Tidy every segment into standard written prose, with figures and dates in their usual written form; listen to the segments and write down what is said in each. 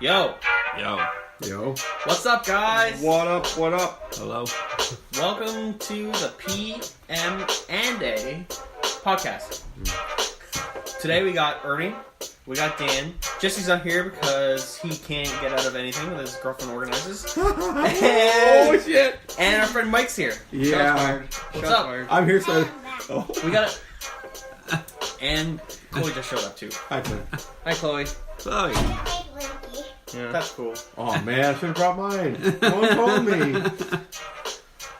Yo. Yo. What's up, guys? What up? What up? Hello. Welcome to the PM&A podcast. Today we got Ernie, we got Dan. Jesse's not here because he can't get out of anything that his girlfriend organizes. Oh shit! And our friend Mike's here. Yeah. What's up? I'm here, so. Oh. We got it. And Chloe just showed up too. Hi, Clint. Hi, Chloe. Chloe. Yeah. That's cool. Oh man, I should have brought mine. No one told me.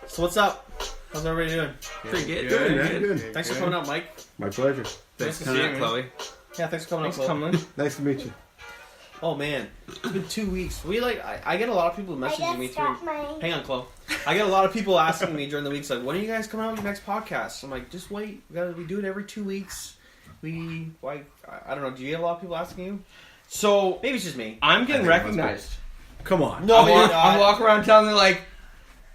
So what's up? How's everybody doing? Pretty good. Good, man. Good. Thanks for coming out, Mike. My pleasure. Thanks to for see coming you, out, Chloe. Yeah, thanks for coming out, Chloe. Nice to meet you. Oh man, it's been 2 weeks. I get a lot of people messaging me through. Hang on, Chloe. I get a lot of people asking me during the weeks like, "When are you guys coming out with your next podcast?" I'm like, "Just wait. We do it every 2 weeks." I don't know. Do you get a lot of people asking you? So Maybe it's just me. I'm getting recognized. Come on. No, you're not. I'm walking around town. They're like,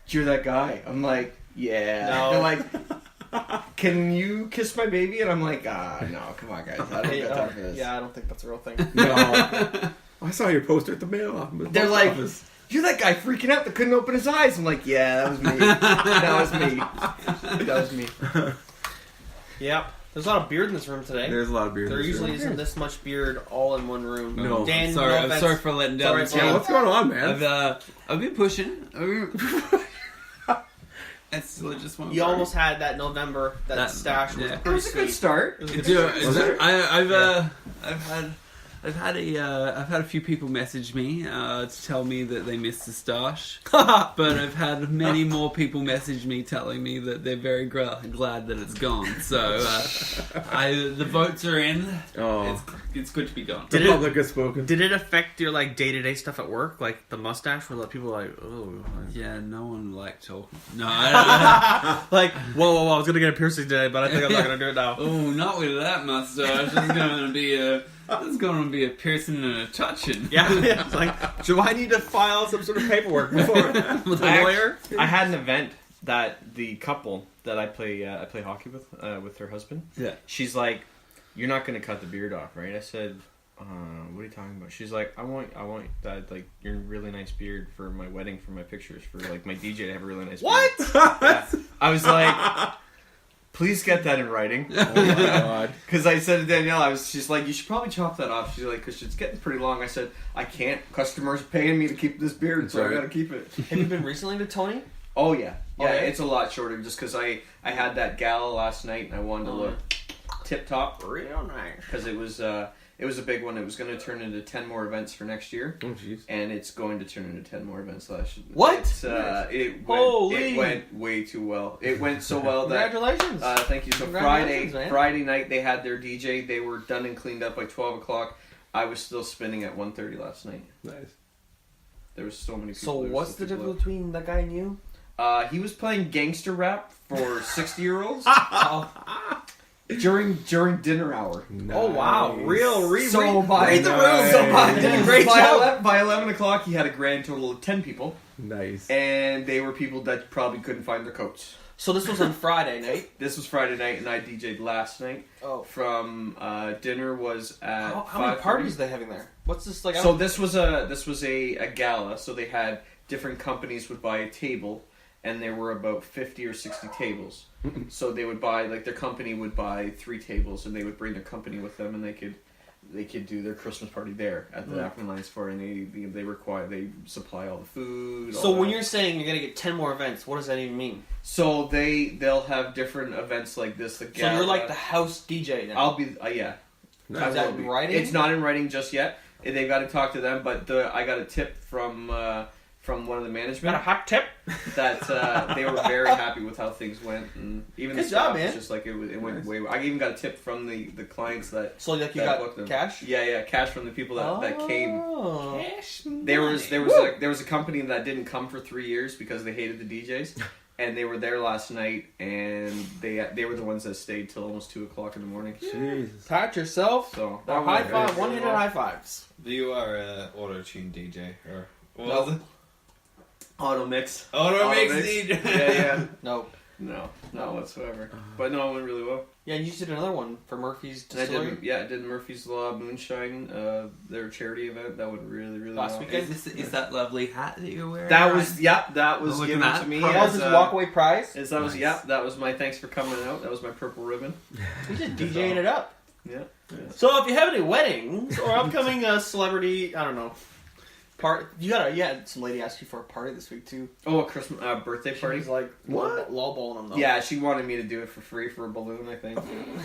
"You're that guy." I'm like, "Yeah." No. They're like, "Can you kiss my baby?" And I'm like, no, come on, guys. I don't got time for this. Yeah, I don't think that's a real thing. No. I saw your poster at the mail office. They're like, "You're that guy freaking out that couldn't open his eyes." I'm like, "Yeah, that was me. That was me." Yep. There's a lot of beard in this room today. There's a lot of beer. There usually isn't this much beard all in one room. No. Dan, Sorry, no I'm offense. sorry for letting down the Sorry, Yeah, team. what's going on, man? I've been pushing. I still just want. You almost had that November, that stash was yeah. It pretty was a good sweet. start. It was a good Dude, start. Was it? I've had a few people message me to tell me that they missed the stash, but I've had many more people message me telling me that they're very glad that it's gone. So the votes are in. Oh. It's good to be gone. The public has spoken. Did it affect your day-to-day stuff at work, like the mustache, where people were like, oh, Yeah, no one liked talking. No, like whoa, I was gonna get a piercing today, but I think I'm not gonna do it now. oh, not with that mustache. It's gonna be a piercing and a touching. Yeah, it's like, do I need to file some sort of paperwork before with a lawyer? I had an event that the couple that I play hockey with her husband. Yeah. She's like, "You're not gonna cut the beard off, right?" I said, "What are you talking about?" She's like, I want that, like, your really nice beard for my wedding, for my pictures, for like my DJ to have a really nice beard. Yeah. I was like, "Please get that in writing." Oh my god. Because I said to Danielle, she's like, "You should probably chop that off." She's like, "Because it's getting pretty long." I said, "I can't. Customers paying me to keep this beard, so Right. I gotta keep it." Have you been recently to Tony? Oh yeah, yeah. Okay. It's a lot shorter just because I had that gala last night and I wanted to look tip top Real nice. because it was a big one. It was going to turn into 10 more events for next year, Oh jeez. and it's going to turn into 10 more events. What? It went way too well. It went so well that. Congratulations. Thank you. So Congratulations, man. Friday night they had their DJ. They were done and cleaned up by 12 o'clock. I was still spinning at 1:30 last night. Nice. There was so many people. So there were what's so the people difference between that guy and you? up. He was playing gangster rap for 60-year-olds during dinner hour. Nice. Oh wow, read the rules. Nice. Great job. By 11 o'clock, he had a grand total of 10 people, Nice. and they were people that probably couldn't find their coats. So this was on Friday night. This was Friday night, and I DJ'd last night. Oh. From dinner was at How many 5:30. parties are they having there? What's this like? So this was a gala. So they had different companies would buy a table, and there were about 50 or 60 tables. So they would buy, like, their company would buy 3 tables, and they would bring their company with them, and they could do their Christmas party there at the African Lions Fort, and they supply all the food. So all when that. you're saying you're gonna get 10 more events, what does that even mean? So they'll have different events like this. The So gala. you're like the house DJ now. I'll be yeah. Is I that will be. in writing? It's not in writing just yet. They've got to talk to them, but I got a tip from one of the management Got a hot tip? that they were very happy with how things went, and even Good the job, staff man. was just like it went way. I even got a tip from the clients that So like you that booked got them. cash? Yeah, cash from the people that came. Oh. There was a company that didn't come for 3 years because they hated the DJs. And they were there last night, and they were the ones that stayed till almost 2 o'clock in the morning. Jesus. Pat yourself. So The high five, one-handed high fives. You are a auto-tune DJ, or what No. was it? Auto mix. Auto mix mix. DJ. Yeah. No. No, not whatsoever. But no, it went really well. Yeah, and you did another one for Murphy's And Distillery. I did Murphy's Law Moonshine, their charity event. That went really, really Last well. weekend? Is that lovely hat that you're wearing? That was Look given at to me. that. That was his walkaway prize. That was my thanks for coming out. That was my purple ribbon. We just DJing it up. Yeah. So if you have any weddings or upcoming celebrity, I don't know, some lady asked you for a party this week too. Oh, a Christmas birthday party. She's like, What? lowballing them though. Yeah, she wanted me to do it for free for a balloon, I think.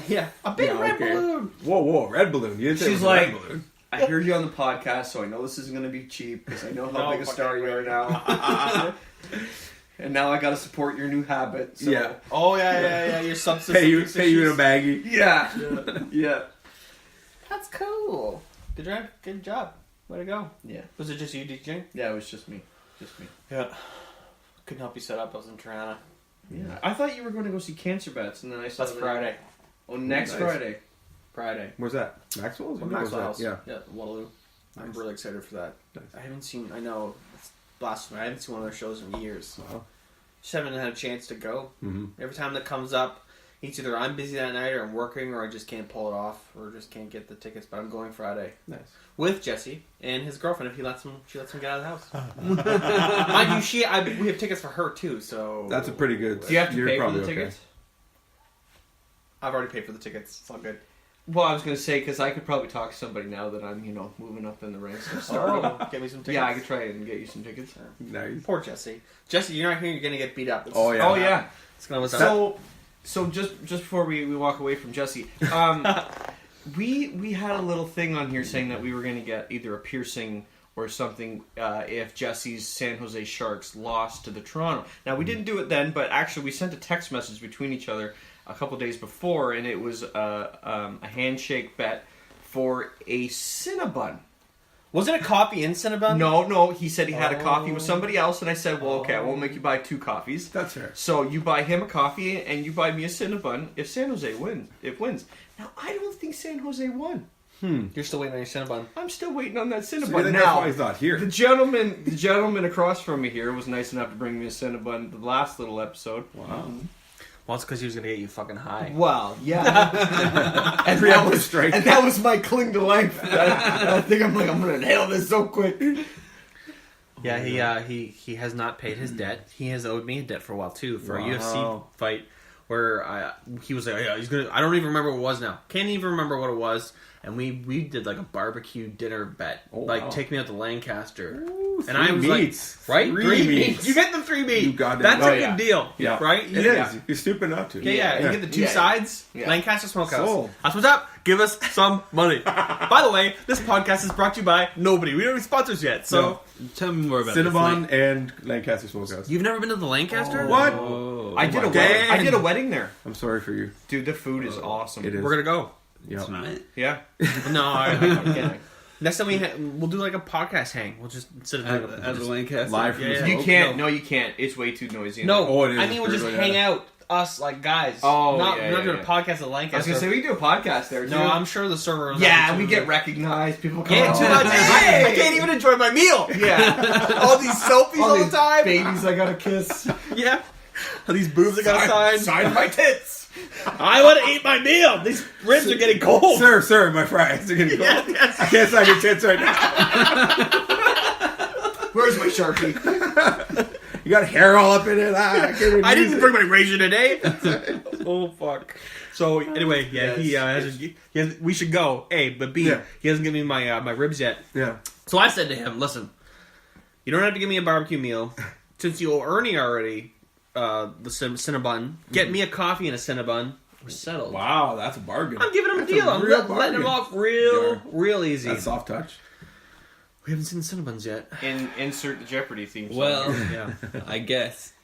Yeah, a big red balloon. Whoa, red balloon. You didn't say She's it was a red like- balloon. I heard you on the podcast, so I know this isn't going to be cheap because I know how No big a star fucking you are way. now. And now I got to support your new habit. So. Yeah. Oh yeah. Your substance Pay you abuse in a issues. baggie. Yeah. That's cool. Good job. Way to go. Yeah. Was it just you DJing? Yeah, it was just me. Yeah. Couldn't help you set up. I was in Toronto. Yeah. I thought you were going to go see Cancer Bats, and then I saw That's that- Friday. Oh, next Nice. Friday. Friday. Where's that? Maxwell's? Maxwell's House. Yeah. Waterloo. I'm Nice. really excited for that. Nice. I haven't seen. I know it's blasphemy. I haven't seen one of their shows in years. Wow. Just haven't had a chance to go. Mm-hmm. Every time that comes up, it's either I'm busy that night or I'm working or I just can't pull it off or just can't get the tickets. But I'm going Friday Nice. with Jesse and his girlfriend if she lets him get out of the house. Mind you, we have tickets for her too. So That's a pretty good. Do you have to you're pay for probably the okay. tickets? I've already paid for the tickets. It's all good. Well, I was going to say, because I could probably talk to somebody now that I'm, moving up in the ranks. And stuff. Get me some tickets. Yeah, I could try and get you some tickets. Nice. Poor Jesse. Jesse, you're not here. You're gonna get beat up. Oh, yeah. Oh, yeah. It's gonna was So just before we walk away from Jesse, we had a little thing on here saying that we were going to get either a piercing or something if Jesse's San Jose Sharks lost to the Toronto. Now, we didn't do it then, but actually we sent a text message between each other a couple days before, and it was a handshake bet for a Cinnabon. Was it a coffee in Cinnabon? No, he said he had a coffee with somebody else, and I said, well, okay, I won't make you buy 2 coffees. That's fair. So you buy him a coffee, and you buy me a Cinnabon if San Jose wins. Now, I don't think San Jose won. You're still waiting on your Cinnabon. I'm still waiting on that Cinnabon. So you think that's why he's not here? The gentleman across from me here was nice enough to bring me a Cinnabon the last little episode. Wow. Well, it's because he was gonna get you fucking high. Well, yeah. and that was my cling to life. I think I'm gonna nail this so quick. Yeah, he has not paid his debt. He has owed me a debt for a while too for a Wow. UFC fight where he was like, yeah, he's gonna. I don't even remember what it was now. Can't even remember what it was. And we did like a barbecue dinner bet. Oh, like wow. take me out to Lancaster. Ooh, And I was meats. like, right? 3 meats. You get the 3 meats. You got it. That's Oh, a yeah. good deal. Yeah. Right? It is. You're stupid not to. Yeah. You get the 2 sides. Yeah. Lancaster Smokehouse. Sold. That's what's up. Give us some money. By the way, this podcast is brought to you by nobody. We don't have sponsors yet. So No. Tell me more about Cinnabon this. and Lancaster Smokehouse. you've never been to the Lancaster? What? Oh, I did a God. I did a wedding there. I'm sorry for you. Dude, the food is awesome. It is. We're gonna go. Yeah. tonight. Yeah. No, I'm kidding. Next time we'll do like a podcast hang. We'll just sit At the Lancaster. Live from Yeah, the yeah. You smoke. can't. No, you can't. It's way too noisy. No, Oh, it is. I mean we'll just Really, hang yeah. out, us like guys. Oh, not yeah, not yeah, doing yeah. a podcast at I was Lancaster. gonna say we do a podcast there. Too. No, I'm sure the server. is Yeah, open we too. get recognized. People come. Yeah, up. too much. I can't even enjoy my meal. Yeah. All these selfies all the these time. Babies, I gotta kiss. Yeah. All these boobs I gotta sign. Sign my tits. I want to eat my meal. These ribs are getting cold. Sir, my fries are getting cold. Yes. I can't sign your tits right now. Where's my Sharpie? You got hair all up in it. I can't even I use didn't it. bring my razor today. Oh fuck. So anyway, yeah, Yes. he has. We should go. A, but B, Yeah. he hasn't given me my ribs yet. Yeah. So I said to him, "Listen, you don't have to give me a barbecue meal since you owe Ernie already the Cinnabon. Get me a coffee and a Cinnabon. We're settled. Wow, that's a bargain. I'm giving him a That's deal. I'm real letting him bargain. off Yeah. real easy. That's soft touch. We haven't seen Cinnabons yet. Insert the Jeopardy theme. Song. Well, Yeah. I guess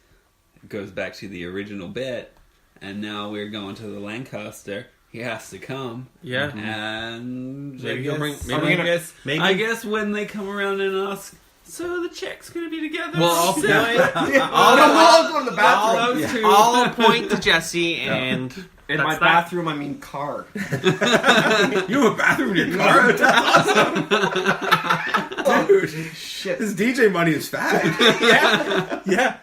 it goes back to the original bet, and now we're going to the Lancaster. He has to come. Yeah. And Maybe I he'll guess, bring- I maybe- guess, maybe- I guess when they come around and ask, so the check's gonna be together. Well, I'll So- I'll go to the bathroom. those two. I'll point to Jesse and In my that's that. bathroom, I mean car. You have a bathroom in your car? That's awesome. Dude, Shit. this DJ money is fat. Yeah.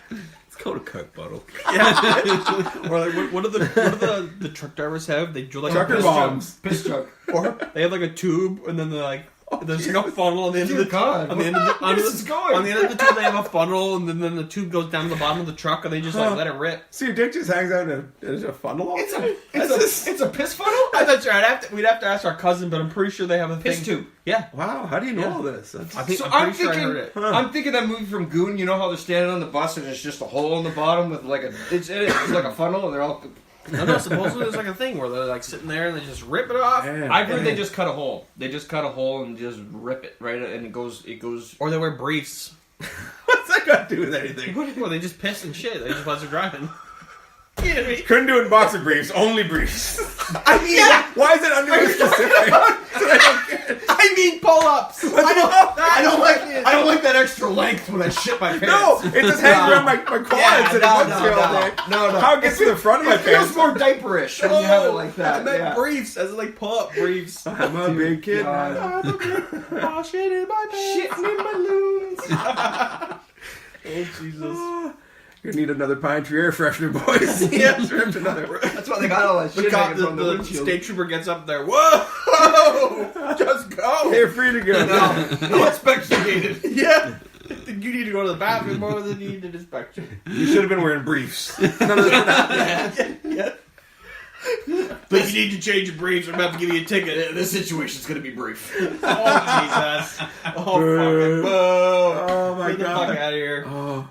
called a Coke bottle. Yeah. Or like, what do the truck drivers have? They drill like Trucker a piss bombs. Piss truck. Or they have like a tube, and then they're like, there's like a funnel on the end of the God. on the end of the, Where's this going? on the end of the tube. They have a funnel, and then the tube goes down to the bottom of the truck, and they just like let it rip. So your dick just hangs out in a funnel all the time? It's a piss funnel? I'm not sure. We'd have to ask our cousin, but I'm pretty sure they have a Piss thing. tube. Yeah. Wow, how do you know all this? I think, So I'm pretty sure I heard it. I'm thinking that movie from Goon. You know how they're standing on the bus and there's just a hole in the bottom with like it's like a funnel and they're all. No, supposedly there's like a thing where they're like sitting there and they just rip it off. Man. I've heard they just cut a hole. They just cut a hole and just rip it right, and it goes. Or they wear briefs. What's that got to do with anything? Well, they just piss and shit. They just let it driving. You know what I mean? Couldn't do it in boxer briefs, only briefs. I mean, Why is it under specific? I mean pull-ups. I don't like that extra length when I shit my pants. No, it just hangs around my quads and it looks here all day. No. How it gets to the front of my It feels pants? more diaperish when you have it like that. I meant Yeah. briefs, as in like pull-up briefs. I'm a big kid. God. Oh, shit in my pants. Shitting in balloons. Oh, Jesus. You need another Pine Tree air freshener, boys. Yeah. Ripped another. That's why they got all that The, shit cop, hanging from the the windshield. state trooper gets up there. Whoa! Just go. You're free to go. No inspection needed. Yeah. You need to go to the bathroom more than you need an inspection. You should have been wearing briefs. Yeah. But you need to change your briefs. I'm about to give you a ticket. This situation's gonna be brief. Oh, Jesus. Oh, fucking boo. Oh my Get the fuck god. out of here. Oh,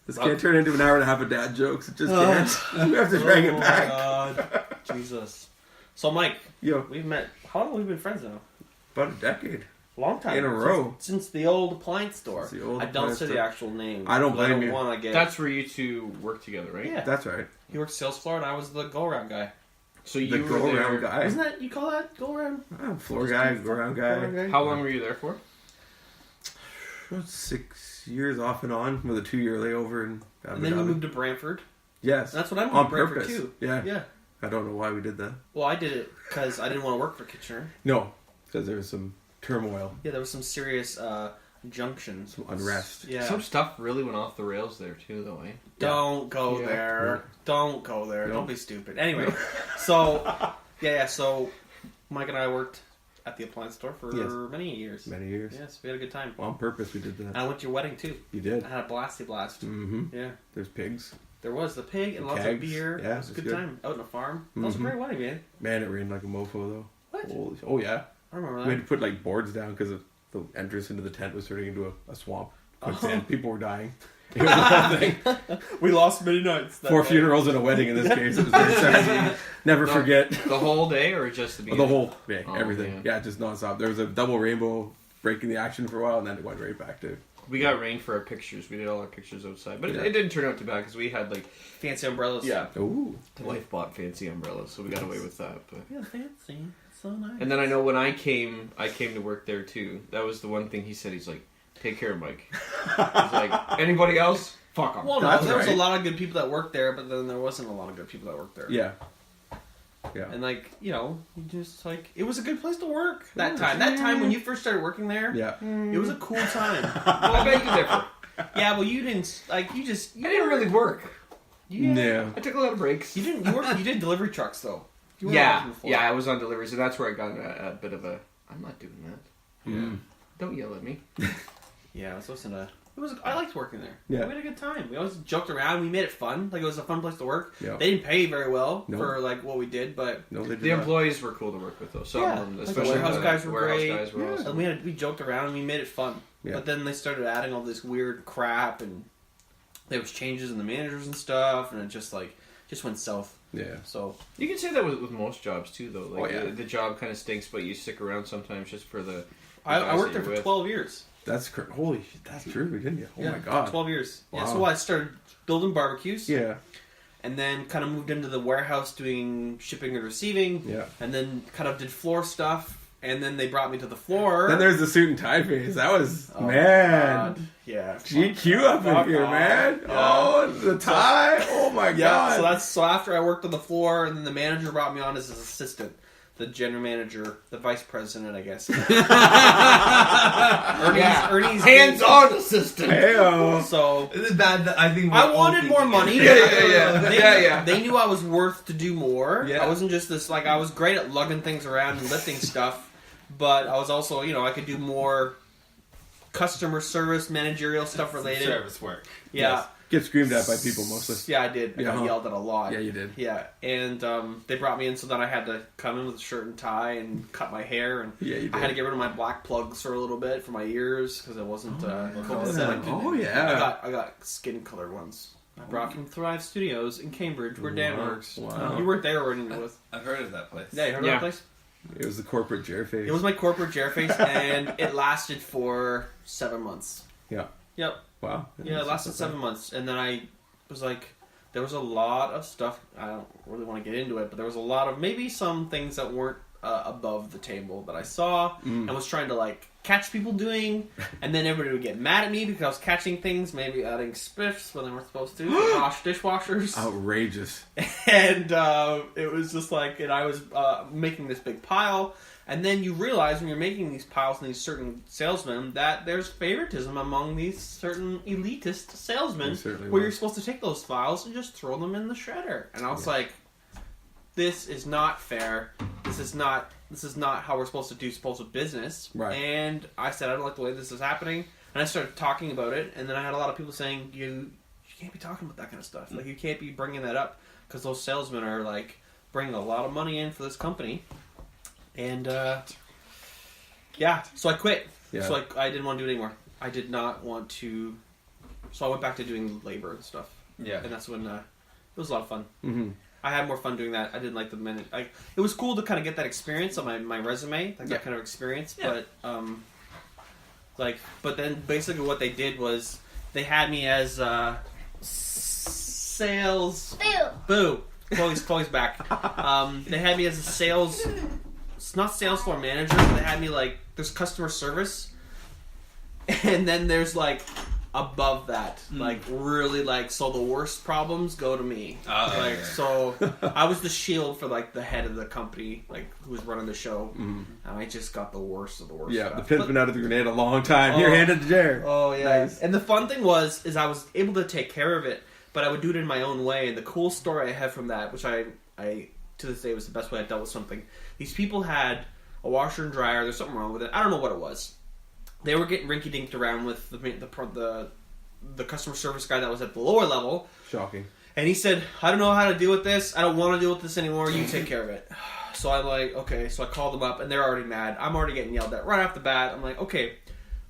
this can't turn into an hour and a half of dad jokes. It just can't. We have to drag it back. God. Jesus. So, Mike, Yo, we've met. How long have we been friends now? about a decade. Long time. In a row. Since the old appliance store. Since the old I don't appliance say the store. actual name. I don't blame you. want to get. That's where you two work together, right? Yeah. That's right. He worked sales floor, and I was the go-around guy. So The you were go there. around guy. Isn't that, you call that go-around? Floor guy, go around guy. How long were you there for? About 6 years off and on with a 2-year layover in Abu And then you Dhabi. moved to Brantford. Yes. That's what I moved on to Brantford purpose. too. Yeah. Yeah. I don't know why we did that. Well, I did it because I didn't want to work for Kitchener. No, because there was some turmoil, Yeah, there was some serious junctions. some unrest. Yeah. Some stuff really went off the rails there too, though, eh? Don't go Yeah. there. Don't go there. No. Don't be stupid. Anyway, so yeah. So Mike and I worked at the appliance store for Yes. many years. Many years. Yes, we had a good time. On purpose, we did And that. I went to your wedding too. You did. I had a blasty blast. Mm-hmm. Yeah, There's pigs. there was the pig and lots of Kegs. beer. Yeah, it was a it was good good. time out in a farm. That was a Mhm. great wedding, man. Man, it rained like a mofo though. What? Holy, oh yeah. I remember We had that. to put like boards down because the entrance into the tent was turning into a swamp. Quicksand. People were dying. It was the whole thing. We lost many nights. that 4 day. funerals and a wedding in this case. It was very sad. Never No. forget. The whole day, or just the The beginning? whole thing, Oh, everything. man. Yeah, just nonstop. There was a double rainbow breaking the action for a while, and then it went right back to. We got rain for our pictures. We did all our pictures outside, but Yeah. it didn't turn out too bad because we had like Fancy umbrellas. Ooh. the wife bought fancy umbrellas, so we got away with that. But Yeah, fancy. So nice. and then I know when I came to work there too. That was the one thing he said. He's like, "Take care, Mike." He's like, "Anybody else? Fuck them." Well, no, That's there was a right. lot of good people that worked there, but then there wasn't a lot of good people that worked there. Yeah. Yeah. And like, you know, you just like it was a good place to work that time. That time when you first started working there, Yeah. it was a cool time. I bet you different. Yeah, well, you didn't like you just I didn't really work. Yeah. I took a lot of breaks. You didn't. You did delivery trucks though. You weren't Yeah, working before. yeah. I was on deliveries, and that's where I got a bit of a. I'm not doing that. Mm. Don't yell at me. Yeah, I was listening to. It was. I liked working there. Yeah. We had a good time. We always joked around. We made it fun. Like it was a fun place to work. Yeah. They didn't pay very well No. for like what we did, but No, they did The not. employees were cool to work with, though. Some Yeah, of them, like the especially warehouse guys were warehouse great. guys were Yeah. awesome. and we joked around. And we made it fun. Yeah. But then they started adding all this weird crap, and there was changes in the managers and stuff, and it just went south. Yeah. So You can say that with most jobs too, though. Like Oh, yeah. the job kind of stinks, but you stick around sometimes just for the. I guys worked that there for you're with. 12 years. That's holy shit. That's true, didn't you? Oh Yeah, my god. 12 years. Yeah, Wow. so I started building barbecues. Yeah. And then kind of moved into the warehouse doing shipping and receiving. Yeah. And then kind of did floor stuff. And then they brought me to the floor. Then there's the suit and tie phase. That was Oh, man. God. Yeah. GQ up Fuck in here, off. man. Yeah. Oh, the tie. Oh my Yeah, god. so after I worked on the floor, and then the manager brought me on as his assistant. the general manager, the vice president, I guess. Ernie's hands-on assistant. Hey-o. So This is bad. I think I wanted more money. They knew I was worth to do more. Yeah. I wasn't just this, like, I was great at lugging things around and lifting stuff, but I was also, I could do more customer service, managerial stuff related. Service work. Yeah. Yes. Get screamed at by people mostly. Yeah, I did. I got yelled at a lot. Yeah, you did. Yeah, and they brought me in so that I had to come in with a shirt and tie and cut my hair, and Yeah, you did. I had to get rid of my black plugs for a little bit for my ears because it wasn't copacetic. Oh, yeah. I got skin colored ones. I brought from Thrive Studios in Cambridge, where Dan works. Wow. You weren't there or anything with. I've heard of that place. Yeah, you heard of that place? It was the corporate Jerry face. It was my corporate Jer face, and it lasted for 7 months. Yeah. Yep. Wow. Yeah, it lasted 7 months, and then I was like, there was a lot of stuff. I don't really want to get into it, but there was a lot of maybe some things that weren't above the table that I saw and was trying to like catch people doing, and then everybody would get mad at me because I was catching things, maybe adding spiffs when they weren't supposed to, wash dishwashers. Outrageous. And it was just like, and I was making this big pile. And then you realize when you're making these piles and these certain salesmen that there's favoritism among these certain elitist salesmen where you're supposed to take those files and just throw them in the shredder. And I was like, this is not fair. This is not how we're supposed to do business. Right. And I said, I don't like the way this is happening. And I started talking about it. And then I had a lot of people saying, you can't be talking about that kind of stuff. Like, you can't be bringing that up because those salesmen are like bringing a lot of money in for this company. And, so I quit. Yeah. So I didn't want to do it anymore. I did not want to... So I went back to doing labor and stuff. Yeah. And that's when it was a lot of fun. Mm-hmm. I had more fun doing that. I didn't like the minute... it was cool to kind of get that experience on my resume, like that kind of experience. Yeah. But, but then basically what they did was they had me as sales... Boo! Chloe's back. They had me as a sales... It's not sales floor manager, but they had me like, there's customer service, and then there's like above that, like really like, so the worst problems go to me. So I was the shield for like the head of the company, like who was running the show, and I just got the worst of the worst. Yeah, stuff. the pin's been out of the grenade a long time. Here, hand it to Jared. Oh yeah. Nice. And the fun thing was I was able to take care of it, but I would do it in my own way. And the cool story I have from that, which I to this day was the best way I dealt with something. These people had a washer and dryer. There's something wrong with it. I don't know what it was. They were getting rinky-dinked around with the customer service guy that was at the lower level. Shocking. And he said, I don't know how to deal with this. I don't want to deal with this anymore. You take care of it. So I'm like, okay. So I called them up, and they're already mad. I'm already getting yelled at right off the bat. I'm like, okay.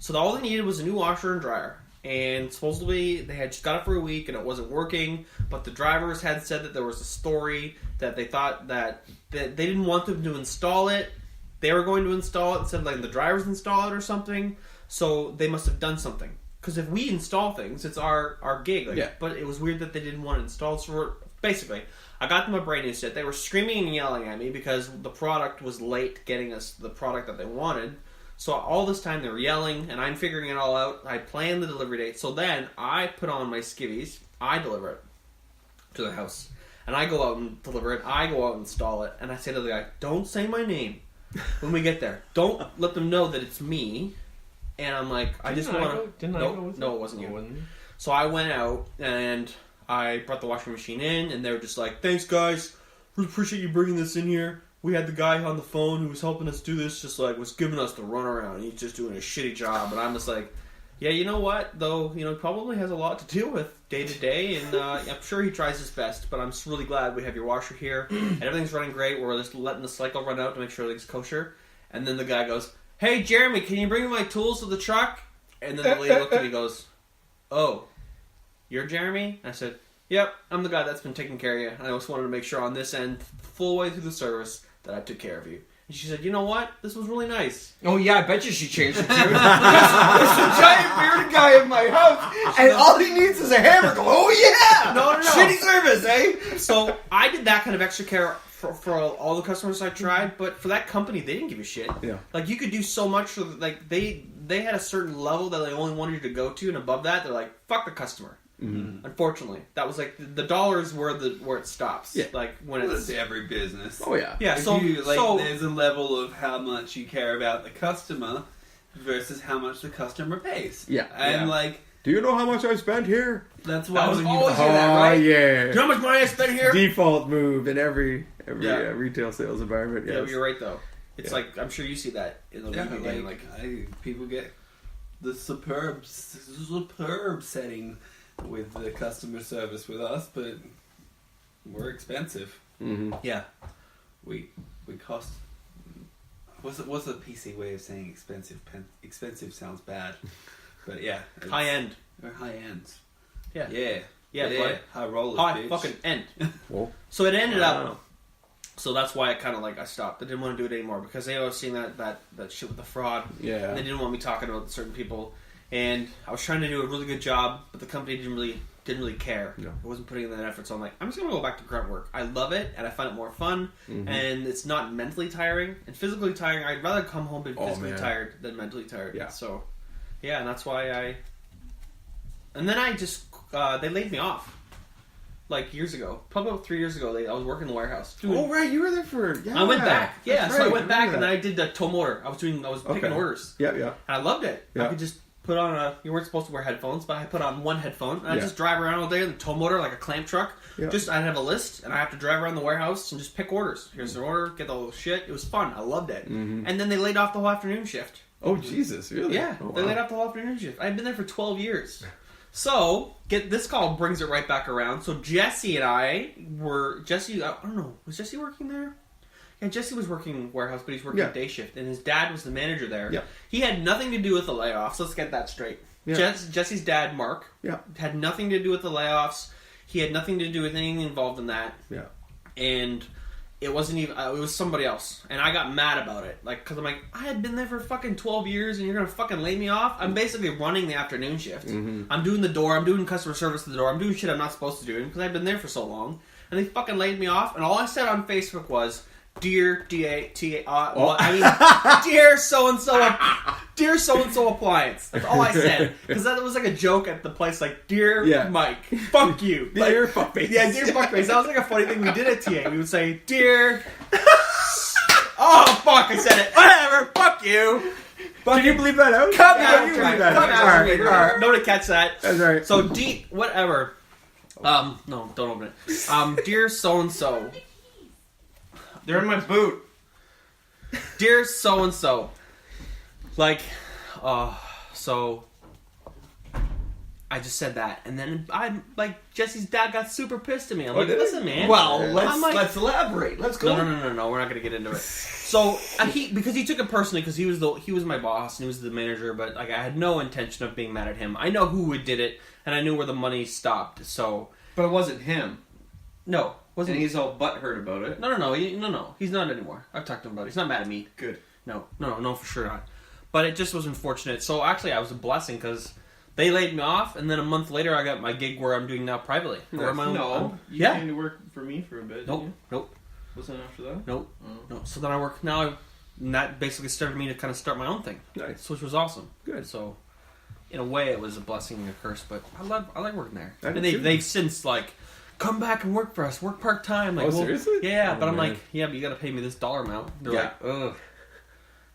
So all they needed was a new washer and dryer. And supposedly they had just got it for a week and it wasn't working, but the drivers had said that there was a story that they thought that they didn't want them to install it. They were going to install it instead of letting the drivers install it or something. So they must have done something. Because if we install things, it's our gig. Like, yeah. But it was weird that they didn't want it installed. So basically, I got them a brand new set. They were screaming and yelling at me because the product was late getting us the product that they wanted. So all this time they were yelling, and I'm figuring it all out. I planned the delivery date. So then I put on my skivvies. I deliver it to the house. And I go out and deliver it. I go out and install it. And I say to the guy, don't say my name when we get there. Don't let them know that it's me. And I'm like, I just want to... No, it wasn't you. So I went out, and I brought the washing machine in, and they were just like, thanks, guys. Really appreciate you bringing this in here. We had the guy on the phone who was helping us do this, just like was giving us the runaround. He's just doing a shitty job, and I'm just like, yeah, you know what? Though he probably has a lot to deal with day to day, and I'm sure he tries his best. But I'm just really glad we have your washer here, and everything's running great. We're just letting the cycle run out to make sure everything's kosher. And then the guy goes, "Hey, Jeremy, can you bring me my tools to the truck?" And then the lady looked at me and goes, "Oh, you're Jeremy?" And I said, "Yep, I'm the guy that's been taking care of you. I just wanted to make sure on this end, full way through the service, that I took care of you." And she said, "You know what? This was really nice." Oh yeah, I bet you she changed it too. There's a giant bearded guy in my house, and all he needs is a hammer. Go, oh yeah! No. Shitty service, eh? So I did that kind of extra care for all the customers I tried, but for that company, they didn't give a shit. Yeah. Like, you could do so much for, like, they had a certain level that they only wanted you to go to, and above that, they're like, fuck the customer. Unfortunately, that was like the dollars where it stops. Yeah. Like when Well, it's it's every business. Oh yeah. yeah. If So there's a level of how much you care about the customer versus how much the customer pays. Yeah. And Yeah. Do you know how much I spent here? that's why I was when you always buy- hear that, right? Yeah. do you know how much money I spent here? Default move in every Yeah. retail sales environment. Yeah, Yes. you're right though. It's Yeah. like I'm sure you see that in the Yeah, movie game. Like people get the superb setting with the customer service with us, but we're expensive. Mm-hmm. yeah, We cost. What's the PC way of saying expensive? Expensive sounds bad, but yeah, it's- high end. We're high end. Yeah, Yeah, but high rollers. high bitch. fucking end. Well, So it ended Wow. up. So that's why I kind of I stopped. I didn't want to do it anymore because they always seen that shit with the fraud. yeah. And they didn't want me talking about certain people. And I was trying to do a really good job, but the company didn't really care. No. I wasn't putting in that effort, so I'm like, I'm just gonna go back to grunt work. I love it, and I find it more fun, Mhm. and it's not mentally tiring and physically tiring. I'd rather come home and be physically man. tired than mentally tired. Yeah. So, yeah, and that's why I. And then I just they laid me off. Like years ago, probably about 3 years ago, I was working in the warehouse. Oh right, you were there for. Yeah, I went back, yeah. That's So I right, went back and remember I did the tow motor. I was picking Okay. orders. Yeah. And I loved it. Yeah. I could just put on you weren't supposed to wear headphones, but I put on one headphone and I Yeah. just drive around all day in the tow motor like a clamp truck. Yeah. Just I'd have a list and I have to drive around the warehouse and just pick orders. Here's an order, get the whole shit. It was fun. I loved it. Mhm. And then they laid off the whole afternoon shift. Oh Jesus, really? Yeah, Oh, they wow. laid off the whole afternoon shift. I've been there for 12 years. So, get this call brings it right back around. So Jesse and I I don't know, was Jesse working there? Yeah, Jesse was working warehouse, but he's working Yeah. day shift, and his dad was the manager there. Yeah. He had nothing to do with the layoffs. Let's get that straight. Yeah. Jesse's dad, Mark, Yeah. had nothing to do with the layoffs. He had nothing to do with anything involved in that. Yeah. And it wasn't even, it was somebody else. And I got mad about it. Like, because I'm like, I had been there for fucking 12 years and you're going to fucking lay me off? I'm basically running the afternoon shift. Mhm. I'm doing the door, I'm doing customer service at the door, I'm doing shit I'm not supposed to do because I've been there for so long. And they fucking laid me off. And all I said on Facebook was, Dear dear so-and-so appliance. That's all I said. Because that was like a joke at the place, like, Dear Yeah. Mike, fuck you. Dear Like, fuckface. yeah, Dear fuckface. That was like a funny thing we did at TA. We would say, Dear... Oh, fuck, I said it. Whatever, fuck you. Can you believe that out? Cut Yeah, out, you right. believe that Cut out. out. All right, all right. Nobody catch that. That's all right. So, whatever. No, don't open it. Dear so-and-so. They're in my boot. Dear so-and-so. Like, so... I just said that, and then Jesse's dad got super pissed at me. I'm like, did he? listen, man. Well, I'm like, let's elaborate. Let's go. No. We're not gonna get into it. So because he took it personally because he was my boss and he was the manager, but like I had no intention of being mad at him. I know who did it, and I knew where the money stopped. So But it wasn't him. no, wasn't And he's all butthurt about it. No. He's not anymore. I've talked to him about it. He's not mad at me. Good. No, for sure not. But it just was unfortunate. So actually, I was a blessing because they laid me off, and then a month later, I got my gig where I'm doing now privately. Where am I? No. You Yeah. came to work for me for a bit. Nope. didn't you? Wasn't it after that? Nope. Oh. No. So then I work now. And that basically started me to kind of start my own thing. Nice. Which was awesome. Good. So, in a way, it was a blessing and a curse, but I like working there. I do And too. they've since come back and work for us, work part time. Like, Oh, seriously? Yeah, Oh, but I'm man. like, yeah, but you got to pay me this dollar amount. They're Yeah. like, ugh,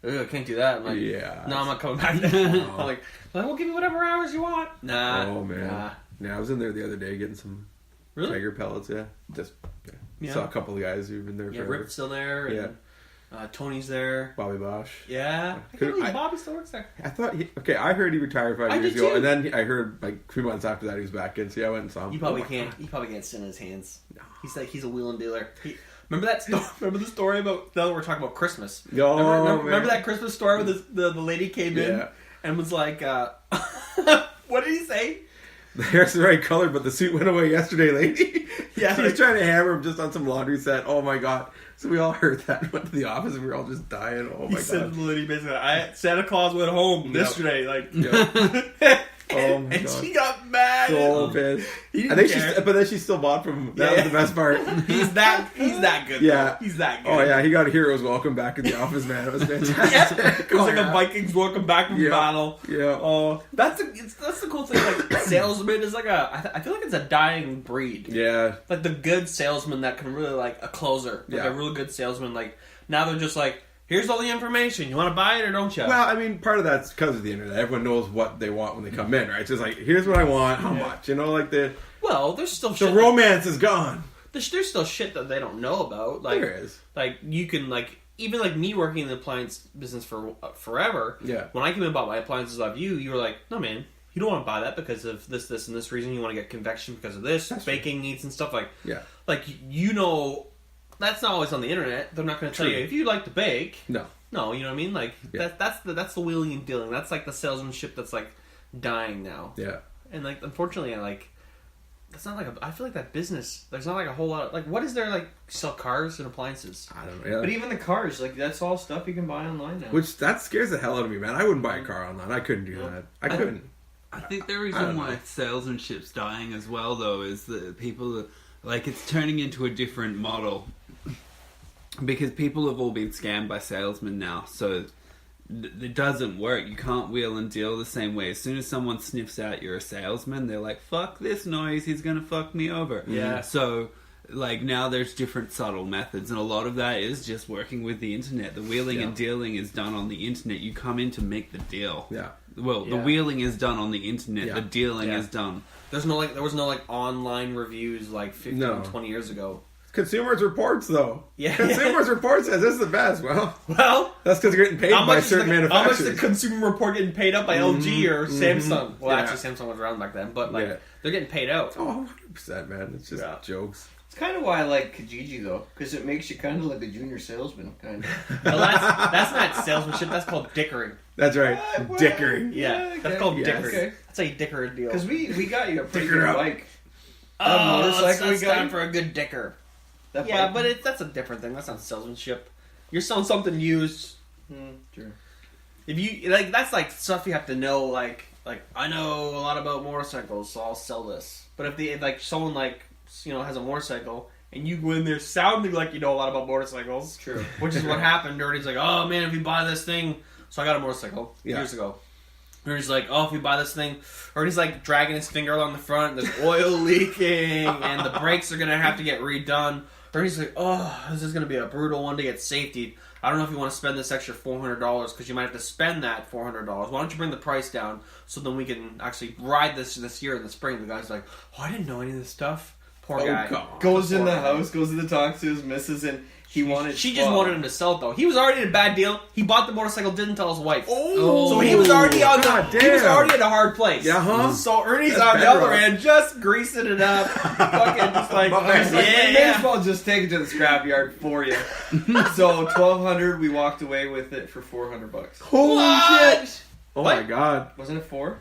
I can't do that. I'm like, Yeah. no, I'm not coming back. I'm like, we'll give you whatever hours you want. Nah. Oh man. Nah. Yeah, I was in there the other day getting some Really? tiger pellets. Yeah. Just Yeah. saw a couple of guys who've been there Yeah, forever. Rip's still there. And, Tony's there. Bobby Bosch. Yeah. I can't believe Bobby still works there. I thought I heard he retired 5 I years did ago, too. and then I heard like 3 months after that he was back in. So yeah, I went and saw him. You probably Oh, my can't. God. He probably can't sit in his hands. He's a wheeling dealer. Remember that? Remember the story about? Now we're talking about Christmas. Oh, remember man. that Christmas story where the lady came in Yeah. and was like, "What did he say?" The hair's the right color, but the suit went away yesterday, lady. Yeah, she was trying to hammer him just on some laundry set. Oh my god! So we all heard that. Went to the office and we were all just dying. Oh He my said to god! the lady basically, Santa Claus went home Yep. yesterday. Like, Yeah. Oh my and God. she got mad. So pissed. He I didn't think care. but then she still bought from him. That was the best part. He's that good. Yeah. Though. He's that good. Oh yeah, he got a hero's welcome back in the office, man. It was fantastic. It was like a Vikings welcome back from battle. Yeah. Oh, that's the cool thing. Like salesman is like I feel like it's a dying breed. Yeah. Like the good salesman that can really like a closer. Like a really good salesman. Like now they're just like, here's all the information. You want to buy it or don't you? Well, I mean, part of that's because of the internet. Everyone knows what they want when they come in, right? It's just like, here's what I want, how much, you know, like there's still the romance is gone. There's still shit that they don't know about. Like There is. Like you can like even like me working in the appliance business for forever. Yeah. When I came in and bought my appliances off you, you were like, no man, you don't want to buy that because of this, and this reason. You want to get convection because of this, baking needs and stuff like. Yeah. Like you know, that's not always on the internet. They're not going to tell you if you like to bake. No. No, you know what I mean? Like that's the wheeling and dealing. That's like the salesmanship that's like dying now. Yeah. And like unfortunately, that's not like I feel like that business. There's not like a whole lot of, like what is there like sell cars and appliances? I don't know. Yeah. But even the cars, like that's all stuff you can buy online now. Which that scares the hell out of me, man. I wouldn't buy a car online. I couldn't do that. I couldn't. I think the I reason don't why know. salesmanship's dying as well, though, is that people like it's turning into a different model because people have all been scammed by salesmen now. So it doesn't work. You can't wheel and deal the same way. As soon as someone sniffs out you're a salesman, they're like, "Fuck this noise. He's gonna fuck me over." Yeah. So. Like now there's different subtle methods and a lot of that is just working with the internet. The wheeling and dealing is done on the internet. You come in to make the deal. Yeah. Well, the wheeling is done on the internet. Yeah. The dealing is done. There was no like online reviews like 15, 20 years ago. Consumers Reports, though. Yeah. Consumers Report says this is the best. Well, Well, that's because you're getting paid by certain how much manufacturers. the Consumer Report getting paid up by LG or Samsung? Well, Yeah. actually, Samsung was around back then, but like Yeah. they're getting paid out. Oh, 100%, man. It's just jokes. It's kind of why I like Kijiji though, because it makes you kind of like a junior salesman, kind of. Well, that's not salesmanship. That's called dickering. That's right. Well, Dickering. Yeah, that's called Yes. dickering. Okay. That's how you dicker a deal. Because we got you a pretty Dicker good up. bike. Oh, motorcycle we it's got time you? for a good dicker. That Yeah, bike- but that's a different thing. That's not salesmanship. You're selling something used. Sure. If you like, that's like stuff you have to know. Like I know a lot about motorcycles, so I'll sell this. But if like someone like has a motorcycle and you go in there sounding like you know a lot about motorcycles, True. which is what happened. Ernie's like, oh man, if you buy this thing, so I got a motorcycle years ago. Ernie's like, oh, if you buy this thing, Ernie's like dragging his finger along the front, there's oil leaking, and the brakes are gonna have to get redone. Ernie's like, oh, this is gonna be a brutal one to get safety. I don't know if you want to spend this extra $400 because you might have to spend that $400. Why don't you bring the price down so then we can actually ride this year in the spring? The guy's like, oh, I didn't know any of this stuff. Poor guy. God. Goes in Poor the guy. house, goes to the talk to his missus, and he wanted. She just wanted him to sell it though. He was already in a bad deal. He bought the motorcycle, didn't tell his wife. Oh. So he was already on God he was damn. already in a hard place. Yeah, huh? So Ernie's That's on the bedrock. other end, just greasing it up, fucking just like, My man. We may as well just take it to the scrapyard for you. So $1,200, we walked away with it for $400. Holy What? shit. Oh What? my god. Wasn't it 4?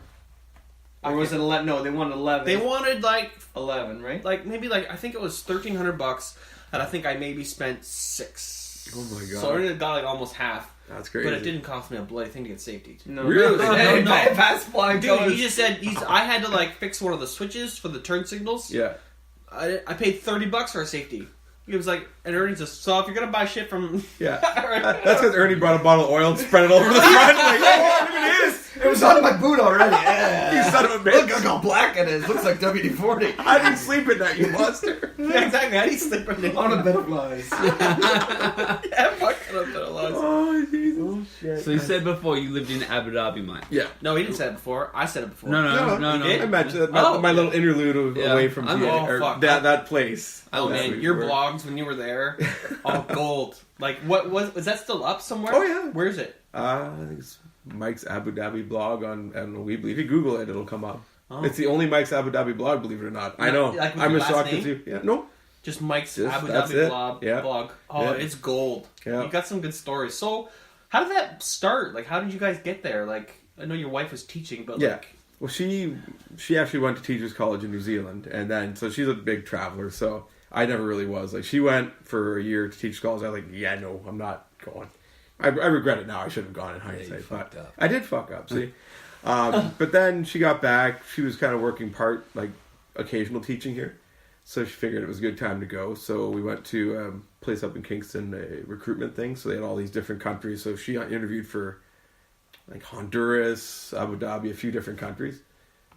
Or was it 11? No, they wanted 11. They wanted like 11, right? maybe I think it was $1,300, and I think I maybe spent $6. Oh my god. So I already got like almost half. That's crazy. But it didn't cost me a bloody thing to get safety. No, Really? Hey, No. Pass flying Dude, colors. he just said I had to like fix one of the switches for the turn signals. Yeah. I paid $30 for a safety. He was like, and Ernie's just, so if you're gonna buy shit from, Yeah. That's because Ernie brought a bottle of oil and spread it over the front. Like, oh, look at this. It was on my boot already. Yeah. You son of a bitch. Look how black it is. Looks like WD-40. I didn't sleep at night, you monster. yeah, exactly. I need to sleep in On a bed of lies. yeah, fucking up that alive. Oh, Jesus. Oh, shit. So you said before you lived in Abu Dhabi, Mike. Yeah. No, he didn't say it before. I said it before. No. he did? I mentioned that. Oh. My little interlude away from fuck. that place. Oh That's man, what your we were. blogs when you were there, all gold. Like, what was that still up somewhere? Oh, yeah. Where is it? I think it's Mike's Abu Dhabi blog on, I don't know, Weebly. If you Google it, it'll come up. Oh. It's the only Mike's Abu Dhabi blog, believe it or not. I Like- know. like with I'm your a last shocked name? too. Yeah, no. Just Mike's Just- Abu that's Dhabi it. blog. Yeah. blog. Oh, Yeah. it's gold. Yeah. You got some good stories. So, how did that start? Like, how did you guys get there? Like, I know your wife was teaching, but Yeah. like, Well, she actually went to Teachers College in New Zealand, and then so she's a big traveler. So I never really was. Like, she went for a year to Teachers College. I was like, yeah, no, I'm not going. I regret it now. I should have gone in hindsight, but fucked up. I did fuck up. See, But then she got back. She was kind of working occasional teaching here. So she figured it was a good time to go. So we went to a place up in Kingston, a recruitment thing. So they had all these different countries. So she got interviewed for like Honduras, Abu Dhabi, a few different countries.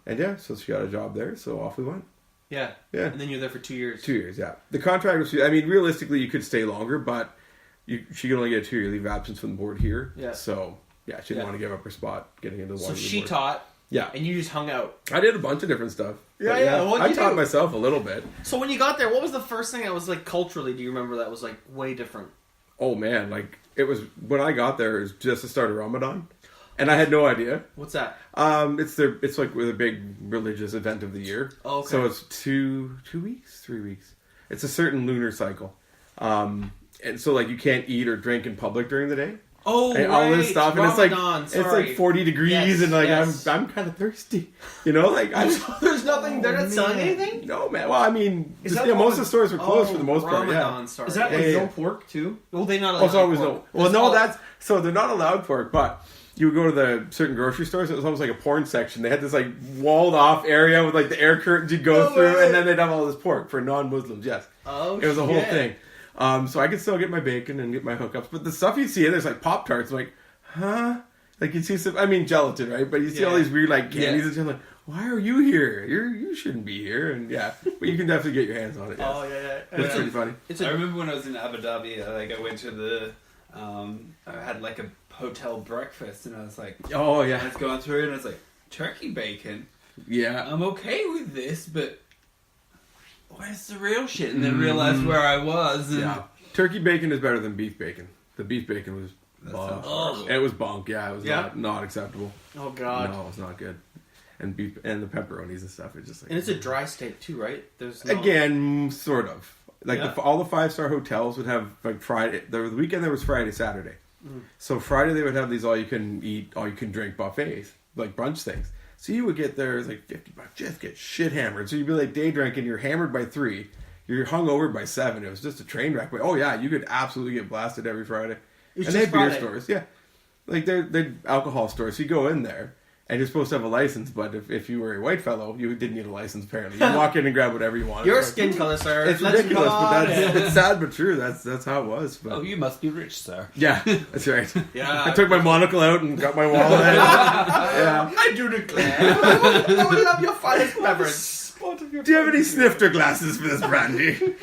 And yeah, so she got a job there. So off we went. Yeah. Yeah. And then you're there for 2 years. 2 years, yeah. The contract was, I mean, realistically, you could stay longer, but she could only get a 2-year leave of absence from the board here. Yeah. So, yeah, she didn't want to give up her spot getting into the So one. she taught. Yeah. And you just hung out. I did a bunch of different stuff. Yeah, yeah. What'd I you taught do? myself a little bit. So when you got there, what was the first thing that was like culturally, do you remember that was like way different? Oh, man. Like, it was, when I got there, it was just the start of Ramadan. And I had no idea. What's that? It's like with a big religious event of the year. Oh, okay. So it's 3 weeks. It's a certain lunar cycle. And so like you can't eat or drink in public during the day. Oh, and right. all this stuff, and Ramadan, it's like 40 degrees, Yes, and like yes. I'm kind of thirsty, you know. Like There's nothing. They're not selling anything. No, man. Well, I mean, Is just, that most of the stores were closed for the most part. Ramadan, Yeah. sorry. Is that Yeah, like yeah. no pork too? Well, they not. Oh, it's always pork. no. Well, It's no, all- that's so they're not allowed pork, but you would go to the certain grocery stores. It was almost like a porn section. They had this like walled off area with like the air curtains you'd go No through, way. and then they'd have all this pork for non-Muslims. Yes, Oh, it was a whole shit. thing. So I could still get my bacon and get my hookups, but the stuff you see, there's like Pop-Tarts, like, huh? Like you see some, I mean, gelatin, right? But you see all Yeah. these weird like candies, Yeah. and you're like, why are you here? You shouldn't be here. And yeah, but you can definitely get your hands on it. Yes. Oh yeah. It's pretty funny. I remember when I was in Abu Dhabi, I went to the, I had like a hotel breakfast, and I was like, Oh I yeah, was going through it, and I was like, turkey bacon. yeah. I'm okay with this, but where's the real shit? And then realized where I was. And Yeah, turkey bacon is better than beef bacon. The beef bacon was sounds horrible. It was bunk. Yeah, it was Yeah? not acceptable. Oh god. No, it's not good. And beef and the pepperonis and stuff. It's just like And it's a dry state too, right? There's no... again, sort of like Yeah. all the 5-star hotels would have like Friday. The weekend there was Friday, Saturday. Mm. So Friday they would have these all you can eat, all you can drink buffets, like brunch things. So you would get there, it's like $50, just get shit hammered. So you'd be like day drinking, you're hammered by 3, you're hungover by 7. It was just a train wreck. But oh yeah, you could absolutely get blasted every Friday. It's And they just had beer Friday. stores, yeah. Like they're alcohol stores. So you go in there and you're supposed to have a license, but if you were a white fellow, you didn't need a license apparently. You walk in and grab whatever you want. Your Like, skin color, sir. it's Let's ridiculous, go but on in. it's sad but true. That's how it was. But oh, you must be rich, sir. yeah, that's right. Yeah. I took my monocle out and got my wallet. Yeah. I do declare. I would love your finest beverage. Do you have any snifter glasses for this brandy?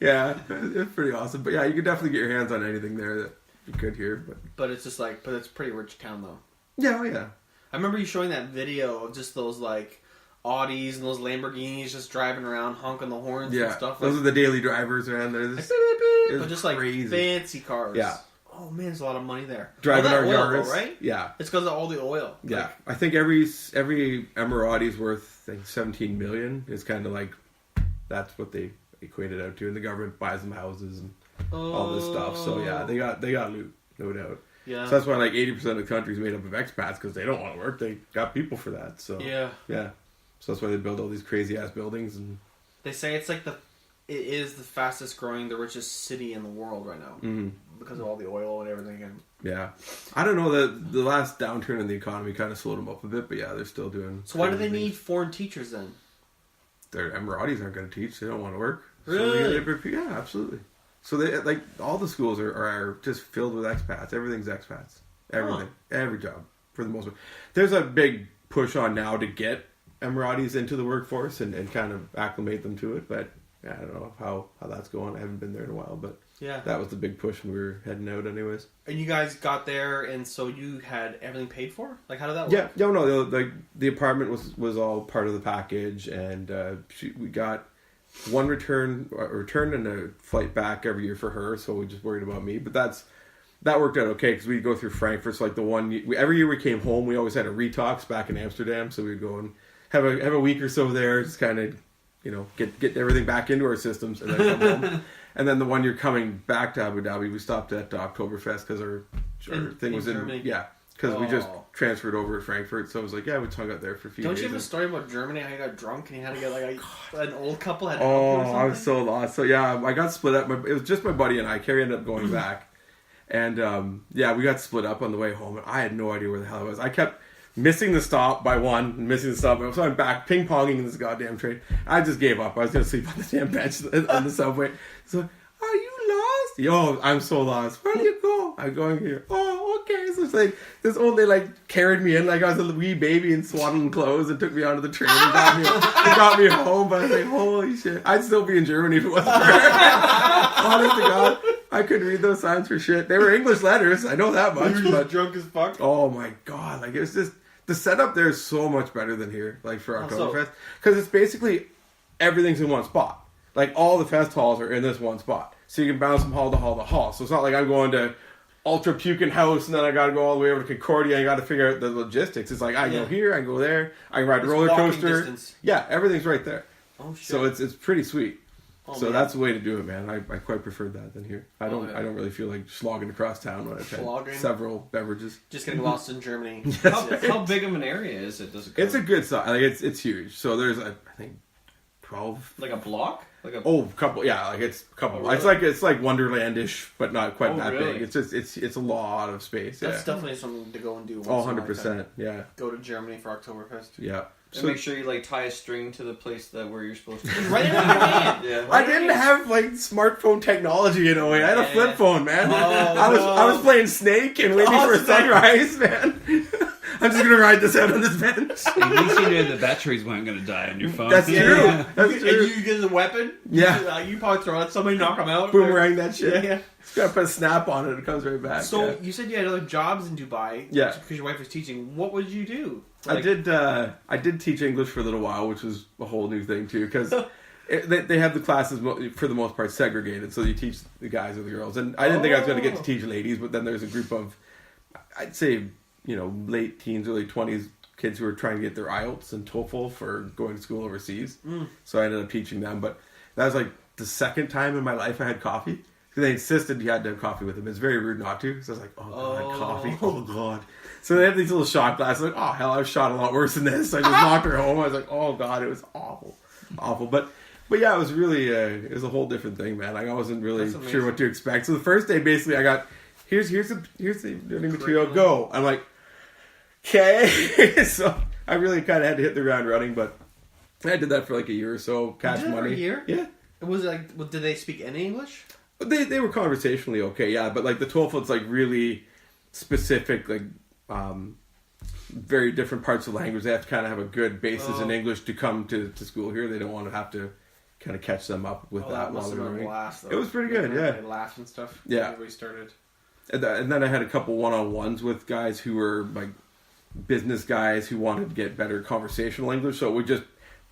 Yeah, it's pretty awesome. But yeah, you could definitely get your hands on anything there that you could here. But it's just like, but it's a pretty rich town though. Yeah, oh yeah. I remember you showing that video of just those like Audis and those Lamborghinis just driving around honking the horns and Yeah, stuff. those Like, are the daily drivers around there. like, Just beep, beep, beep, It's but just like crazy. fancy cars. Yeah. Oh man, there's a lot of money there. driving All our that oil, Yaris, though, right? Yeah, It's because of all the oil. yeah. Like, I think every Emirati's worth I think 17 million. It's kind of like that's what they equate it out to, and the government buys them houses and all this stuff. So yeah, they got loot, no doubt. yeah. So that's why like 80% of the country is made up of expats because they don't want to work. They got people for that. So yeah. So that's why they build all these crazy ass buildings and. They say it's like it is the fastest growing, the richest city in the world right now because of all the oil and everything. And Yeah, I don't know the last downturn in the economy kind of slowed them up a bit, but yeah, they're still doing. so why do crazy they need things. foreign teachers then? Their Emiratis aren't going to teach; they don't want to work. Really? So yeah, absolutely. So they like all the schools are just filled with expats. Everything's expats. Everything, every job for the most part. There's a big push on now to get Emiratis into the workforce and kind of acclimate them to it, but. Yeah, I don't know how that's going. I haven't been there in a while, but Yeah. that was the big push when we were heading out anyways. And you guys got there, and so you had everything paid for? Like, how did that work? Yeah, no, the apartment was all part of the package, and we got one return and a flight back every year for her, so we just worried about me. But that worked out okay, because we'd go through Frankfurt, so like every year we came home, we always had a retox back in Amsterdam, so we'd go and have a week or so there, just kind of, get everything back into our systems, and then come home. And then the one year coming back to Abu Dhabi, we stopped at Oktoberfest because our thing was in Germany? yeah, because we just Oh. transferred over to Frankfurt, so it was like, yeah, we hung out there for a few Don't days. you have a and- story about Germany? How you got drunk and you had to get like an old couple had to Oh, help you or something? I was so lost. So yeah, I got split up. It was just my buddy and I. Carrie ended up going back, and we got split up on the way home. And I had no idea where the hell I was. I kept missing the stop by one, missing the stop by one. So I'm back ping-ponging in this goddamn train. I just gave up. I was going to sleep on the damn bench on the subway. So, are you lost? Yo, I'm so lost. Where do you go? I'm going here. Oh, okay. So it's like, this old lady like carried me in like I was a wee baby in swaddling clothes and took me onto the train and got me home. But I was like, holy shit. I'd still be in Germany if it wasn't for her. Honest to God. I couldn't read those signs for shit. They were English letters. I know that much. You were But drunk as fuck. oh my God. Like, it's just, the setup there is so much better than here, like for so? Oktoberfest. Because it's basically, everything's in one spot. Like, all the fest halls are in this one spot. So you can bounce from hall to hall to hall. So it's not like I'm going to Ultra Pukin House and then I got to go all the way over to Concordia and I got to figure out the logistics. It's like, I go here, I go there, I can ride a roller coaster. Distance. Yeah, everything's right there. Oh, shit. So it's pretty sweet. So man. that's the way to do it, man. I quite preferred that than here. I don't yeah. really feel like slogging across town when I've had several beverages. Just getting lost in Germany. How big of an area is it? Does it? It's a good size. Like it's huge. So there's I think 12. Like a block? Like a Couple. Yeah, like it's a couple. Oh, really? It's like Wonderlandish, but not quite that really? big. It's just it's a lot of space. That's Yeah. definitely something to go and do. Oh, Once in a lifetime. 100%. Yeah. Go to Germany for Oktoberfest. Yeah. and make sure you like tie a string to the place that where you're supposed to. Right in your hand. Yeah. I didn't have like smartphone technology in a way. I had a flip phone, man. Oh, I was playing Snake and waiting for a sunrise, man. I'm just gonna ride this out on this bench. At least you knew the batteries weren't going to die on your phone. That's true. Yeah. That's And true. you get a weapon. Yeah. You probably throw it. Somebody knock them out. Boomerang that shit. Yeah. Just gotta put a snap on it. It comes right back. So yeah. you said you had other jobs in Dubai. Yeah. Because your wife was teaching. What would you do? I did teach English for a little while, which was a whole new thing too, because they have the classes for the most part segregated, so you teach the guys or the girls. And I didn't think I was going to get to teach ladies, but then there's a group of, I'd say, late teens, early 20s kids who were trying to get their IELTS and TOEFL for going to school overseas. So I ended up teaching them, but that was like the second time in my life I had coffee. They insisted you had to have coffee with them. It's very rude not to. So I was like, oh god, coffee. Oh god. So they have these little shot glasses. Like, oh hell, I've shot a lot worse than this. So I just knocked her home. I was like, oh god, it was awful, awful. But yeah, it was really it was a whole different thing, man. Like, I wasn't really sure what to expect. So the first day, basically, I got here's the learning material. Go. I'm like, okay. So I really kind of had to hit the ground running, but I did that for like a year or so. Cash money. For a year? Yeah. Was it like? Did they speak any English? They were conversationally okay, yeah, but like the TOEFL, it's like really specific, like very different parts of the language. They have to kind of have a good basis in English to come to school here. They don't want to have to kind of catch them up with that while they're learning. Blast, it was pretty good, yeah. They laughed and stuff. Yeah. Everybody started. And then I had a couple one-on-ones with guys who were like business guys who wanted to get better conversational English. So we just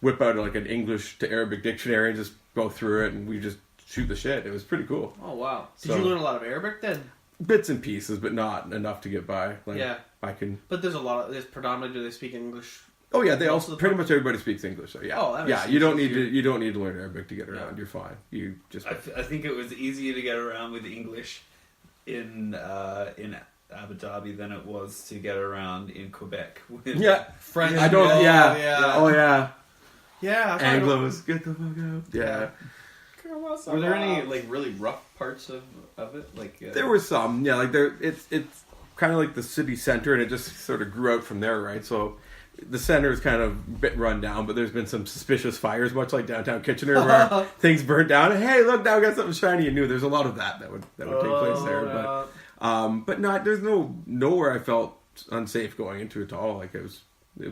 whip out like an English to Arabic dictionary and just go through it, and we just shoot the shit. It was pretty cool. Oh wow! Did you learn a lot of Arabic then? Bits and pieces, but not enough to get by. Like, yeah, I can. But there's predominantly do they speak English? Oh yeah, they also pretty much everybody speaks English. So yeah, you don't need to learn Arabic to get around. Yeah. You're fine. You just. I think it was easier to get around with English in Abu Dhabi than it was to get around in Quebec. French. I don't. Yeah. Oh yeah. Yeah. Anglos, get the fuck out. Yeah. Were there any like really rough parts of it? Like there were some. Yeah, like it's kind of like the city center, and it just sort of grew out from there, right? So the center is kind of a bit run down, but there's been some suspicious fires, much like downtown Kitchener, where things burnt down. And, hey, look, now we got something shiny and new. There's a lot of that would take place there, but not. There's nowhere I felt unsafe going into it at all. Like it was.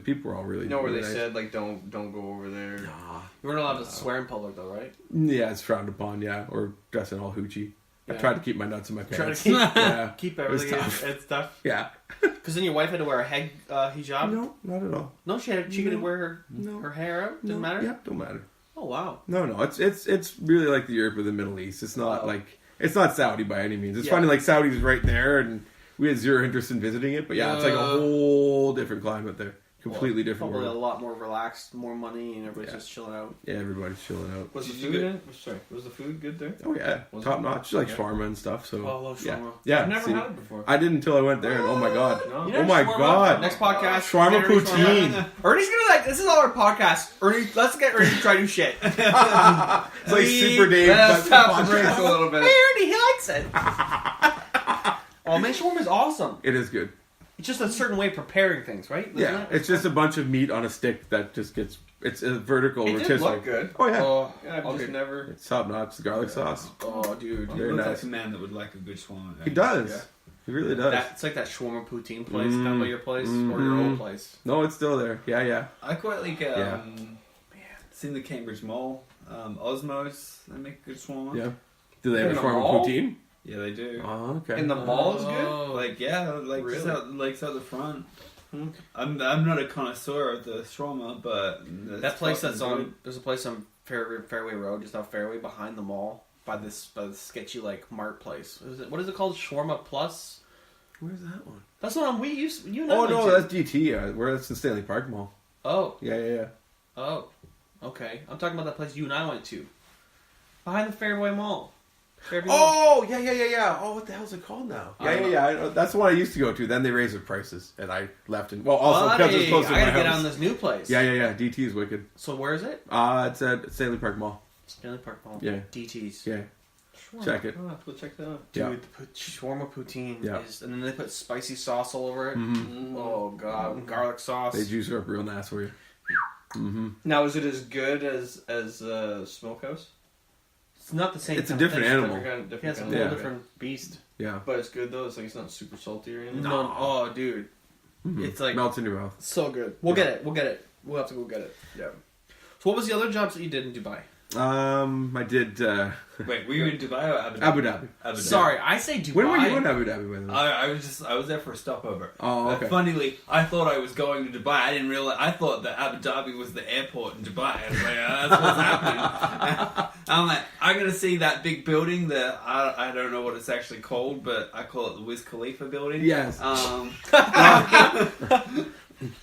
People were all really. Where really they nice. said like don't go over there. Nah. You weren't allowed to swear in public though, right? Yeah, it's frowned upon. Yeah, or dressing all hoochie. I tried to keep my nuts in my pants. Try to keep everything and stuff. Yeah. Because then your wife had to wear a hijab. No, not at all. No, she could wear her hair out. Didn't matter. Yeah, don't matter. Oh wow. No. It's really like the Europe or the Middle East. It's not like it's not Saudi by any means. It's funny, like Saudi's right there, and we had zero interest in visiting it. But yeah, it's like a whole different climate there. Completely different Probably world. a lot more relaxed, more money, and everybody's just chilling out. Yeah, everybody's chilling out. Was the food good there? Oh yeah, top notch, like shawarma and stuff. So I love shawarma. Yeah, I've never had it before. I didn't until I went there, and oh my god, no? oh my god, Next podcast, shawarma poutine. Ernie's gonna this is all our podcast. Ernie, let's get Ernie to try new shit. It's like Super Dave. Let's tap the brakes a little bit. Hey Ernie, he likes it. Oh man, shawarma's awesome. It is good. It's just a certain way of preparing things, right? Isn't Yeah, it? it's just a bunch of meat on a stick that just gets. It's a vertical It did rotisserie. look good. Oh yeah, Oh, I've okay. just never. it's top notch. The garlic sauce. Oh, dude. You Very look nice. like a man that would like a good shawarma. He does. Yeah. He really does. It's like that shawarma poutine place down by your place or your old place. No, it's still there. Yeah. I quite like. Yeah. It's in the Cambridge Mall. Osmos, they make good shawarma. Yeah. Do they have In a the shawarma mall? poutine? Yeah, they do. Oh, okay. In the mall is good. Oh, Like Really? just out the front. Hmm. I'm not a connoisseur of the shawarma, but that place that's fucking on. There's a place on Fairway Road, just off Fairway, behind the mall, by the sketchy like mart place. What is it called? Shawarma Plus. Where's that one? That's the one you and I Oh went no, to. that's GT. Where that's the Stanley Park Mall. Oh, Yeah. oh, okay. I'm talking about that place you and I went to, behind the Fairway Mall. Fairview Mall. Oh yeah. Oh, what the hell's it called now? Yeah. That's the one I used to go to. Then they raised the prices, and I left. And also because it was close to I my gotta get house. on this new place. Yeah. DT is wicked. So where is it? It's at Stanley Park Mall. Stanley Park Mall. Yeah. DT's. Yeah. Shawarma. Check it. I'll have to check that out. Dude, Yeah. the shawarma poutine Yeah. is, and then they put spicy sauce all over it. Mm-hmm. Oh god, garlic sauce. They juice her up real nice for you. Mm-hmm. Now, is it as good as Smokehouse? It's not the same. It's a kind of different thing. animal. Different Yeah, it's a kind whole Yeah. different beast. Yeah. But it's good though. It's like it's not super salty or anything. No, oh dude, Mm-hmm. it's like melts in your mouth. so good. We'll Yeah. get it. We'll get it. We'll have to go get it. Yeah. So what was the other jobs that you did in Dubai? I did Wait, were you in Dubai or Abu Dhabi? Abu Dhabi. Abu Dhabi. Sorry, I say Dubai. When were you in Abu Dhabi? By the way? I was there for a stopover. Oh, okay. Funnily, I thought I was going to Dubai. I didn't realize. I thought that Abu Dhabi was the airport in Dubai. I was like, that's what's happening. I'm like, I'm gonna see that big building that I don't know what it's actually called, but I call it the Wiz Khalifa building. Yes. Um,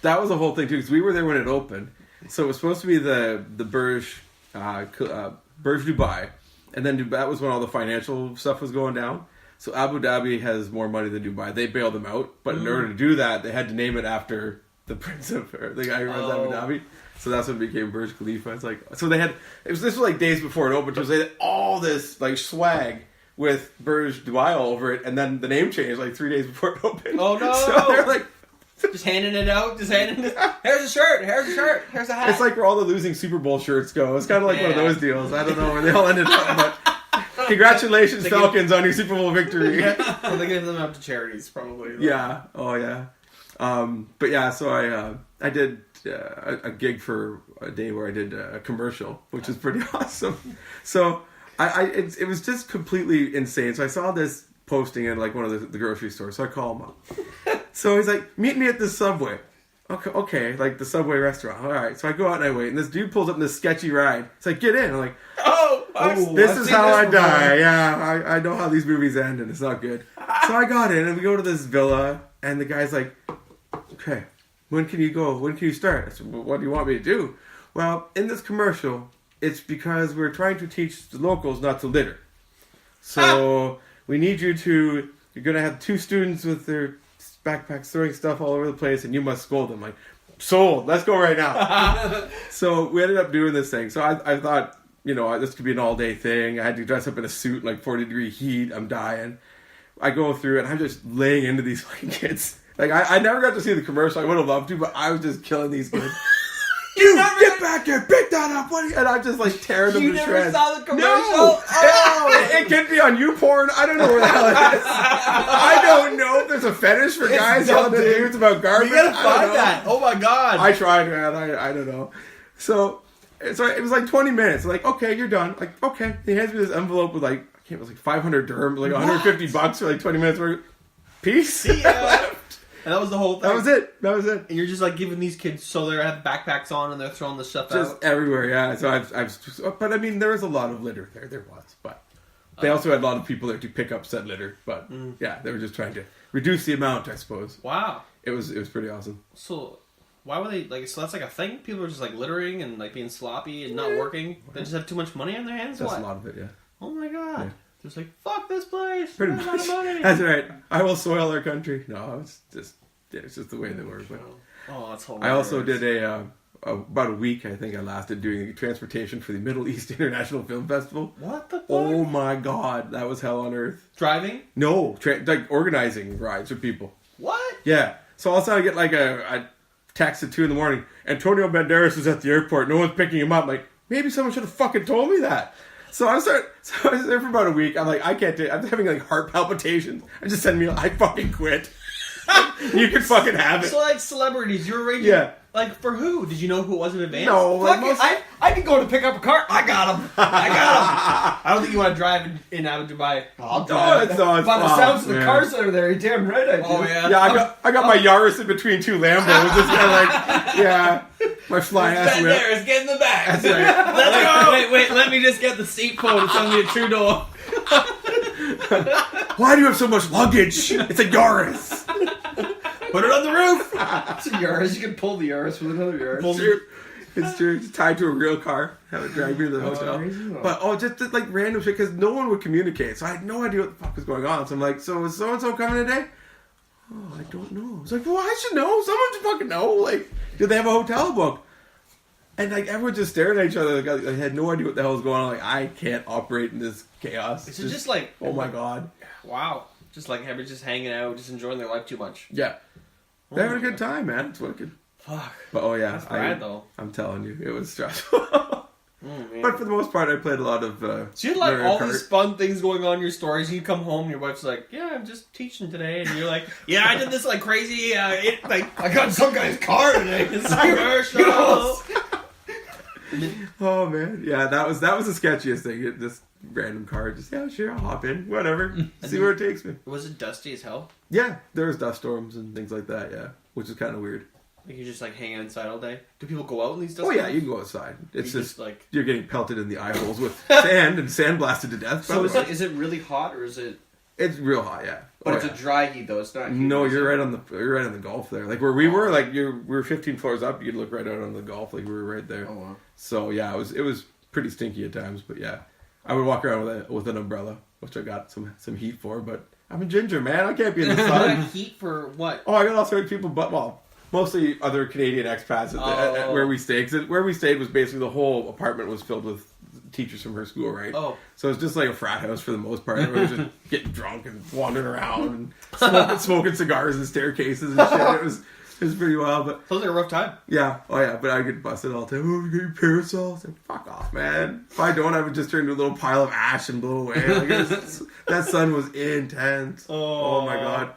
That was the whole thing too, because we were there when it opened. So it was supposed to be the Burj Dubai, and then that was when all the financial stuff was going down. So Abu Dhabi has more money than Dubai. They bailed them out, but in order to do that, they had to name it after the prince of the guy who runs Abu Dhabi. So that's when it became Burj Khalifa. It's like so they had this was like days before it opened. So they had all this like swag with Burj Dubai all over it, and then the name changed like 3 days before it opened. Oh, no! So they're like. Just handing it out. Just handing it. Here's a shirt. Here's a shirt. Here's a hat. It's like where all the losing Super Bowl shirts go. It's kind of like one of those deals. I don't know where they all ended up, but congratulations, Falcons, on your Super Bowl victory. So they give them out to charities, probably. Yeah. Oh, yeah. But yeah, so I did a gig for a day where I did a commercial, which was pretty awesome. So it was just completely insane. So I saw this posting in like one of the grocery stores. So I call him up. So he's like, meet me at the Subway. Okay, like the Subway restaurant. All right. So I go out and I wait, and this dude pulls up in this sketchy ride. It's like, get in. I'm like, this is how I die. Yeah, I know how these movies end, and it's not good. So I got in, and we go to this villa, and the guy's like, okay, when can you go? When can you start? I said, well, what do you want me to do? Well, in this commercial, it's because we're trying to teach the locals not to litter. So we need you to, you're going to have 2 students with their backpacks throwing stuff all over the place, and you must scold them. Like, sold, let's go right now. So we ended up doing this thing. So I thought, this could be an all-day thing. I had to dress up in a suit, like 40-degree heat. I'm dying. I go through it, and I'm just laying into these fucking kids. Like, I never got to see the commercial. I would have loved to, but I was just killing these kids. You get back here, pick that up, buddy. And I'm just like tearing them to shreds. You never saw the commercial? No! It could be on YouPorn. I don't know where the hell it is. I don't know if there's a fetish for guys yelling at dudes about garbage. You gotta find that. Oh my god. I tried, man. I don't know. So it was like 20 minutes. Like, okay, you're done. Like, okay. He hands me this envelope with like, it was like 500 dirhams, like $150 for like 20 minutes worth. Peace. Yeah. And that was the whole thing. That was it. And you're just like giving these kids, so they have backpacks on and they're throwing the stuff Just out. everywhere, yeah. So but I mean, there was a lot of litter there. There was, but they also had a lot of people there to pick up said litter. But yeah, they were just trying to reduce the amount, I suppose. Wow. It was pretty awesome. So why were they like? So that's like a thing. People are just like littering and like being sloppy and not working. They just have too much money on their hands. That's what? a lot of it, yeah. Oh my god. Yeah. Just like fuck this place. Pretty There's not much. money. That's right. I will soil our country. No, it's just the way they work. But Oh, that's hilarious. I also did about a week, I think I lasted, doing transportation for the Middle East International Film Festival. What the fuck? Oh my god, that was hell on earth. Driving? No, like organizing rides for people. What? Yeah. So all of a sudden I get like a text at 2 a.m. Antonio Banderas is at the airport. No one's picking him up. I'm like, maybe someone should have fucking told me that. So I was there for about a week. I'm like, I can't do it. I'm having like heart palpitations. I just sent me, I fucking quit. You can fucking have it. So like celebrities, you were arranging. Yeah. Like for who? Did you know who it was in advance? No, like Fuck it. I can go to pick up a car. I got him. I don't think you want to drive in out of Dubai. I'll drive. it's By the sounds of the man. cars that are there, you're damn right I do. Oh yeah. Yeah, I got my Yaris in between two Lambos. This guy like, yeah, my fly ass whip. There, it's getting the back. That's right. Let's go. Wait, let me just get the seat fold. It's only a 2-door. Why do you have so much luggage? It's a Yaris. Put it on the roof. It's a Yaris. You can pull the Yaris with another Yaris. It's true. It's true. It's tied to a real car. Have it drag me to the hotel. But just like random shit because no one would communicate. So I had no idea what the fuck was going on. So I'm like, so is so and so coming today? Oh, I don't know. It's like, well, I should know. Someone should fucking know. Like, did they have a hotel book? And like everyone just staring at each other. Like, I had no idea what the hell was going on. Like, I can't operate in this chaos. Is it just like, oh my god, wow, just like everybody's just hanging out, just enjoying their life too much. yeah, they're having a good time, man. It's wicked. Fuck. But oh yeah, That's bad though. I'm telling you, it was stressful. Man. But for the most part, I played a lot of. So you had like Mario all Kart. these fun things going on in your stories. You come home, and your wife's like, "Yeah, I'm just teaching today," and you're like, "Yeah, I did this like crazy. I got some guy's car today. It's commercial." Oh man, yeah, that was the sketchiest thing. This random car, just yeah, sure, I'll hop in, whatever, see where it takes me. Was it dusty as hell? Yeah, there was dust storms and things like that. Yeah, which is kind of weird. Like you just like hang inside all day. Do people go out in these dust? Oh yeah, storms? you can go outside. It's You just like. you're getting pelted in the eye holes with sand and sandblasted to death. So is it really hot or is it? It's real hot, yeah. But Oh, it's yeah. a dry heat though. It's not. Heat, No, is you're it? right on the Gulf there. Like where we were, like we were 15 floors up. You'd look right out on the Gulf, like we were right there. Oh wow. So yeah, it was pretty stinky at times, but yeah, I would walk around with an umbrella, which I got some heat for. But I'm a ginger, man. I can't be in the sun. Heat for what? Oh, I got all sorts of people, but well, mostly other Canadian expats at where we stayed. 'Cause where we stayed was basically the whole apartment was filled with teachers from her school, right? Oh. So it's just like a frat house for the most part. Everyone was just getting drunk and wandering around and smoking cigars in staircases and shit. It was pretty wild, but Sounds like a rough time. yeah, oh yeah, but I get busted all the time. Oh, you got your parasols? Like, fuck off, man. If I don't, I would just turn into a little pile of ash and blow away. Like, that sun was intense. Oh my god.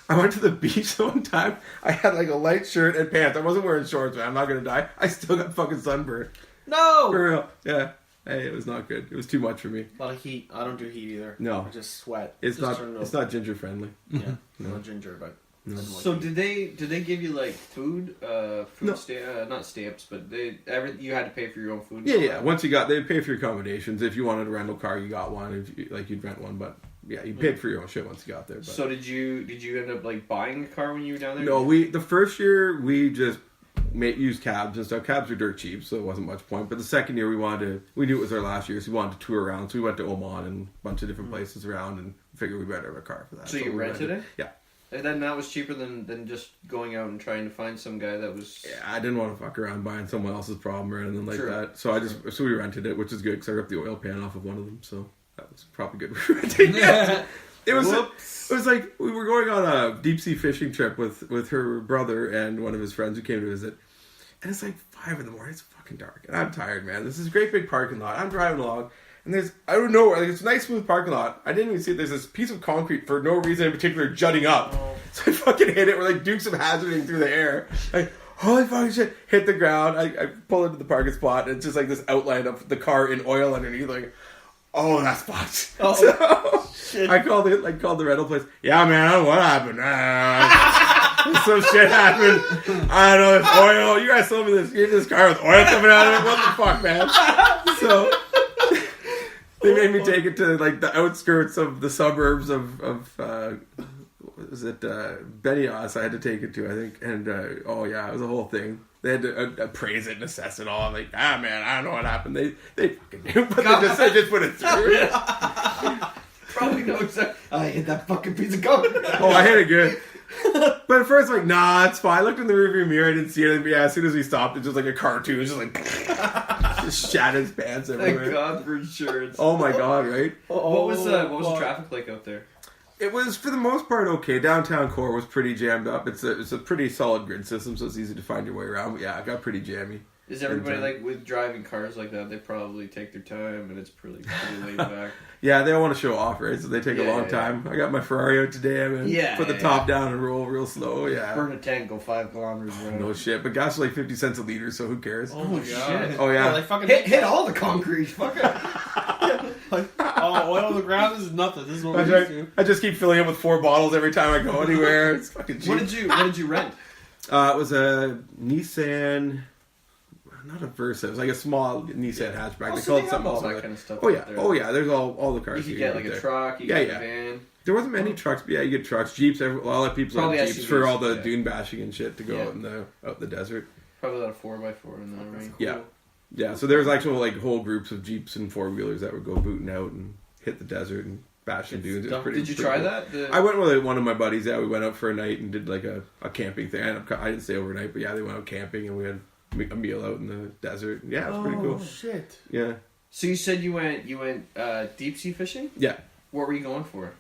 I went to the beach one time. I had like a light shirt and pants. I wasn't wearing shorts, man. I'm not gonna die. I still got fucking sunburned. No. For real. Yeah. Hey, it was not good. It was too much for me. A lot of heat. I don't do heat either. No. I just sweat. It's Just not. turn It's not ginger friendly. Yeah. No. Not ginger, but. No. So did they give you like food? No. Not stamps, but you had to pay for your own food. Yeah. Once they pay for your accommodations. If you wanted a rental car, you got one. If you'd rent one, but yeah, you paid for your own shit once you got there. But. So did you end up like buying a car when you were down there? No, the first year we just used cabs and stuff. Cabs are dirt cheap, so it wasn't much point. But the second year we knew it was our last year, so we wanted to tour around. So we went to Oman and a bunch of different places around and figured we better have a car for that. So you we rented it? Yeah. And then that was cheaper than just going out and trying to find some guy that was. Yeah, I didn't want to fuck around buying someone else's problem or anything like True. that. So so we rented it, which is good because I ripped the oil pan off of one of them. So that was probably good. We rented it. It was like we were going on a deep sea fishing trip with her brother and one of his friends who came to visit. And it's like 5 a.m. It's fucking dark. And I'm tired, man. This is a great big parking lot. I'm driving along. And there's, I don't know, like it's a nice smooth parking lot. I didn't even see it. There's this piece of concrete for no reason in particular jutting up. So I fucking hit it. We're like Dukes of Hazzarding through the air. Like, holy fucking shit. Hit the ground. I pull into the parking spot. And it's just like this outline of the car in oil underneath. Like, oh, that's fucked. Oh, so, shit. I called the rental place. Yeah, man, I don't know what happened. Some shit happened. I don't know, it's oil. You guys told me this car with oil coming out of it. What the fuck, man? So they made me take it to like the outskirts of the suburbs of what was it, Benias I had to take it to, I think. And oh yeah, it was a whole thing. They had to appraise it and assess it all. I'm like, man, I don't know what happened. They fucking knew, but they just put it through. Probably know exactly. I hit that fucking piece of gum. Oh, I hit it good. But at first, like, nah, it's fine. I looked in the rearview mirror, I didn't see anything. But yeah, as soon as we stopped, it's just like a cartoon. It's just like, just shat his pants everywhere. Thank God for insurance. Oh my God, right? What was the traffic like out there? It was, for the most part, okay. Downtown core was pretty jammed up. It's a pretty solid grid system, so it's easy to find your way around. But yeah, it got pretty jammy. Is everybody like with driving cars like that? They probably take their time, and it's pretty laid back. Yeah, they all want to show off, right? So they take a long time. I got my Ferrari out today. I'm gonna put the top down and roll real slow. Yeah, burn a tank, go 5 kilometers. Around. No shit, but gas is like 50 cents a liter, so who cares? Oh my god! Shit. Oh yeah, they fucking hit all the concrete. Fuck it. Oil on the ground. This is nothing. This is what we do. I just keep filling it with 4 bottles every time I go anywhere. It's fucking cheap. What did you rent? It was a Nissan. Not a Versa. It was like a small Nissan hatchback. They called it something else. That kind of stuff. Oh yeah. There's all the cars. You could get like a truck. You get a van. There wasn't many trucks, but yeah, you get trucks, Jeeps. A lot of people have Jeeps SUVs, for all the dune bashing and shit to go out in the desert. Probably a lot of 4x4 in there, right? Cool. Yeah. So there's actual like whole groups of Jeeps and 4-wheelers that would go booting out and hit the desert and bashing dunes. Did you try that? I went with one of my buddies. Yeah, we went out for a night and did like a camping thing. I didn't stay overnight, but yeah, they went out camping and we had a meal out in the desert. Yeah, it was pretty cool. Oh shit! Yeah. So you said you went deep sea fishing? Yeah. What were you going for?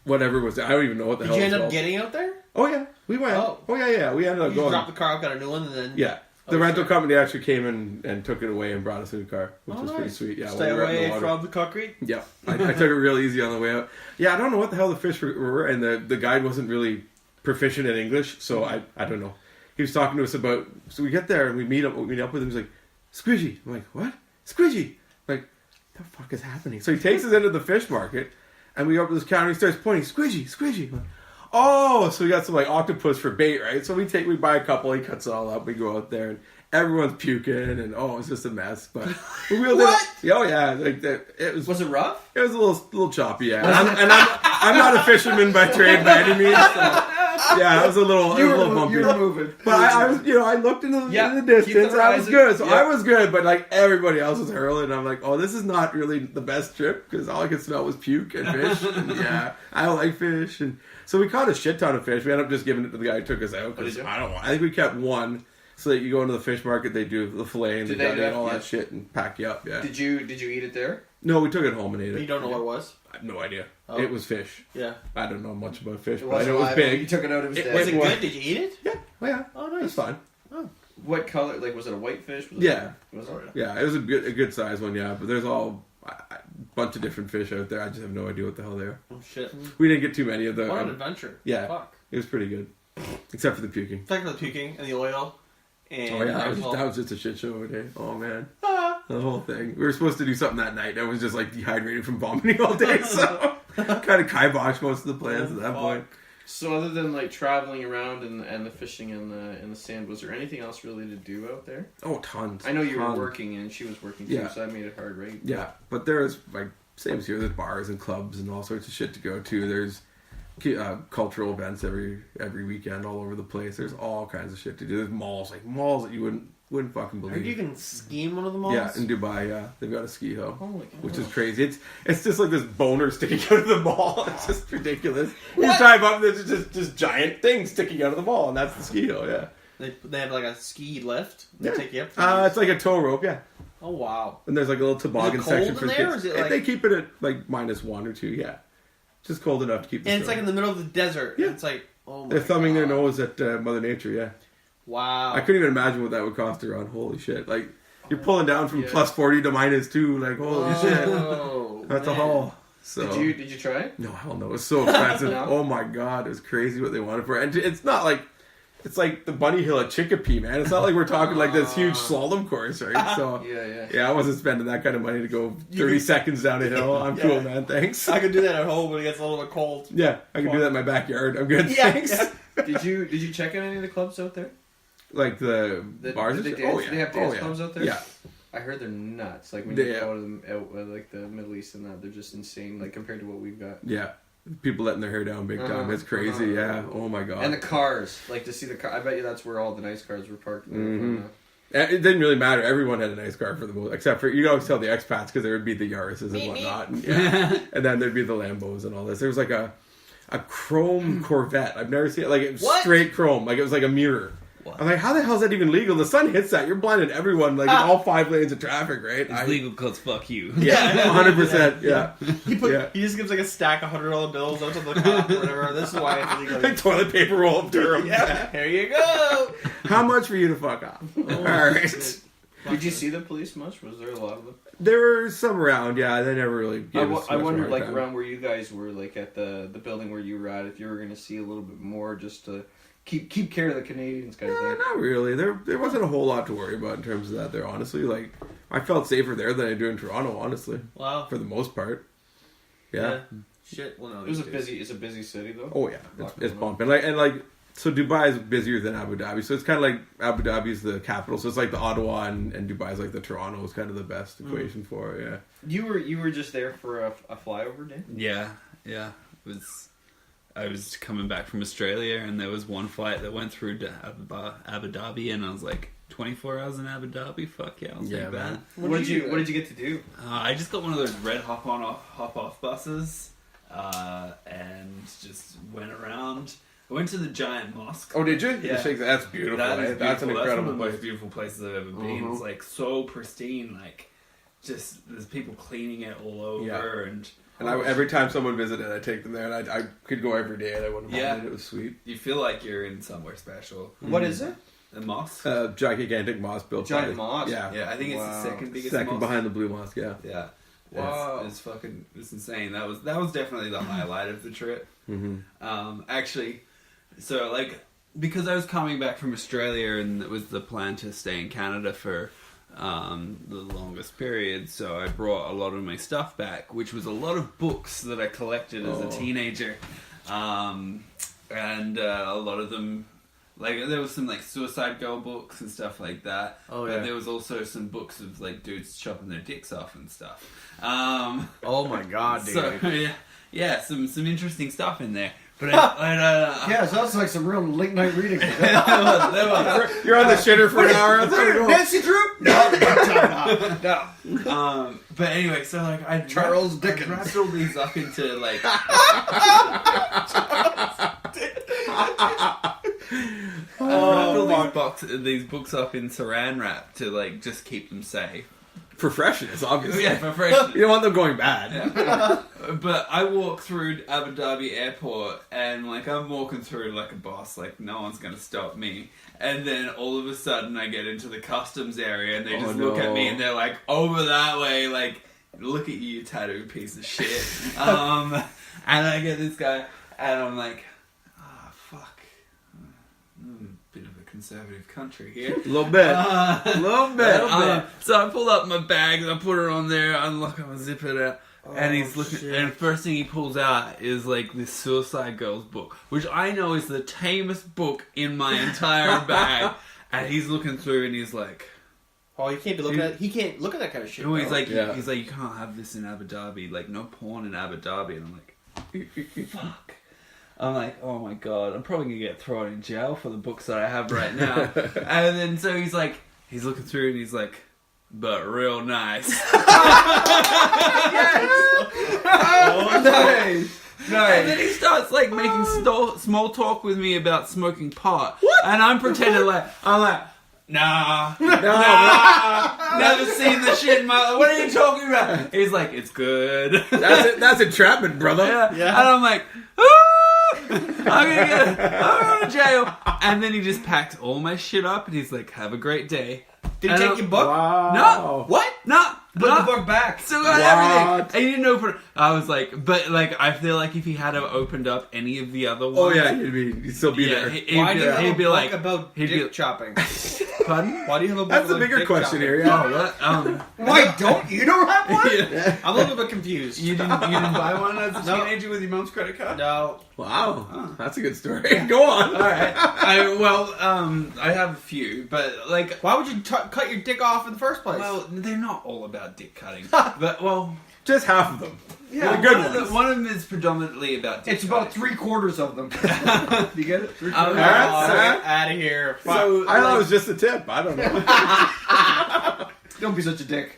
Whatever was there. I don't even know what the hell. Did you end up getting out there? Oh yeah, we went. Oh yeah. We ended up you going. Dropped the car, got a new one, and then The rental company actually came and took it away and brought us a new car, which was pretty sweet. Yeah, stay away from the concrete. Yeah, I took it real easy on the way out. Yeah, I don't know what the hell the fish were, and the guide wasn't really proficient in English, so I don't know. He was talking to us about, so we get there and we meet up with him. He's like, squidgy. I'm like, what? Squidgy. I'm like, what the fuck is happening? So he takes us into the fish market and we go up to this counter and he starts pointing, squidgy. I'm like, oh, so we got some like octopus for bait, right? So we buy a couple, he cuts it all up, we go out there and everyone's puking and it's just a mess. But we wheeled it. Oh yeah, like it was. Was it rough? It was a little choppy, yeah. I'm not a fisherman by trade by any means. So. Yeah, it was a little bumpy. You were moving. But I was, I looked into the distance and I was good. So I was good, but like everybody else was hurling. And I'm like, oh, this is not really the best trip because all I could smell was puke and fish. And I don't like fish. And so we caught a shit ton of fish. We ended up just giving it to the guy who took us out because I don't want. I think we kept one. So that you go into the fish market, they do the fillet and the gutting and all that shit and pack you up. Yeah. Did you eat it there? No, we took it home and ate it. You don't know what it was? I have no idea. Oh. It was fish. Yeah. I don't know much about fish, but I I know it was big. You took it out of his Was it good? Did you eat it? Yeah. Oh, yeah. Oh, nice. It's fine. Oh. What color? Like, was it a white fish? Was Yeah. Yeah, it was a good size one, yeah. But there's a bunch of different fish out there. I just have no idea what the hell they are. Oh, shit. We didn't get too many of the... What an adventure. Yeah. Fuck. It was pretty good. Except for the puking. Except for the puking and the oil. And that was just a shit show over day. Oh, man. The whole thing. We were supposed to do something that night. I was just like dehydrated from vomiting all day, so kind of kiboshed most of the plans at that point. So other than like traveling around and the fishing in the sand, was there anything else really to do out there? Oh, tons. I know you were working and she was working too, so that made it hard, right? Yeah, but there's like same as here. There's bars and clubs and all sorts of shit to go to. There's cultural events every weekend all over the place. There's all kinds of shit to do. There's malls that you wouldn't fucking believe. Are you can ski in one of the malls? Yeah, in Dubai. Yeah, they've got a ski hill, which is crazy. It's just like this boner sticking out of the mall. It's just ridiculous. You drive up, there's just giant things sticking out of the mall, and that's the ski hill. Yeah, they have like a ski lift. They take you up. It's like a tow rope. Yeah. Oh wow. And there's like a little toboggan section for there, kids. Or is it like... They keep it at like -1 or 2. Yeah. Just cold enough to keep the And it's like in the middle of the desert. Yeah. It's like, oh my God. They're thumbing their nose at Mother Nature, yeah. Wow. I couldn't even imagine what that would cost around. Holy shit. Like, you're pulling down from +40 to -2. Like, holy shit. That's a haul. So, did you try it? No, hell no. It was so expensive. No? Oh my God. It was crazy what they wanted for it. And it's not like... It's like the bunny hill at Chicopee, man. It's not like we're talking like this huge slalom course, right? So yeah, I wasn't spending that kind of money to go 30 seconds down a hill. I'm cool, man. Thanks. I could do that at home when it gets a little bit cold. Yeah, I can do that in my backyard. I'm good. Thanks. Yeah. Did you check out any of the clubs out there? Like the bars? They have dance clubs out there? Yeah. I heard they're nuts. Like when you go out like the Middle East and that, they're just insane. Like compared to what we've got. Yeah. People letting their hair down big time. It's crazy, yeah. Oh my God. And the cars. Like to see the car. I bet you that's where all the nice cars were parked. It didn't really matter. Everyone had a nice car for the most, except for, you always tell the expats because there would be the Yaris's and whatnot. And, and then there'd be the Lambos and all this. There was like a chrome Corvette. I've never seen it. Like it was straight chrome. Like it was like a mirror. What? I'm like, how the hell is that even legal? The sun hits that. You're blinding everyone, like, in all 5 lanes of traffic, right? It's legal because fuck you. Yeah, 100%. Yeah. He just gives like a stack of $100 bills out to the cop or whatever. This is why it's legal. Like toilet paper roll of Durham. Yeah, here you go. How much for you to fuck off? All right. Did you see the police much? Was there a lot of them? There were some around, yeah. They never really gave us I much wondered, of a like, hard time. around where you guys were, like, at the building where you were at, if you were going to see a little bit more just to keep care of the Canadians kind of thing. Not really. There wasn't a whole lot to worry about in terms of that there, honestly. Like, I felt safer there than I do in Toronto, honestly. Wow. For the most part. Yeah. Shit. Well, no. It's a busy city, though. Oh, yeah. It's bumping. Like, so Dubai is busier than Abu Dhabi. So it's kind of like Abu Dhabi is the capital. So it's like the Ottawa and Dubai is like the Toronto is kind of the best equation for it, yeah. You were just there for a flyover day? Yeah. I was coming back from Australia, and there was one flight that went through to Abu Dhabi, and I was like, 24 hours in Abu Dhabi? Fuck yeah, I'll take that. What did you get to do? I just got one of those red hop off buses, and just went around. I went to the giant mosque. Oh, did you? Yeah. That's beautiful. That is That's an beautiful. incredible That's one of the place. most beautiful places I've ever been. It's like so pristine, like just there's people cleaning it all over, and every time someone visited, I take them there, and I could go every day, and I wouldn't mind it. It was sweet. you feel like you're in somewhere special. What is it? The mosque. Gigantic mosque built. Giant mosque. Yeah, I think it's the second biggest. second mosque. behind the Blue Mosque. Yeah. Yeah. Wow. It's insane. That was definitely the highlight of the trip. Actually, so like because I was coming back from Australia and it was the plan to stay in Canada for the longest period, so I brought a lot of my stuff back, which was a lot of books that I collected as a teenager, and a lot of them. Like, there was some, like, Suicide Girl books and stuff like that. Oh, but yeah. there was also some books of, like, dudes chopping their dicks off and stuff. Oh my god, dude. So, yeah, some interesting stuff in there. But I Yeah, so that's like some real late night reading. there was. You're on the shitter for an hour. That's how we go. Nancy Drew? No. But anyway, so, like, I Charles Dickens. wrapped all these up into, like... I wrapped all these books up in saran wrap to, like, just keep them safe. For freshness, obviously. Yeah, for freshness. You don't want them going bad. But I walk through Abu Dhabi airport and like I'm walking through like a boss, like no one's gonna stop me. And then all of a sudden I get into the customs area and they just look at me and they're like, over that way, like, look at you, tattooed piece of shit. And I get this guy and I'm like, fuck. Bit of a conservative country here. A little bit. A little bit. So I pull up my bag and I put it on there, unlock it, I zip it out. And he's looking, shit. and the first thing he pulls out is like this Suicide Girls book, which I know is the tamest book in my entire bag. And he's looking through, and he's like, "Oh, he can't be looking at. He can't look at that kind of shit." no, he's bro. like, he's like, you can't have this in Abu Dhabi, like no porn in Abu Dhabi. And I'm like, fuck. I'm like, oh my god, I'm probably gonna get thrown in jail for the books that I have right now. And then so he's like, he's looking through, and he's like, but real nice. Oh, nice. And then he starts like making small talk with me about smoking pot. What? And I'm pretending like, I'm like, nah, never seen the shit in my. What are you talking about? He's like, it's good. That's entrapment, brother. Yeah. And I'm like, I'm going to jail. And then he just packed all my shit up and he's like, have a great day. Did he take your book? Wow. No. What? No. Put the book back. Still got everything. And he didn't open it. I was like, but like, I feel like if he had opened up any of the other ones. Oh yeah, you'd still be there. Why do you have a book like, about dick chopping? Pardon? Why do you have a book That's the about bigger dick question chopping? here. Yeah. Oh, what? Why don't you don't have one? Yeah. I'm a little bit confused. You didn't buy one as a No. teenager with your mom's credit card? No. Wow, that's a good story. Go on. All right. I have a few, but like, Why would you cut your dick off in the first place? well, they're not all about dick cutting, but well, Just half of them. yeah, the good ones. one of them is predominantly about dick It's about cutting. 3/4 of them. Do you get it? Oh, out of here. Fuck. So I thought it like, was just a tip. I don't know. Don't be such a dick.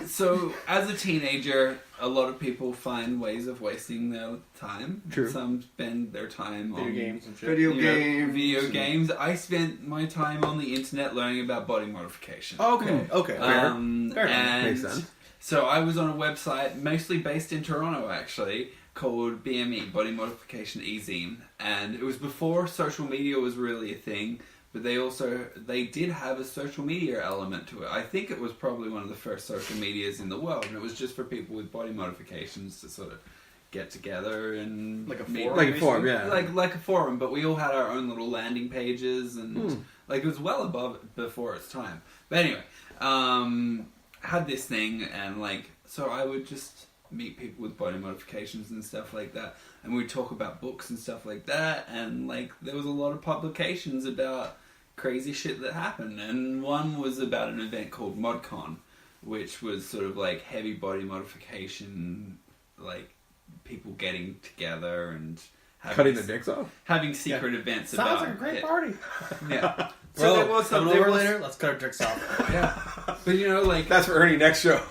So, as a teenager, a lot of people find ways of wasting their time. True. Some spend their time on Video games and shit. Video games. I spent my time on the internet learning about body modification. Okay. Fair And enough. Makes sense. So I was on a website, mostly based in Toronto, actually, called BME, Body Modification E-Zine, and it was before social media was really a thing. But they did have a social media element to it. I think it was probably one of the first social medias in the world, and it was just for people with body modifications to sort of get together and Like a meet- forum, Like a forum, yeah. like a forum. But we all had our own little landing pages, and like it was well before its time. But anyway, had this thing, and like so I would just meet people with body modifications and stuff like that, and we'd talk about books and stuff like that, and like there was a lot of publications about crazy shit that happened, and one was about an event called ModCon, which was sort of like heavy body modification, like people getting together and Cutting the dicks off. having secret events Sounds about like a great it. party. Yeah. Bro, there was coming there over was- later. Let's cut our dicks off. Yeah. But you know, like That's for Ernie next show.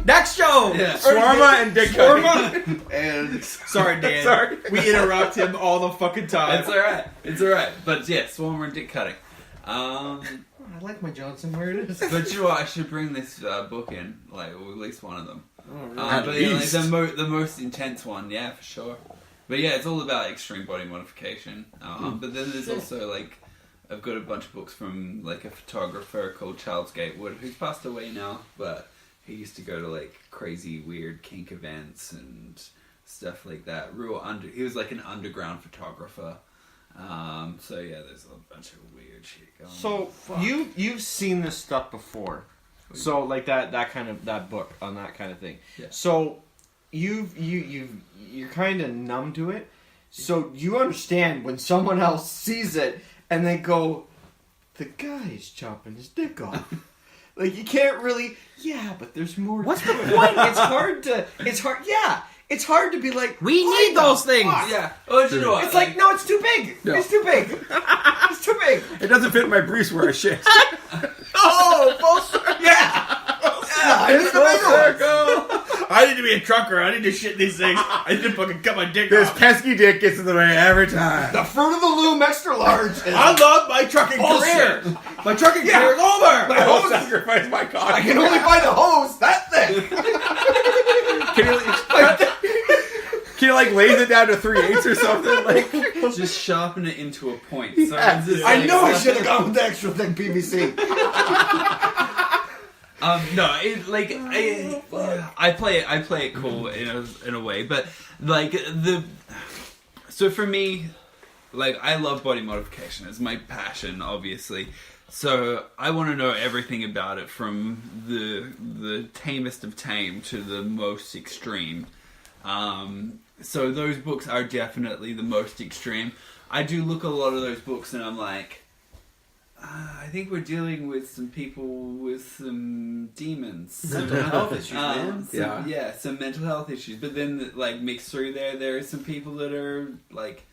Next show. Yeah. Shawarma and dick cutting. Shawarma. And Sorry, Dan. Sorry. We interrupt him all the fucking time. It's alright. It's alright. But yeah, Swarmer and dick cutting. I like my Johnson where it is. But you know what? I should bring this book in, like, or at least one of them. Oh, really? At But yeah, like, least. the most intense one, yeah, for sure. But yeah, it's all about extreme body modification. But then there's also like, I've got a bunch of books from like a photographer called Charles Gatewood, who's passed away now, but he used to go to like crazy weird kink events and stuff like that. He was like an underground photographer. So yeah, there's a bunch of weird shit going on. So you've seen this stuff before, so like that kind of that book on that kind of thing. Yeah. So you're kind of numb to it, so you understand when someone else sees it and they go, "The guy's chopping his dick off." Like you can't really, yeah, but there's more. What's the point? It's hard to be like, we need those things. Yeah. Oh, you know what? It's like, no, it's too big. No. It's too big. It's too big. It doesn't fit my briefs where I shit. Oh, full circle. Yeah. I need Full a bigger one. circle. I need to be a trucker. I need to shit these things. I need to fucking cut my dick This off. pesky dick gets in the way every time. The Fruit of the Loom extra large. I love my trucking career. My trucking career is over. I will sacrifice my cock. I can only find a hose that thick. Can you like laze it down to 3/8 or something? Like, just sharpen it into a point. So Yeah. it's just I like- know I should have gone with the extra thick PVC. No, it, like I play it cool in a way, but like so for me, like I love body modification. It's my passion, obviously. So I want to know everything about it, from the tamest of tame to the most extreme. So those books are definitely the most extreme. I do look at a lot of those books and I'm like, I think we're dealing with some people with some demons. Mental health issues, man. Some mental health issues. But then, like, mixed through there are some people that are, like,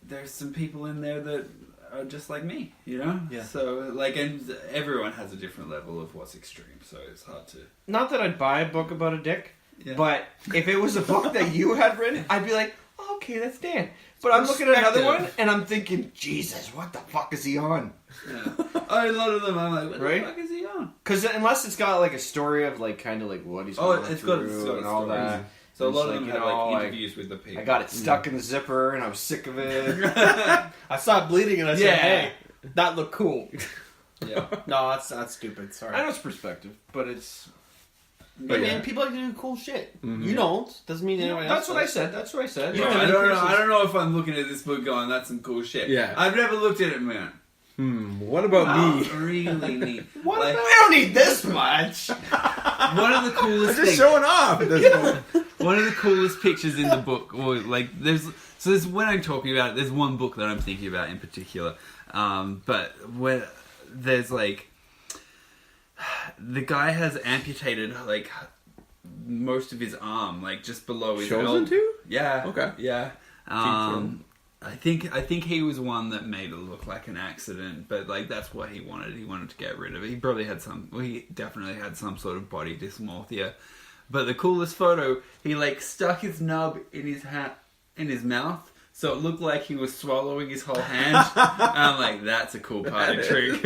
there's some people in there that are just like me, you know? Yeah. So, like, and everyone has a different level of what's extreme, so it's hard to... Not that I'd buy a book about a dick, Yeah. but if it was a book that you had written, I'd be like, oh, okay, that's Dan. But I'm looking at another one, and I'm thinking, Jesus, what the fuck is he on? Yeah. A lot of them, I'm like, what Right? the fuck is he on? Because unless it's got like a story of like kind of like what he's going It's got through and all stories. that. So a It's lot of like, them you have know, like like, interviews with the people. I got it stuck in the zipper, and I was sick of it. I saw it bleeding, and I said, Yeah. "Hey, that looked cool." Yeah. No, that's stupid. Sorry. I know it's perspective, but it's... But Yeah. man, people like to do cool shit. Mhm. You don't. Doesn't mean anyone else. That's what I does. said. That's what I said. You No, know, I any don't know. persons- I don't know if I'm looking at this book going, "That's some cool shit." Yeah. I've never looked at it, man. what about me? Really neat. What? Like, We don't need this much. one of the coolest I'm just things. showing off at this point. One of the coolest pictures in the book, or like there's when I'm talking about it, there's one book that I'm thinking about in particular, but where there's like the guy has amputated like most of his arm, like just below his Chosen elbow. to? Yeah. Okay. Yeah. from- I think he was one that made it look like an accident, but like that's what he wanted. He wanted to get rid of it. He probably had he definitely had some sort of body dysmorphia. But the coolest photo, he like stuck his nub in his mouth, so it looked like he was swallowing his whole hand. I'm like, that's a cool party trick.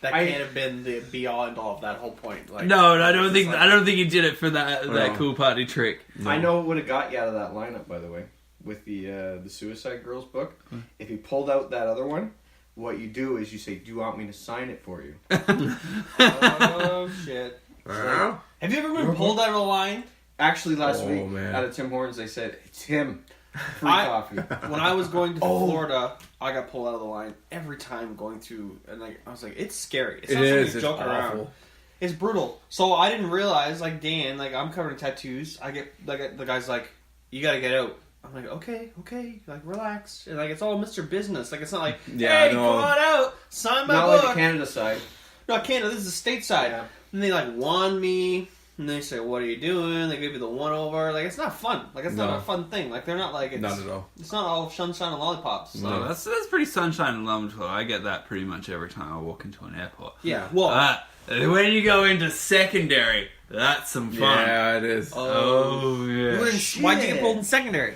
That can't have been the beyond all of that whole point. Like, No, I don't think he did it for that cool party trick. No. I know what would have got you out of that lineup, by the way, with the Suicide Girls book. If you pulled out that other one, what you do is you say, "Do you want me to sign it for you?" Oh shit! Wow. Have you ever been pulled out of a line? Actually, last week man. out of Tim Hortons, they said it's him. Free coffee. When I was going to Florida, I got pulled out of the line every time going through, and like I was like, it's scary. It's not something to joke around. It's brutal. So I didn't realize, like Dan, like I'm covered in tattoos. I get like the guy's like, you gotta get out. I'm like, okay, like relax. And like it's all Mr. Business. Like it's not like, hey, come on out, sign my Not book. like the Canada side. No, Canada. This is the stateside. Yeah. And they like wand me. And they say, what are you doing? They give you the one over. Like, it's not fun. Like, it's not a fun thing. Like, they're not like... It's, not at all. It's not all sunshine and lollipops. No, that's pretty sunshine and lemon. I get that pretty much every time I walk into an airport. Yeah, well... when you go into secondary, that's some fun. Yeah, it is. Oh yeah. Why'd you get pulled in secondary?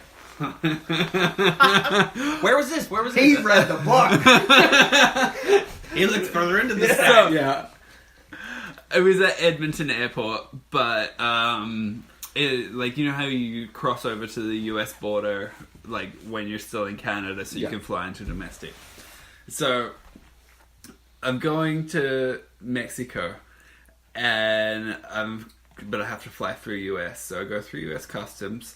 Where was this? He read the book. He looked further into this. Yeah. It was at Edmonton Airport, but like you know how you cross over to the US border, like when you're still in Canada, so you can fly into domestic. So I'm going to Mexico, but I have to fly through US, so I go through US customs.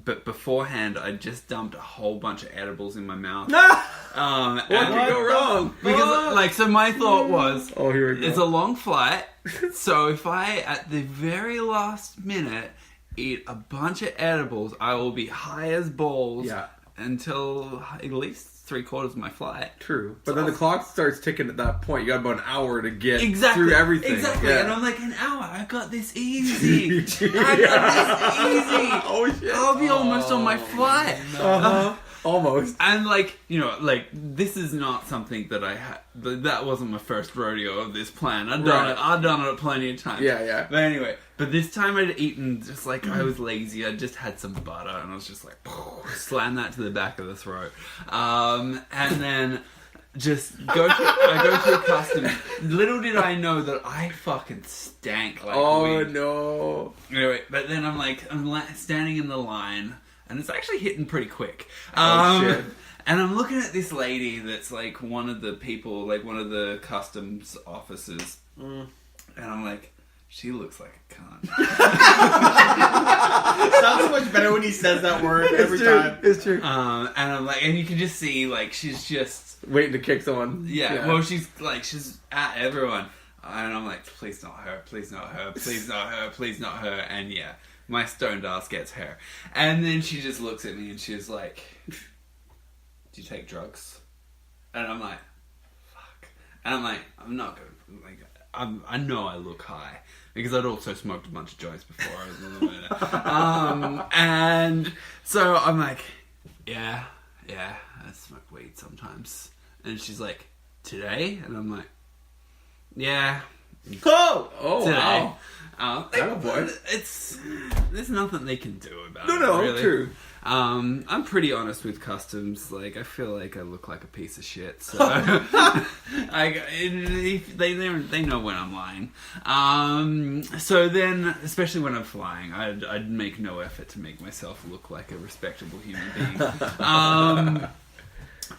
But beforehand, I just dumped a whole bunch of edibles in my mouth. What could go wrong? Because, like, so my thought was, Oh, here we go. it's a long flight, so if I, at the very last minute, eat a bunch of edibles, I will be high as balls until at least 3/4 of my flight. True. But then the clock starts ticking at that point. You got about an hour to get Exactly. through everything. Exactly. Yeah. And I'm like, an hour? I got this easy. I got this easy. Oh, shit. I'll be almost on my flight. Almost. And like, you know, like this is not something that I had. That wasn't my first rodeo of this plan. I'd done it plenty of times. Yeah. But anyway, this time I'd eaten just like I was lazy. I just had some butter and I was just like, slam that to the back of the throat, and then just I go through customs. Little did I know that I fucking stank like weed. No. Anyway, but then I'm standing in the line. And it's actually hitting pretty quick. Shit. And I'm looking at this lady that's like one of the people, like one of the customs officers. And I'm like, she looks like a cunt. Sounds so much better when he says that word every time. It's true. And I'm like, and you can just see like she's just waiting to kick someone. Yeah. Well, she's at everyone. And I'm like, please not her, please not her, please not her, please not her. And yeah. My stoned ass gets her. And then she just looks at me and she's like, do you take drugs? And I'm like, fuck. And I'm like, I'm not going to, like, I know I look high. Because I'd also smoked a bunch of joints before I was a little bit. And so I'm like, yeah, I smoke weed sometimes. And she's like, today? And I'm like, yeah. Oh, today. wow. Boy. There's nothing they can do about it. No, really. true. I'm pretty honest with customs. Like, I feel like I look like a piece of shit. So, they know when I'm lying. So then, especially when I'm flying, I'd make no effort to make myself look like a respectable human being.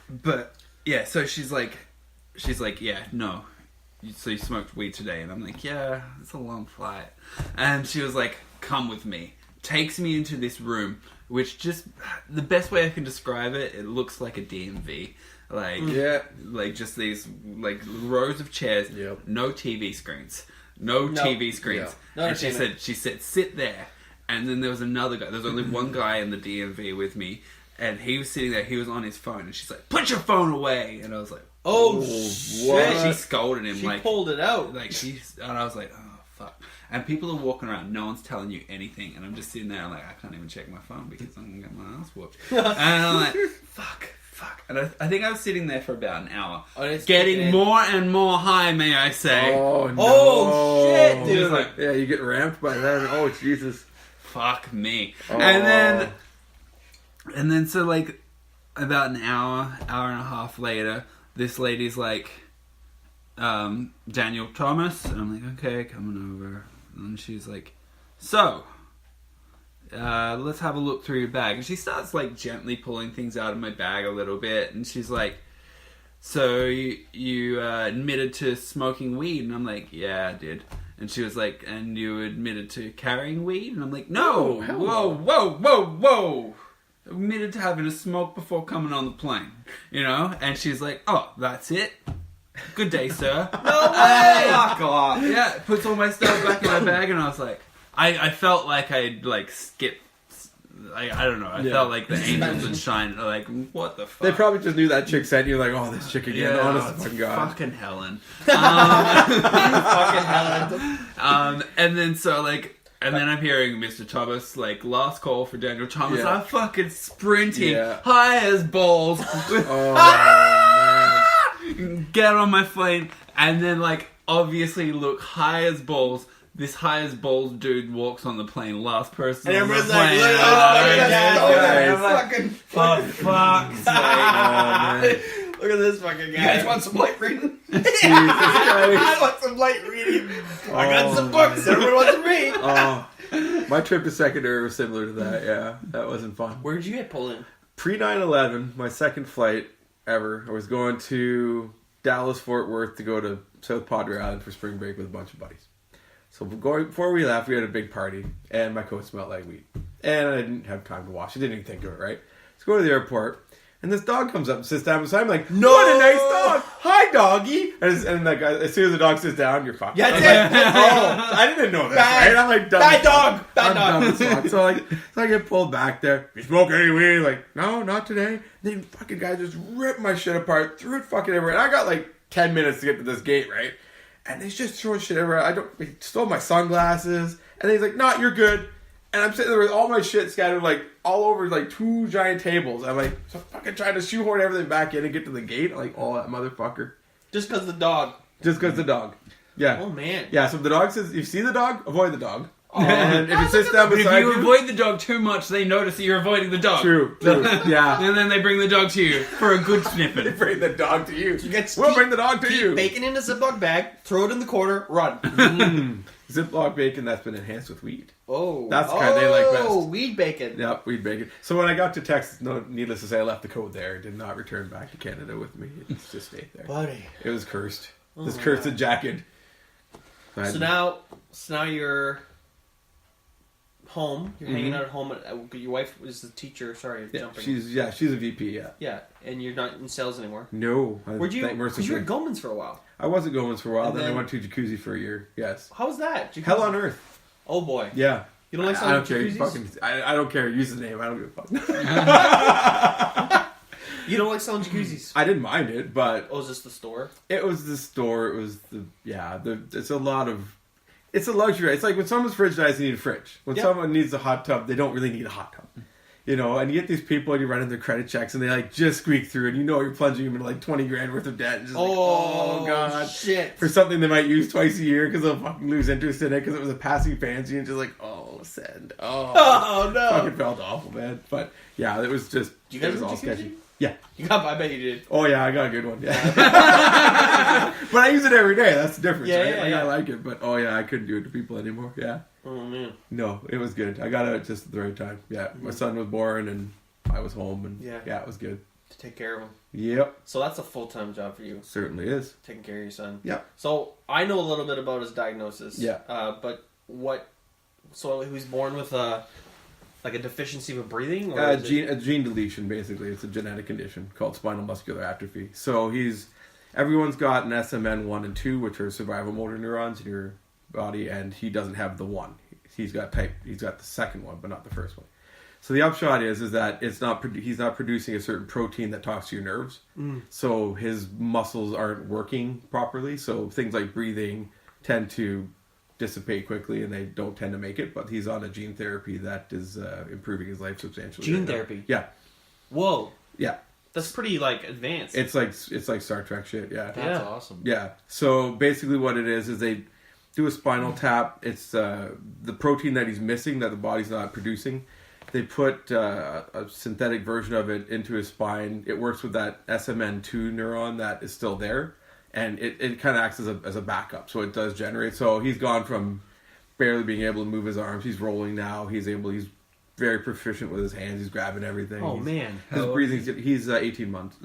But yeah, so she's like, yeah, no. So you smoked weed today? And I'm like, yeah, it's a long flight. And she was like, come with me. Takes me into this room, which just, the best way I can describe it, it looks like a DMV. Like just these like rows of chairs, no TV screens. TV screens. Yeah. And she said, sit there. And then there was another guy. There's only one guy in the DMV with me. And he was sitting there, he was on his phone. And she's like, put your phone away. And I was like, oh shit. what? She scolded him. She pulled it out. And I was like, oh fuck. and people are walking around. No one's telling you anything, and I'm just sitting there like I can't even check my phone because I'm gonna get my ass whooped. And I'm like, fuck. And I think I was sitting there for about an hour, getting more and more high. May I say? Oh no! Oh shit, dude! Just like, Yeah, you get ramped by then. Oh Jesus! Fuck me. Oh. And then so like about an hour and a half later, this lady's like, Daniel Thomas, and I'm like, okay, coming over. And she's like, so let's have a look through your bag. And she starts like gently pulling things out of my bag a little bit, and she's like, so you admitted to smoking weed? And I'm like, yeah, I did. And she was like, and you admitted to carrying weed? And I'm like, no, whoa. Admitted to having a smoke before coming on the plane, you know? And she's like, oh, that's it? Good day, sir. No way! Fuck off. Yeah, puts all my stuff back in my bag, and I was like, I felt like I'd like skipped. I don't know. I felt like the angels would shine. Like, what the fuck? They probably just knew that chick sent you. Like, oh, this chick again. Yeah, Honest to fucking God. Fucking Helen. Fucking hell. And then so like. And then I'm hearing Mr. Thomas, like, last call for Daniel Thomas. Yeah. I'm fucking sprinting, Yeah. high as balls. Oh, Get on my plane, and then, like, obviously look high as balls. This high as balls dude walks on the plane, last person And on the everyone's plane. like, look at this fucking fuck, for fuck's sake. Look at this fucking guy. You guys want some light reading? I want some light reading. I got some books. Everyone wants to read. Oh, my trip to secondary was similar to that. Yeah, that wasn't fun. Where'd you get pulled in? Pre 9/11, my second flight ever. I was going to Dallas Fort Worth to go to South Padre Island for spring break with a bunch of buddies. So before we left, we had a big party, and my coat smelled like weed, and I didn't have time to wash. I didn't even think of it. Right? So go to the airport. And this dog comes up and sits down beside me. I'm like, no! What a nice dog! Hi, doggy! And like, as soon as the dog sits down, you're fucked. Yeah, I was like, oh, I didn't know this, right? I'm like, dumb. Bad dog! I'm dumb as fuck. So I get pulled back there. You smoke any weed? Like, no, not today. And then fucking guy just ripped my shit apart, threw it fucking everywhere. And I got like 10 minutes to get to this gate, right? And he's just throwing shit everywhere. He stole my sunglasses. And then he's like, no, you're good. And I'm sitting there with all my shit scattered like all over like 2 giant tables. I'm like, so fucking trying to shoehorn everything back in and get to the gate. Like, oh, that motherfucker. Just because the dog. Just because the dog. Yeah. Oh, man. Yeah, so if the dog says, if you see the dog, avoid the dog. Oh. And if it sits down But if beside you avoid the dog too much, they notice that you're avoiding the dog. True. Yeah. And then they bring the dog to you for a good snippet. Bring the dog to you. Get We'll bring the dog to keep you. bacon in a Ziploc bag, throw it in the corner, run. Ziploc bacon that's been enhanced with weed. Oh. That's the kind they like best. Oh, weed bacon. Yep, weed bacon. So when I got to Texas, no, needless to say, I left the code there. Did not return back to Canada with me. It just stayed there. Buddy. It was cursed. Oh This my cursed God. jacket. So now you're home. You're hanging out at home. Your wife was the teacher. Sorry, Yeah, jumping. she's a VP. Yeah. Yeah, and you're not in sales anymore. No. Where'd you? Because you were at Goldman's for a while. I was at Goldman's for a while. And Then I then- went to Jacuzzi for a year. Yes. How was that? Jacuzzi? Hell on earth. Oh boy. Yeah. You don't like I selling don't care. You jacuzzis? I don't care. Use the name. I don't give a fuck. You don't like selling jacuzzis? I didn't mind it, but Oh, is this the store? it was the store. It was it's a lot of. It's a luxury. It's like when someone's fridge dies, they need a fridge. When Yeah. someone needs a hot tub, they don't really need a hot tub. You know, and you get these people and you're running their credit checks and they like just squeak through and you know you're plunging them into like 20 grand worth of debt. And just like, oh god. shit. For something they might use twice a year because they'll fucking lose interest in it because it was a passing fancy and just like, oh, send. Oh, Oh no. fucking felt awful, man. But yeah, it was just, You guys it was have all jacuzzi? sketchy. Yeah. You got? I bet you did. Oh yeah, I got a good one. Yeah. But I use it every day. That's the difference, Yeah, right? yeah, Like, yeah. I like it, but oh yeah, I couldn't do it to people anymore. Yeah. Oh man. No, it was good. I got it just at the right time. Yeah, my son was born and I was home and yeah, it was good. To take care of him. Yep, So that's a full-time job for you, certainly is. taking care of your son. Yep. So I know a little bit about his diagnosis. Yeah. But what? So he was born with like a deficiency of breathing, or is A gene deletion, basically. It's a genetic condition called spinal muscular atrophy. So everyone's got an SMN1 and 2, which are survival motor neurons in your body, and he doesn't have the one. He's got the second one, but not the first one. So the upshot is that he's not producing a certain protein that talks to your nerves. So his muscles aren't working properly. So things like breathing tend to dissipate quickly and they don't tend to make it. But he's on a gene therapy that is improving his life substantially. Gene right now. therapy? Yeah. Whoa. Yeah. That's pretty, like, advanced. It's like Star Trek shit, yeah. That's awesome. Yeah. So basically what it is they do a spinal tap. It's the protein that he's missing that the body's not producing. They put a synthetic version of it into his spine. It works with that SMN2 neuron that is still there. And it kind of acts as a backup. So it does generate. So he's gone from barely being able to move his arms. He's rolling now. He's very proficient with his hands. He's grabbing everything. Oh, man. His breathing. He's 18 months.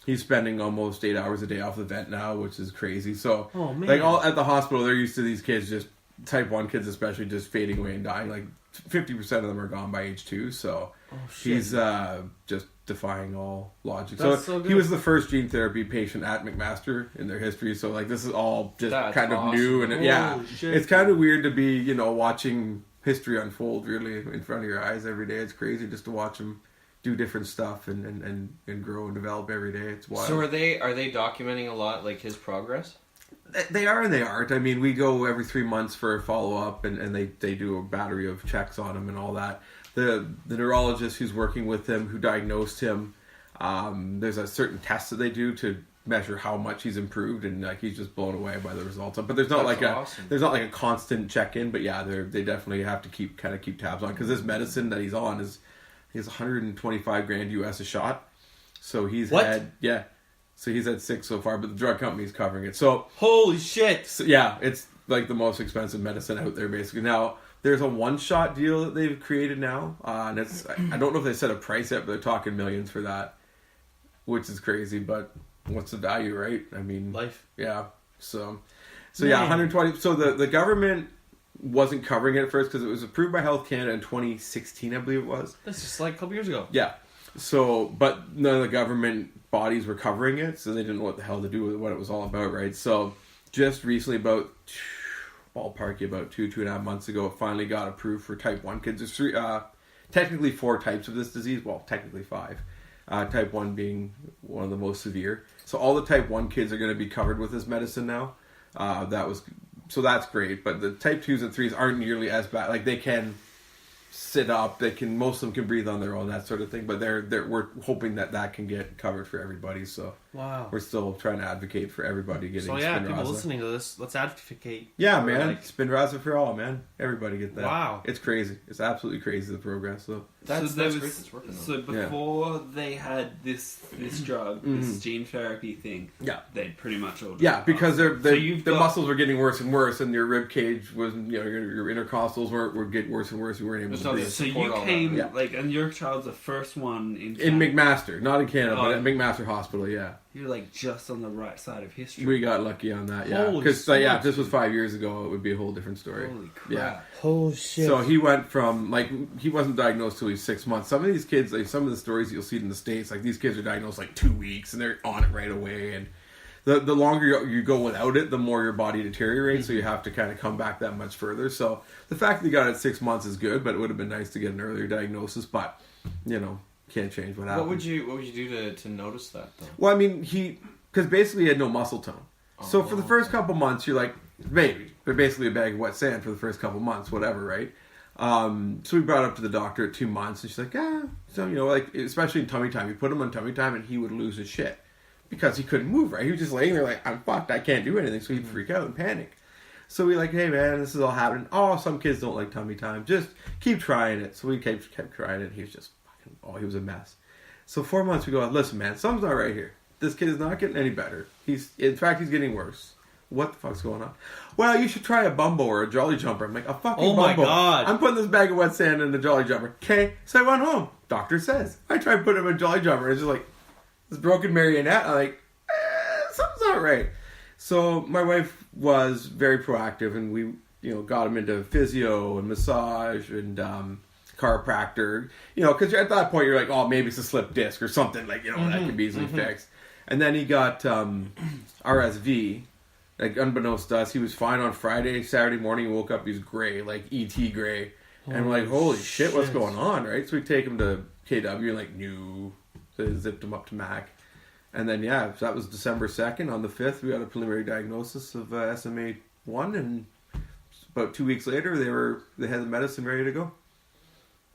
He's spending almost 8 hours a day off the vent now, which is crazy. So, like all at the hospital, they're used to these kids, just type 1 kids especially, just fading away and dying. Like 50% of them are gone by age 2. So he's just defying all logic. So he was the first gene therapy patient at McMaster in their history. So like this is all just kind of new, and it's kind of weird to be watching history unfold really in front of your eyes every day. It's crazy just to watch him do different stuff and grow and develop every day. It's wild. So are they documenting a lot, like his progress? They are and they aren't. I mean, we go every 3 months for a follow-up and they do a battery of checks on him and all that. The neurologist who's working with him, who diagnosed him, there's a certain test that they do to measure how much he's improved, and like he's just blown away by the results. But there's not there's not like a constant check-in. But yeah, they definitely have to keep tabs on, because this medicine that he's on is 125 grand US a shot. So he's had So he's had 6 so far, but the drug company's covering it. So holy shit! So, yeah, it's like the most expensive medicine out there, basically. Now there's a 1-shot deal that they've created now, and it's I don't know if they set a price yet, but they're talking millions for that, which is crazy. But what's the value, right? I mean, life. Yeah. So yeah, 120. So the government wasn't covering it at first because it was approved by Health Canada in 2016, I believe it was. That's just like a couple years ago. Yeah. So, but none of the government bodies were covering it, so they didn't know what the hell to do with what it was all about, right? So, just recently, about 2.5 months ago, it finally got approved for type 1 kids. There's technically 4 types of this disease. Well, technically 5. Type 1 being one of the most severe. So all the type 1 kids are going to be covered with this medicine now. So that's great. But the type 2s and 3s aren't nearly as bad. Like, they can sit up. Most of them can breathe on their own, that sort of thing. But we're hoping that can get covered for everybody. So wow, we're still trying to advocate for everybody getting. So yeah, Spinraza. People listening to this, let's advocate. Yeah, man, Spinraza for all, man. Everybody get that. Wow, it's crazy. It's absolutely crazy, the progress. So that's great. So before they had this drug, this gene therapy thing, they'd pretty much all because their muscles were getting worse and worse, and your rib cage was your intercostals were getting worse and worse. You weren't able to breathe. So you came and your child's the first one in McMaster, not in Canada, but at McMaster Hospital. Yeah, you're like just on the right side of history. We got lucky on that. Yeah, because if this was 5 years ago, it would be a whole different story. Holy crap! Yeah, holy shit. So he went from he wasn't diagnosed till he was 6 months. Some of these kids, some of the stories you'll see in the States, these kids are diagnosed 2 weeks and they're on it right away. And the longer you go without it, the more your body deteriorates. So you have to kind of come back that much further. So the fact that he got it at 6 months is good, but it would have been nice to get an earlier diagnosis. But can't change what happened. What would you do to notice that though? Well, I mean, because basically he had no muscle tone. So for the first couple months, you're like, baby, they're basically a bag of wet sand for the first couple months, whatever, right? So we brought it up to the doctor at 2 months, and she's like, so, especially in tummy time, you put him on tummy time, and he would lose his shit because he couldn't move, right? He was just laying there like, I'm fucked, I can't do anything, so he'd freak out and panic. So we hey man, this is all happening. Oh, some kids don't like tummy time. Just keep trying it. So we kept trying it. He was just he was a mess. So 4 months we go, listen man, something's not right here. This kid is not getting any better. In fact, he's getting worse. What the fuck's going on? Well, you should try a Bumbo or a Jolly Jumper. I'm like, a fucking Bumbo. Oh my god. I'm putting this bag of wet sand in the Jolly Jumper. Okay, so I went home. Doctor says. I tried putting him in a Jolly Jumper. It's just this broken marionette. I'm like, something's not right. So my wife was very proactive, and we, got him into physio and massage and chiropractor. Because at that point you're like, oh, maybe it's a slip disc or something that can be easily fixed. And then he got RSV. Unbeknownst to us, he was fine on Friday. Saturday morning, he woke up, he was gray, E.T. gray. And we're like, holy shit, what's going on, right? So we take him to KW, and no. So they zipped him up to Mac. And then, so that was December 2nd. On the 5th, we got a preliminary diagnosis of SMA1, and about 2 weeks later, they had the medicine ready to go.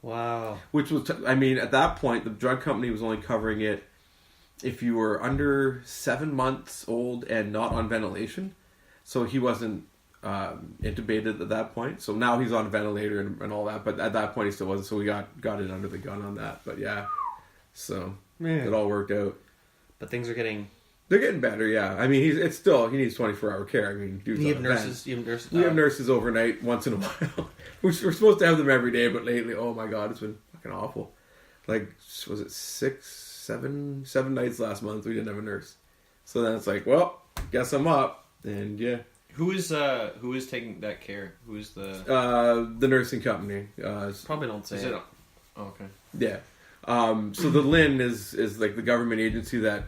Wow. Which was, I mean, at that point, the drug company was only covering it if you were under 7 months old and not on ventilation. So he wasn't intubated at that point. So now he's on a ventilator and all that. But at that point, he still wasn't. So we got it under the gun on that. But yeah, so it all worked out. But things are getting... They're getting better, yeah. I mean, he needs 24-hour care. I mean, dude's You have on a nurses. vent. You have nurses. We have nurses overnight once in a while. We're supposed to have them every day, but lately, oh my god, it's been fucking awful. Like, was it 7 nights last month we didn't have a nurse. So then it's like, well, guess I'm up. And yeah. Who is taking that care? Who is the nursing company. Probably don't say is it. it. Oh, okay. Yeah. So the LIN is like the government agency that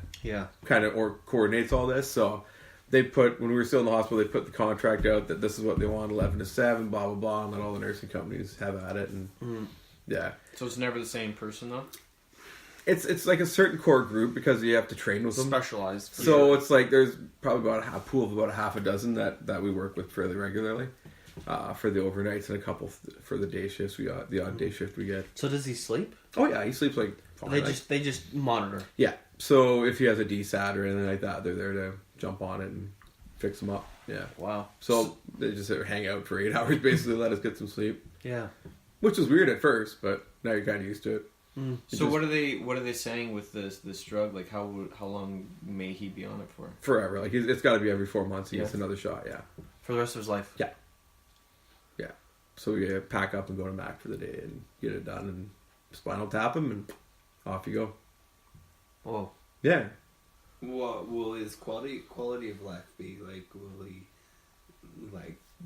kind of coordinates all this. So they put, when we were still in the hospital, they put the contract out that this is what they want, 11 to 7, blah, blah, blah, and then all the nursing companies have at it. And yeah. So it's never the same person, though? It's like a certain core group because you have to train with them. Specialized. So it's like there's probably about a pool of about half a dozen that we work with fairly regularly for the overnights and a couple for the day shifts. We got the odd day shift we get. So does he sleep? Oh yeah, he sleeps like fine. They just monitor. Yeah. So if he has a DSAT or anything like that, they're there to jump on it and fix him up. Yeah. Wow. So they just hang out for 8 hours basically, let us get some sleep. Yeah. Which was weird at first, but now you're kind of used to it. So what are they saying with this drug? Like how long may he be on it for? Forever. Like it's got to be every 4 months he gets another shot. Yeah. For the rest of his life. Yeah. Yeah. So we pack up and go to Mac for the day and get it done and spinal tap him and off you go. Oh. Yeah. What will his quality of life be like? Will he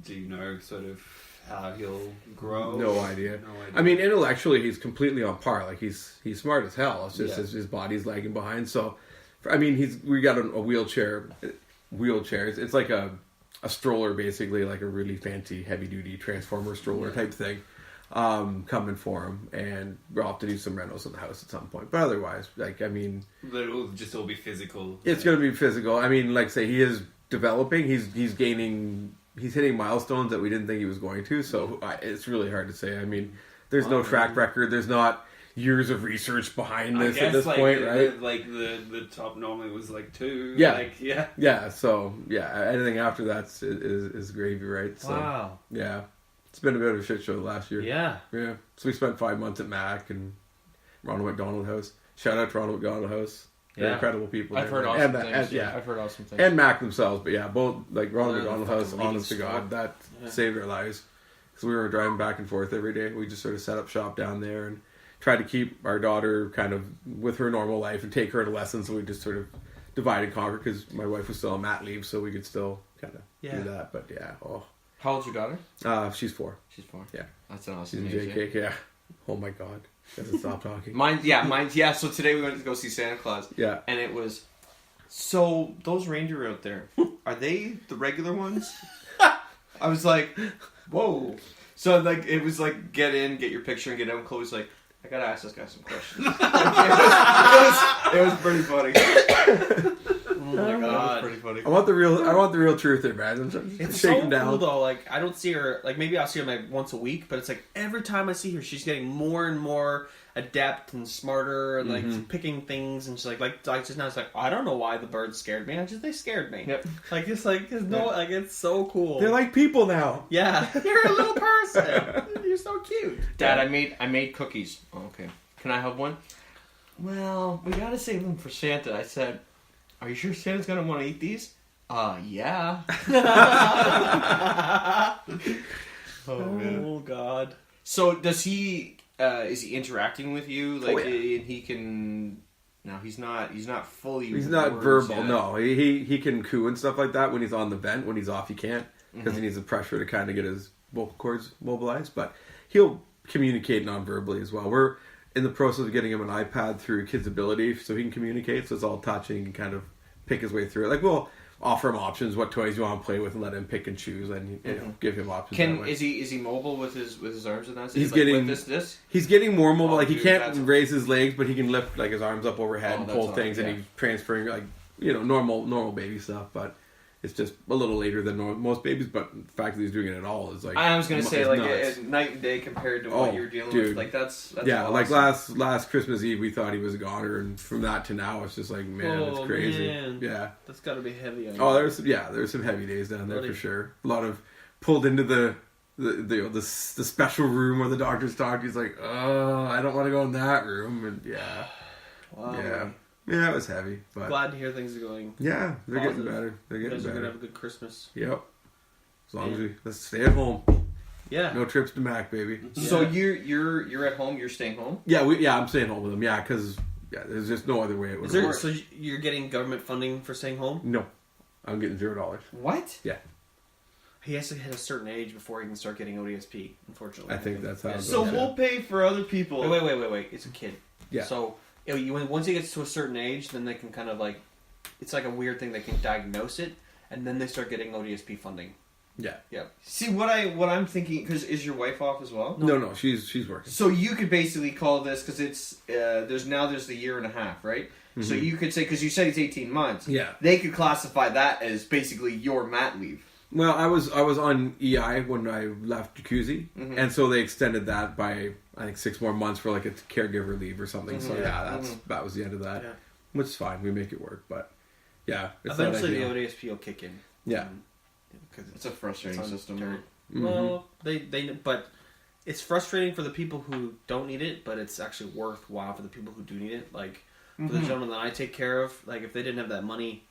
do you know sort of how he'll grow? No idea. I mean, intellectually, he's completely on par. Like he's smart as hell. It's just his body's lagging behind. So, I mean, we got a wheelchair. It's like a stroller, basically, like a really fancy, heavy duty transformer stroller type thing, coming for him. And we'll have to do some rentals in the house at some point. But otherwise, like, I mean, it'll just all be physical. It's going to be physical. I mean, like, say he is developing. He's gaining. He's hitting milestones that we didn't think he was going to, so it's really hard to say. I mean, there's no track record. There's not years of research behind this at this point, right? Like the top normally was like 2. Yeah. Like, yeah. Yeah, so, yeah, anything after that is gravy, right? So, wow. Yeah. It's been a bit of a shit show last year. Yeah. Yeah. So we spent 5 months at Mac and Ronald McDonald House. Shout out to Ronald McDonald House. They're incredible people. I've heard awesome things. I've heard awesome things. And Mac themselves, but yeah, both, like Ronald McDonald House, honest to God, that saved our lives. Because we were driving back and forth every day. We just sort of set up shop down there and tried to keep our daughter kind of with her normal life and take her to lessons. So we just sort of divide and conquer because my wife was still on mat leave, so we could still kind of do that. But yeah, How old's your daughter? She's 4. She's 4. Yeah. That's an awesome She's in JK, yeah. Oh my God. Doesn't stop talking. Mine's so today we went to go see Santa Claus. Yeah. And it was, so those reindeer out there, are they the regular ones? I was like, whoa. So like it was like get in, get your picture, and get out. Chloe's like, I gotta ask this guy some questions. It was pretty funny. Oh my God, pretty funny. I want the real truth there, man. It's Shake so him down. cool though. Like I don't see her. Like maybe I'll see her like once a week, but it's like every time I see her, she's getting more and more adept and smarter and like picking things. And she's like just now, it's like I don't know why the birds scared me. They scared me. Yep. Like it's like like it's so cool. They're like people now. Yeah, you're a little person. You're so cute. Dad, I made cookies. Oh, okay. Can I have one? Well, we gotta save them for Santa. I said, are you sure Santa's gonna want to eat these? Yeah. Oh God. So does he? Is he interacting with you? Like, and he can. No, he's not. He's not fully. He's not verbal. Yet. No, he can coo and stuff like that when he's on the vent. When he's off, he can't because he needs the pressure to kind of get his vocal cords mobilized. But he'll communicate non-verbally as well. We're in the process of getting him an iPad through Kids Ability so he can communicate. So it's all touching and kind of pick his way through it. Like we'll offer him options, what toys you want to play with, and let him pick and choose, and give him options. Is he mobile with his arms and that? He's like getting this. He's getting more mobile. Like he can't raise his legs, but he can lift like his arms up overhead and pull things, and he's transferring like normal baby stuff. But It's just a little later than most babies, but the fact that he's doing it at all is like... I was going to say, like, nuts. night and day compared to what you're dealing with. Like, that's yeah, awesome. like last Christmas Eve, we thought he was a goner, and from that to now, it's just like, man, it's crazy. Man. Yeah. That's got to be heavy on you. Oh, there's some heavy days down there for sure. A lot of pulled into the special room where the doctor's talking. He's like, oh, I don't want to go in that room, and yeah. Wow. Yeah, it was heavy, but glad to hear things are going. Yeah, they're positive. getting better. They're getting better. We're gonna have a good Christmas. Yep. As long as let's stay at home. Yeah. No trips to Mac, baby. So you're at home. You're staying home. Yeah, I'm staying home with them. Yeah, because there's just no other way it would work. So you're getting government funding for staying home? No, I'm getting $0. What? Yeah. He has to hit a certain age before he can start getting ODSP. Unfortunately, I think that's how. So we'll pay for other people. Wait. It's a kid. Yeah. So once he gets to a certain age, then they can kind of like, it's like a weird thing. They can diagnose it, and then they start getting ODSP funding. Yeah. Yeah. See what I'm thinking, because is your wife off as well? No, she's working. So you could basically call this, because it's there's the year and a half, right? Mm-hmm. So you could say, because you said it's 18 months. Yeah. They could classify that as basically your mat leave. Well, I was on EI when I left Jacuzzi, and so they extended that by I think 6 more months for like a caregiver leave or something. Mm-hmm. So that was the end of that, which is fine. We make it work, but yeah, eventually the ODSP will kick in. Yeah, because it's a frustrating system. Mm-hmm. Well, but it's frustrating for the people who don't need it, but it's actually worthwhile for the people who do need it. Like for the gentleman that I take care of, like if they didn't have that money,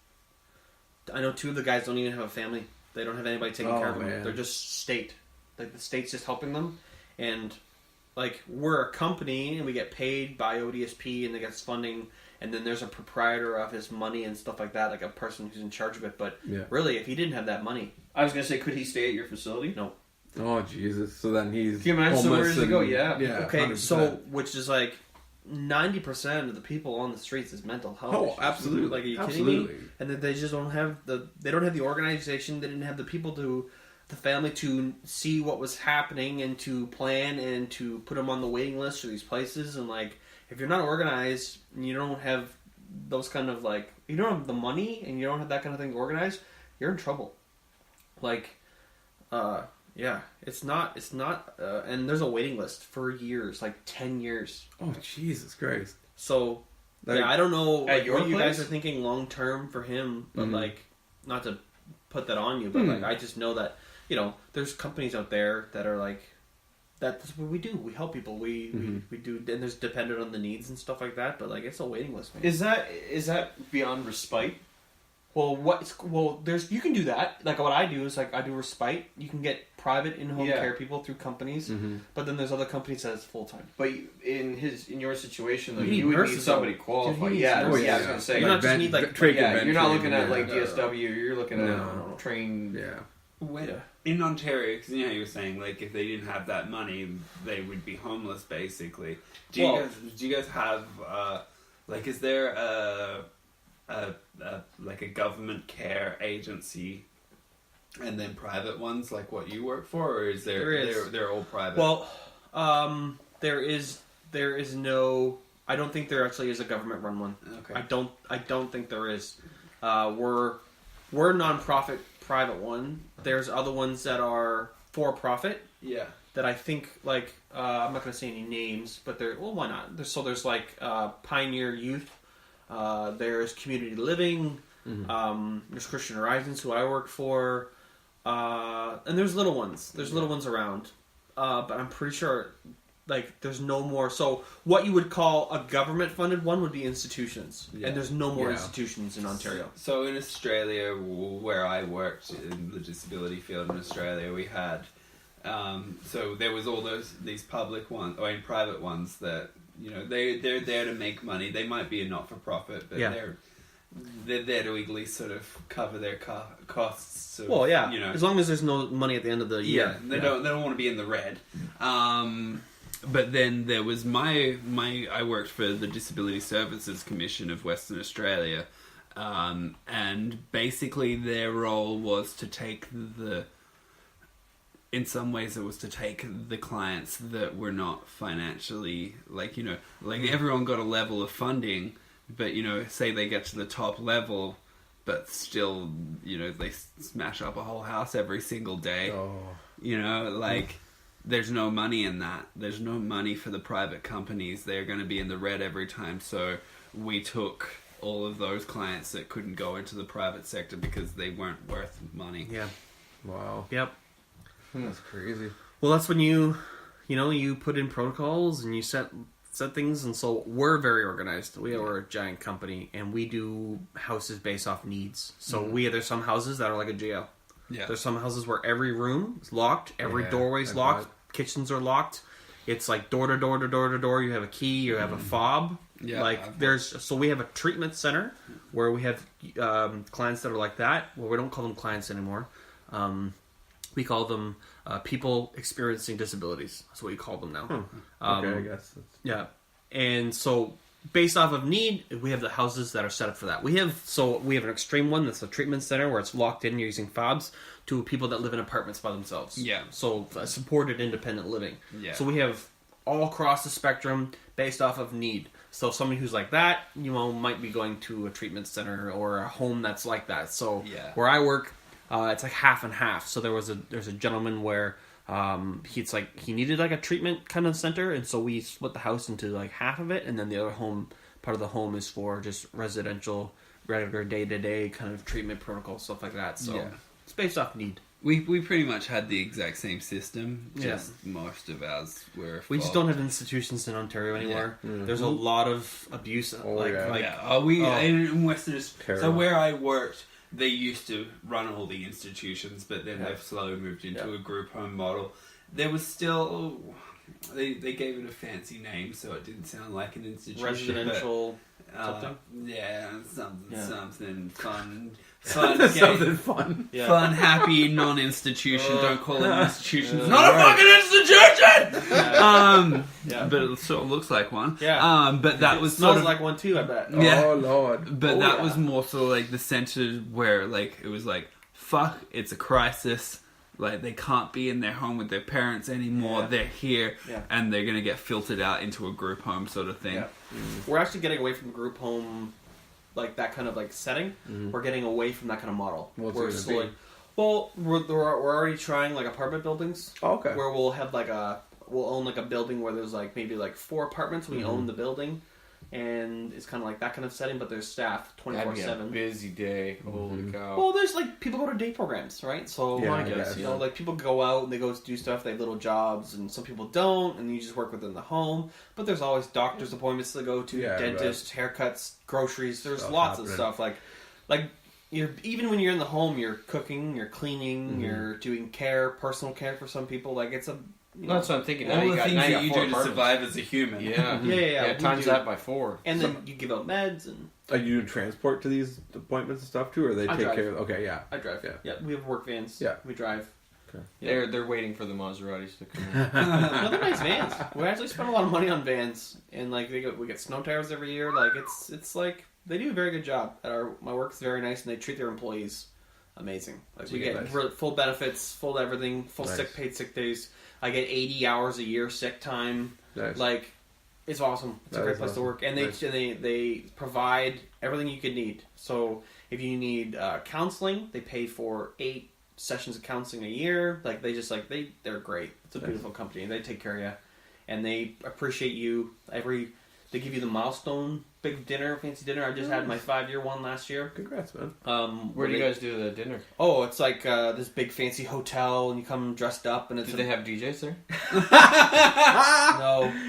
I know 2 of the guys don't even have a family. They don't have anybody taking care of them. Man. They're just state. Like the state's just helping them. And like we're a company and we get paid by ODSP and they get funding, and then there's a proprietor of his money and stuff like that, like a person who's in charge of it. But really, if he didn't have that money, I was gonna say, could he stay at your facility? No. Oh Jesus! So then he's. Can you imagine? So where does he go? Yeah. Okay. 100%. So which is like 90% of the people on the streets is mental health. Oh, issues. absolutely! Like, are you kidding me? And that they just don't have the organization. They didn't have the people the family to see what was happening and to plan and to put them on the waiting list for these places. And like, if you're not organized and you don't have those kind of like, you don't have the money and you don't have that kind of thing organized, you're in trouble. Like, it's not, and there's a waiting list for years, like 10 years. Oh, Jesus Christ. So, I don't know what you guys are thinking long term for him, but like, not to put that on you, but like, I just know that, there's companies out there that are like, that's what we do. We help people. We do, and there's dependent on the needs and stuff like that, but like, it's a waiting list, man. Is that beyond respite? Well, you can do that. Like what I do is like I do respite. You can get private in-home care people through companies, but then there's other companies that is full time. But in your situation, though, you would nurses, need somebody qualified. I was gonna say, you not just need like you're not looking at like DSW. You're looking at trained. Yeah. In Ontario, because you were saying like if they didn't have that money, they would be homeless basically. Do you guys have like is there like a government care agency and then private ones like what you work for, or is they're all private? Well, there is no. I don't think there actually is a government run one. Okay. I don't think there is. We're a non-profit private one. There's other ones that are for profit. Yeah. That I think like I'm not going to say any names, but why not? There's like Pioneer Youth. There's Community Living. There's Christian Horizons, who I work for, and there's little ones. There's little ones around, but I'm pretty sure like there's no more. So what you would call a government-funded one would be institutions, and there's no more institutions in Ontario. So in Australia, where I worked in the disability field in Australia, we had so there was all these public ones or private ones that. They're there to make money. They might be a not-for-profit, but they're there to at least sort of cover their costs. Of, as long as there's no money at the end of the year. They don't want to be in the red. But then there was I worked for the Disability Services Commission of Western Australia, and basically their role was to take in some ways it was to take the clients that were not financially, everyone got a level of funding, but, say they get to the top level, but still, they smash up a whole house every single day. There's no money in that. There's no money for the private companies. They're going to be in the red every time. So we took all of those clients that couldn't go into the private sector because they weren't worth money. Yeah. Wow. Yep. That's crazy. Well, that's when you put in protocols and you set things, and so we're very organized. We're a giant company, and we do houses based off needs. So there's some houses that are like a jail. Yeah. There's some houses where every room is locked, every doorway's locked, kitchens are locked. It's like door to door to door to door. You have a key, you have a fob. Yeah. So we have a treatment center where we have clients that are like that. Well, we don't call them clients anymore. We call them people experiencing disabilities. That's what we call them now. Okay, I guess. Yeah. And so based off of need, we have the houses that are set up for that. We have an extreme one that's a treatment center where it's locked in, you're using fobs, to people that live in apartments by themselves. Yeah. So supported independent living. Yeah. So we have all across the spectrum based off of need. So somebody who's like that, might be going to a treatment center or a home that's like that. So where I work, it's like half and half. So there's a gentleman where he needed like a treatment kind of center, and so we split the house into like half of it, and then the other part of the home is for just residential, regular day-to-day kind of treatment protocol, stuff like that. So it's based off need. We pretty much had the exact same system, just most of ours were... We just don't have institutions in Ontario anymore. Yeah. There's a lot of abuse. In Western... So where I worked, they used to run all the institutions, but then they've slowly moved into a group home model. There was still... They gave it a fancy name, so it didn't sound like an institution. Residential... something? Something fun. Something fun. Yeah. Fun, happy, non-institution. Don't call it an institution. It's not a fucking institution! But it sort of looks like one. Yeah. But that was smells like one too, I bet. Yeah. Oh, Lord. But that was more so like the center where like it was like, fuck, it's a crisis. Like, they can't be in their home with their parents anymore. Yeah. They're here, and they're going to get filtered out into a group home sort of thing. Yeah. We're actually getting away from group home, like, that kind of, like, setting. We're getting away from that kind of model. We're already trying, like, apartment buildings. Oh, okay. Where we'll have, like, we'll own, like, a building where there's, like, maybe, like, 4 apartments. We own the building. And it's kind of like that kind of setting, but there's staff 24/7. That'd be a busy day. Holy cow! Well, there's like people go to day programs, right? So I guess like people go out and they go do stuff. They have little jobs, and some people don't, and you just work within the home. But there's always doctor's appointments to go to, dentists, haircuts, groceries. There's lots of stuff like you're even when you're in the home, you're cooking, you're cleaning, you're doing personal care for some people. Like it's a that's what I'm thinking. All the things that you do to survive as a human. Yeah. Times that by 4. And then you give out meds and. Are you transport to these appointments and stuff too, or they take care of? Okay, yeah. I drive. Yeah, we have work vans. Yeah, we drive. Okay. Yeah. They're waiting for the Maseratis to come in. No, they're nice vans. We actually spend a lot of money on vans, and like we get snow tires every year. Like it's like they do a very good job. My work's very nice, and they treat their employees amazing. Like we get full benefits, full everything, full paid sick days. I get 80 hours a year sick time. Nice. Like, it's awesome. It's a great place to work, and they provide everything you could need. So if you need counseling, they pay for 8 sessions of counseling a year. Like they're great. It's a beautiful company. They take care of you, and they appreciate you. They give you the milestone fancy dinner. I just had my 5-year one last year. Congrats, man. Where do you guys do the dinner? Oh, it's like this big fancy hotel, and you come dressed up, and it's. Do they have DJs there?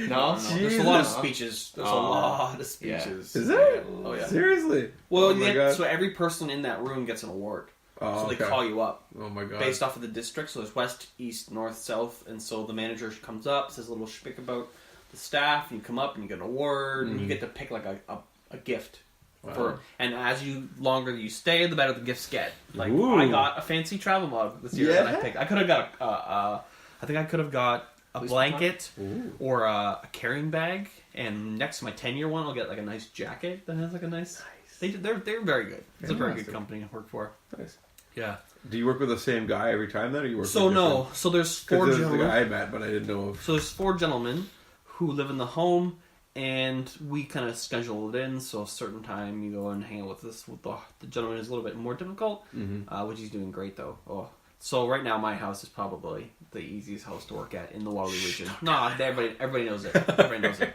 No. There's a lot of speeches. Yeah. Is there? Oh yeah. Seriously? Well, so every person in that room gets an award. Oh, so they call you up. Oh my god. Based off of the district, so there's west, east, north, south, and so the manager comes up, says a little spiel about the staff, and you come up and you get an award, and you get to pick like a gift. Wow. And as longer you stay, the better the gifts get. Like Ooh. I got a fancy travel mug this year that I picked. I could have got I think I could have got a blanket or a carrying bag, and next to my 10-year one, I'll get like a nice jacket that has like a nice. They're very good. It's a very good company I work for. Nice. Yeah. Do you work with the same guy every time then, or you work? So no. So there's 4 gentlemen. The guy I met, but I didn't know. So there's 4 gentlemen who live in the home, and we kind of schedule it in. So a certain time you go and hang out with the gentleman is a little bit more difficult, which he's doing great though. Oh, so right now my house is probably the easiest house to work at in the Waterloo region. No, everybody knows it. Everybody knows it.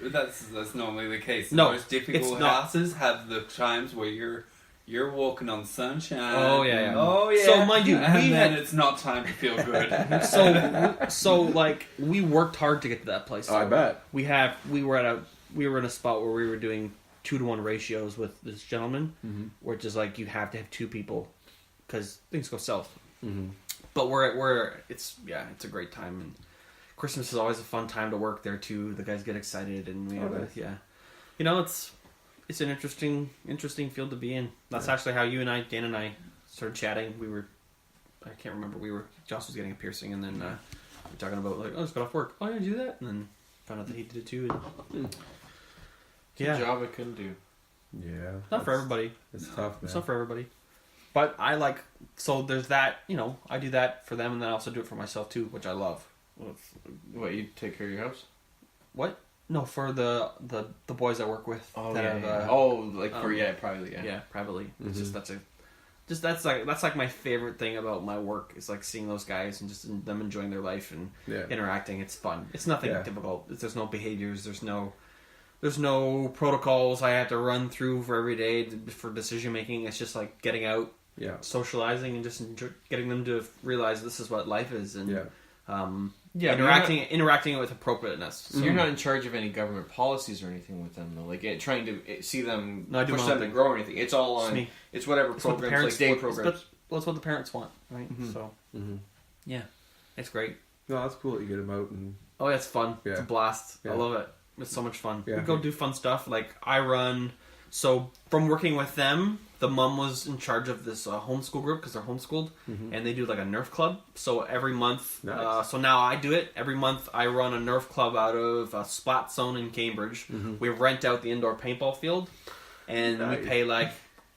That's normally the case. No, Most difficult houses have the times where you're walking on sunshine. Oh yeah. Oh yeah. So mind you, and then it's not time to feel good. so like we worked hard to get to that place. Oh, I bet. We were in a spot where we were doing 2-to-1 ratios with this gentleman, which is like you have to have 2 people because things go south. But it's a great time, and Christmas is always a fun time to work there too. The guys get excited, and we have it's an interesting field to be in. That's actually how you and I, Dan and I, started chatting. I can't remember. Josh was getting a piercing, and then we were talking about like, oh, just got off work. Oh, yeah, do that, and then found out that he did it too. And, It's a job I couldn't do. Yeah. Not for everybody. It's tough, man. It's not for everybody. But I like, so there's that, I do that for them, and then I also do it for myself too, which I love. What, you take care of your house? What? No, for the boys I work with. Oh, that yeah. Privately, yeah. Yeah, privately. It's just, that's like my favorite thing about my work is like seeing those guys and just them enjoying their life and interacting. It's fun. It's nothing difficult. There's no behaviors. There's no protocols I have to run through for every day for decision making. It's just like getting out, socializing, and just getting them to realize this is what life is, and interacting with appropriateness. So you're not in charge of any government policies or anything with them, though. Like trying to see them push them to grow or anything. It's all on. It's whatever programs, like day programs. That's what the parents want, right? So, yeah, it's great. No, that's cool that you get them out and. Oh, yeah, it's fun. Yeah. It's a blast. Yeah. I love it. It's so much fun. Yeah. We go do fun stuff. Like I run. So from working with them, the mom was in charge of this homeschool group because they're homeschooled, and they do like a Nerf club. So every month, so now I do it every month. I run a Nerf club out of a Spot Zone in Cambridge. We rent out the indoor paintball field, and we pay like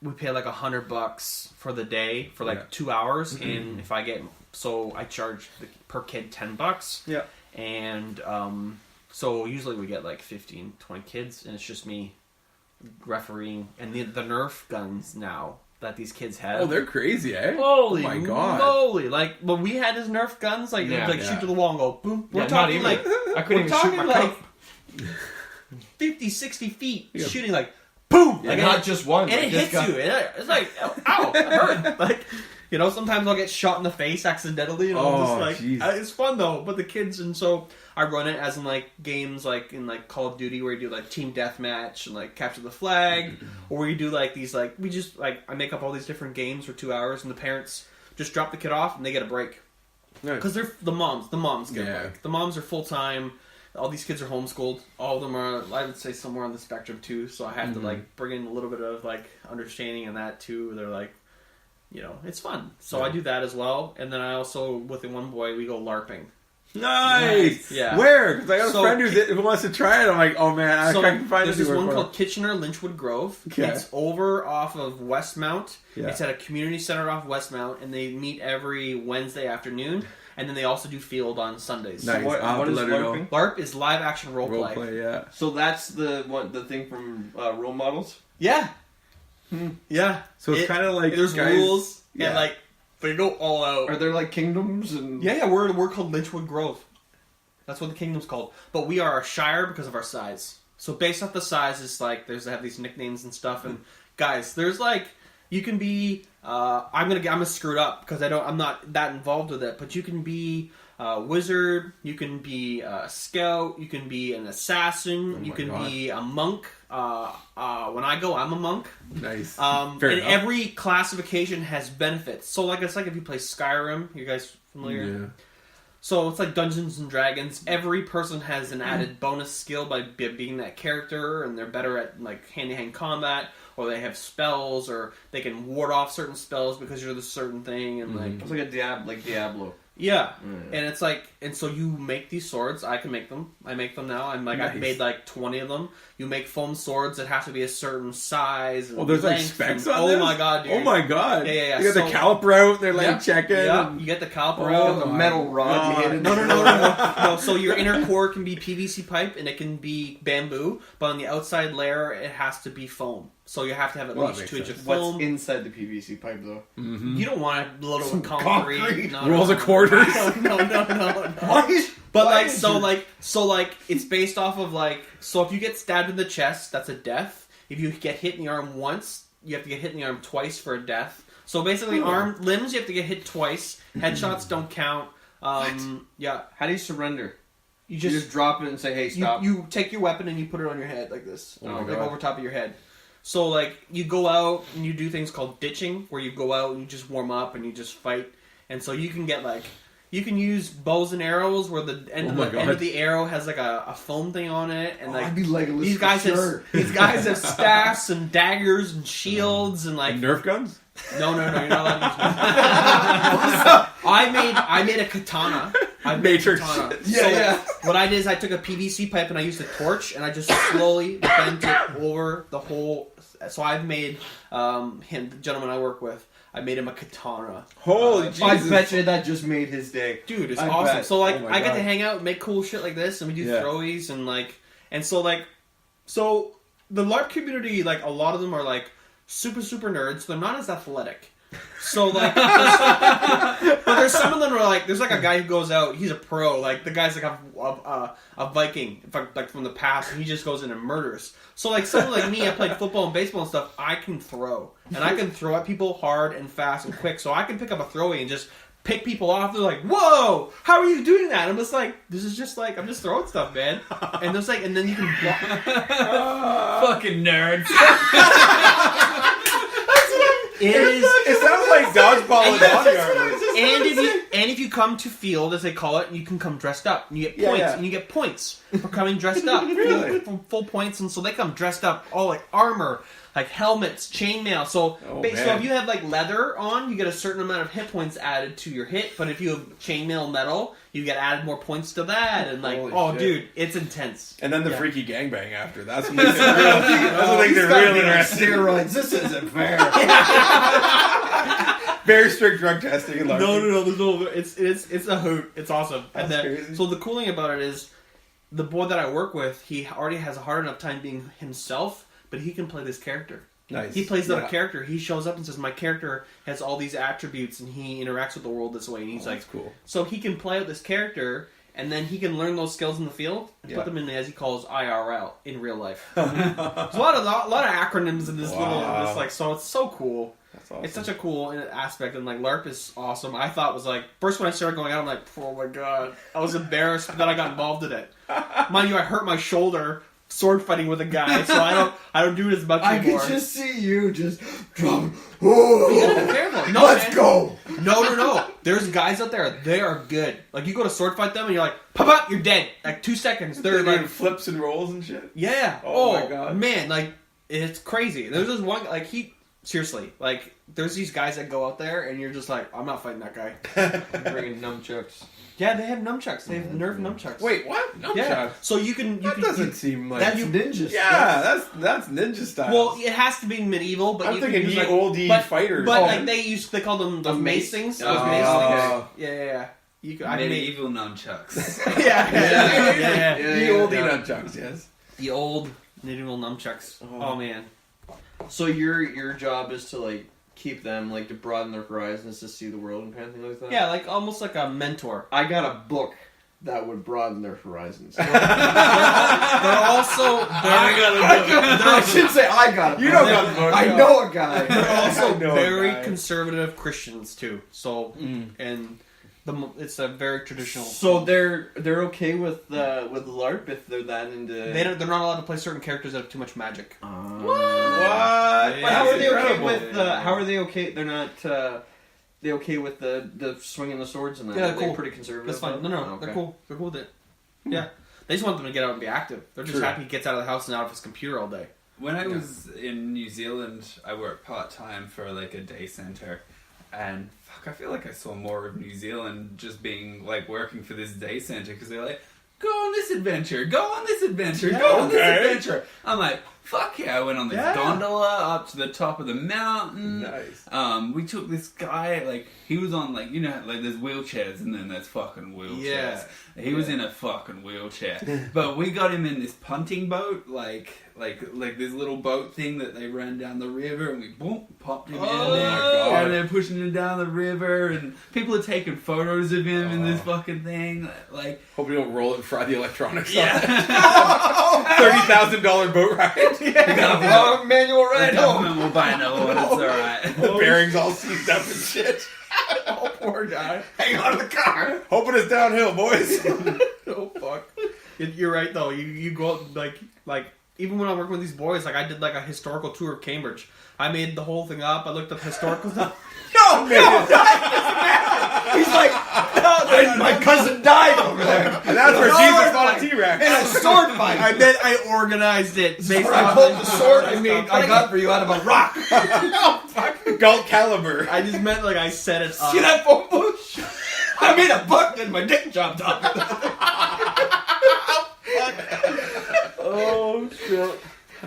$100 for the day for like 2 hours. And if I I charge per kid $10. Yeah, and so usually we get like 15, 20 kids, and it's just me refereeing. And the Nerf guns now that these kids have. Oh, they're crazy, eh? Holy oh my God. moly. Like, when we had his Nerf guns, like, shoot to the wall and go, boom. We're talking like, I couldn't even shoot my like 50, 60 feet shooting like, boom. Like, not just one. And it hits you. It's like, ow, it hurt. Like, sometimes I'll get shot in the face accidentally, and I'm just like, it's fun though. But the kids, and so I run it as in like games like in like Call of Duty where you do like team deathmatch and like capture the flag, or where you do like these like I make up all these different games for 2 hours, and the parents just drop the kid off and they get a break because they're the moms get a break. The moms are full time. All these kids are homeschooled. All of them are, I would say, somewhere on the spectrum too. So I have to like bring in a little bit of like understanding in that too. They're like, it's fun. So I do that as well. And then I also, with the one boy, we go LARPing. Nice! Yeah. Where? Because I got a friend who wants to try it. I'm like, oh man, I can find there's this one called Kitchener Lynchwood Grove. Okay. It's over off of Westmount. Yeah. It's at a community center off Westmount, and they meet every Wednesday afternoon. And then they also do field on Sundays. Nice. So what is LARPing? LARP is live action role play. Yeah. So that's the thing from role models? Yeah. Yeah. So it's kind of like there's rules and like, but you go all out. Are there like kingdoms and? Yeah. We're called Lynchwood Grove. That's what the kingdom's called. But we are a shire because of our size. So based off the size, it's like they have these nicknames and stuff. And guys, there's like you can be. I'm gonna screw it up because I'm not that involved with it. But you can be a wizard. You can be a scout. You can be an assassin. You can be a monk. When I go, I'm a monk. Nice. And every classification has benefits. So like it's like if you play Skyrim. You guys familiar? Yeah. So it's like Dungeons and Dragons. Every person has an added bonus skill by being that character, and they're better at like hand-to-hand combat, or they have spells, or they can ward off certain spells because you're the certain thing, and like it's like Diablo. Yeah, and it's like, and so you make these swords. I can make them. I make them now. I'm like, I've made like 20 of them. You make foam swords that have to be a certain size. And there's like specs on this? Oh my god, dude. Oh my god. Yeah. You got the caliper out, they're like checking. Yeah, you get the caliper out. The metal rod. No. So your inner core can be PVC pipe and it can be bamboo, but on the outside layer, it has to be foam. So you have to have at least 2 inches of foam. What's inside the PVC pipe, though? Mm-hmm. You don't want to load it with concrete. Rolls of quarters. No. But it's based off of so if you get stabbed in the chest, that's a death. If you get hit in the arm once, you have to get hit in the arm twice for a death. So basically, limbs you have to get hit twice. Headshots don't count. Yeah. How do you surrender? You just drop it and say, "Hey, stop." You take your weapon and you put it on your head like this, like over top of your head. So you go out and you do things called ditching, where you go out and you just warm up and you just fight. And so you can get you can use bows and arrows where the end of the arrow has a foam thing on it, and I'd be Legolas these guys have staffs and daggers and shields and Nerf guns. No, you're not allowed to use Nerf. I made a katana. Matrix. What I did is I took a PVC pipe and I used a torch and I just slowly bent it over the whole. So I've made him, the gentleman I work with, I made him a katana. Holy Jesus! I bet you that just made his day, dude. It's awesome. Bet. So I get to hang out and make cool shit like this, and we do throwies and so the LARP community, a lot of them are super nerds. So they're not as athletic. So but there's some of them who are there's a guy who goes out, he's a pro, the guy's a Viking, from the past, and he just goes in and murders. So someone like me, I played football and baseball and stuff, I can throw. And I can throw at people hard and fast and quick, so I can pick up a throwing and just pick people off. They're like, "Whoa, how are you doing that?" I'm just this is just I'm just throwing stuff, man. And there's and then you can fucking nerds. It sounds like dodgeball and dog and if you come to field, as they call it, you can come dressed up. And you get points, and you get points for coming dressed up. Really? Full points, and so they come dressed up, all armor, helmets, chainmail. So, so if you have leather on, you get a certain amount of hit points added to your hit. But if you have chainmail metal, you get added more points to that. And dude, it's intense. And then the freaky gangbang after. That's what makes it real. That's what makes it real interesting. Steroids. This isn't fair. Very strict drug testing and No. There's no. It's a hoot. It's awesome. That's crazy. So the cool thing about it is, the boy that I work with, he already has a hard enough time being himself, but he can play this character. Nice. He plays that character. He shows up and says, "My character has all these attributes, and he interacts with the world this way." And he's that's cool. So he can play out this character, and then he can learn those skills in the field and put them in, as he calls, IRL, in real life. There's a lot of acronyms in this so it's so cool. That's awesome. It's such a cool aspect, and LARP is awesome. I thought it was first when I started going out, I'm like, "Oh my god!" I was embarrassed, but then I got involved in it. Mind you, I hurt my shoulder sword fighting with a guy, so I don't do it as much anymore. I can just see you just drop. You gotta be careful. No, Let's go. No. There's guys out there. They are good. You go to sword fight them, and you're pop, you're dead. 2 seconds. They're flips and rolls and shit. Yeah. Oh my god, man. It's crazy. There's this one seriously, there's these guys that go out there, and you're just I'm not fighting that guy. I'm bringing nunchucks. Yeah, they have nunchucks. They have Nerf nunchucks. Wait, what? Nunchucks? Yeah. So you can. That doesn't seem like that's ninja. Yeah, that's ninja style. Well, it has to be medieval, but I'm you thinking can use old fighters. But they call them those mace things. Those mace things. Yeah. You can, medieval nunchucks. Yeah. The old nunchucks. Yes. The old medieval nunchucks. Oh man. So your job is to keep them to broaden their horizons, to see the world and kind of thing like that. Yeah, almost like a mentor. I got a book that would broaden their horizons. They're also I should say I got a book. You don't got the book. I know a guy. They're also very conservative Christians too. So and it's a very traditional. So they're okay with LARP if they're that into. They're not allowed to play certain characters that have too much magic. What? Yeah. How are they okay with? How are they okay? They're not. They okay with the swinging the swords and that? Yeah, they're cool. Pretty conservative. That's fine. No, okay. They're cool. They're cool with it. Yeah, they just want them to get out and be active. They're just happy he gets out of the house and out of his computer all day. When I was in New Zealand, I worked part-time for a day center, and fuck, I feel like I saw more of New Zealand just being like working for this day center because they're like, go on this adventure, go on this adventure, go on this adventure. I'm like, fuck yeah! I went on this gondola up to the top of the mountain. Nice. We took this guy, like, he was on, like, you know, like, there's wheelchairs and then there's fucking wheelchairs. Yeah. He was in a fucking wheelchair. But we got him in this punting boat, like this little boat thing that they ran down the river, and we, boom, popped him in there. My God. And they're pushing him down the river, and people are taking photos of him in this fucking thing. Like, Hope you don't roll it and fry the electronics yeah. $30,000 boat ride. You got a long manual ride home. We'll buy another one, it's alright. The bearings all seized up and shit. Oh, poor guy. Hang on to the car. Hoping it's downhill, boys. Oh fuck. You're right though. You go out like even when I'm working with these boys, like I did like a historical tour of Cambridge. I made the whole thing up. I looked up historical stuff. No! He's like, no, my cousin died over there. And that's where Jesus fought a T-Rex. In a sword fight. I meant I organized it based I on pulled the sword I got for you out of a rock. Galt Caliber. I just meant like I set it up. See that phone bush? I made a buck and my dick jumped off. Oh, shit.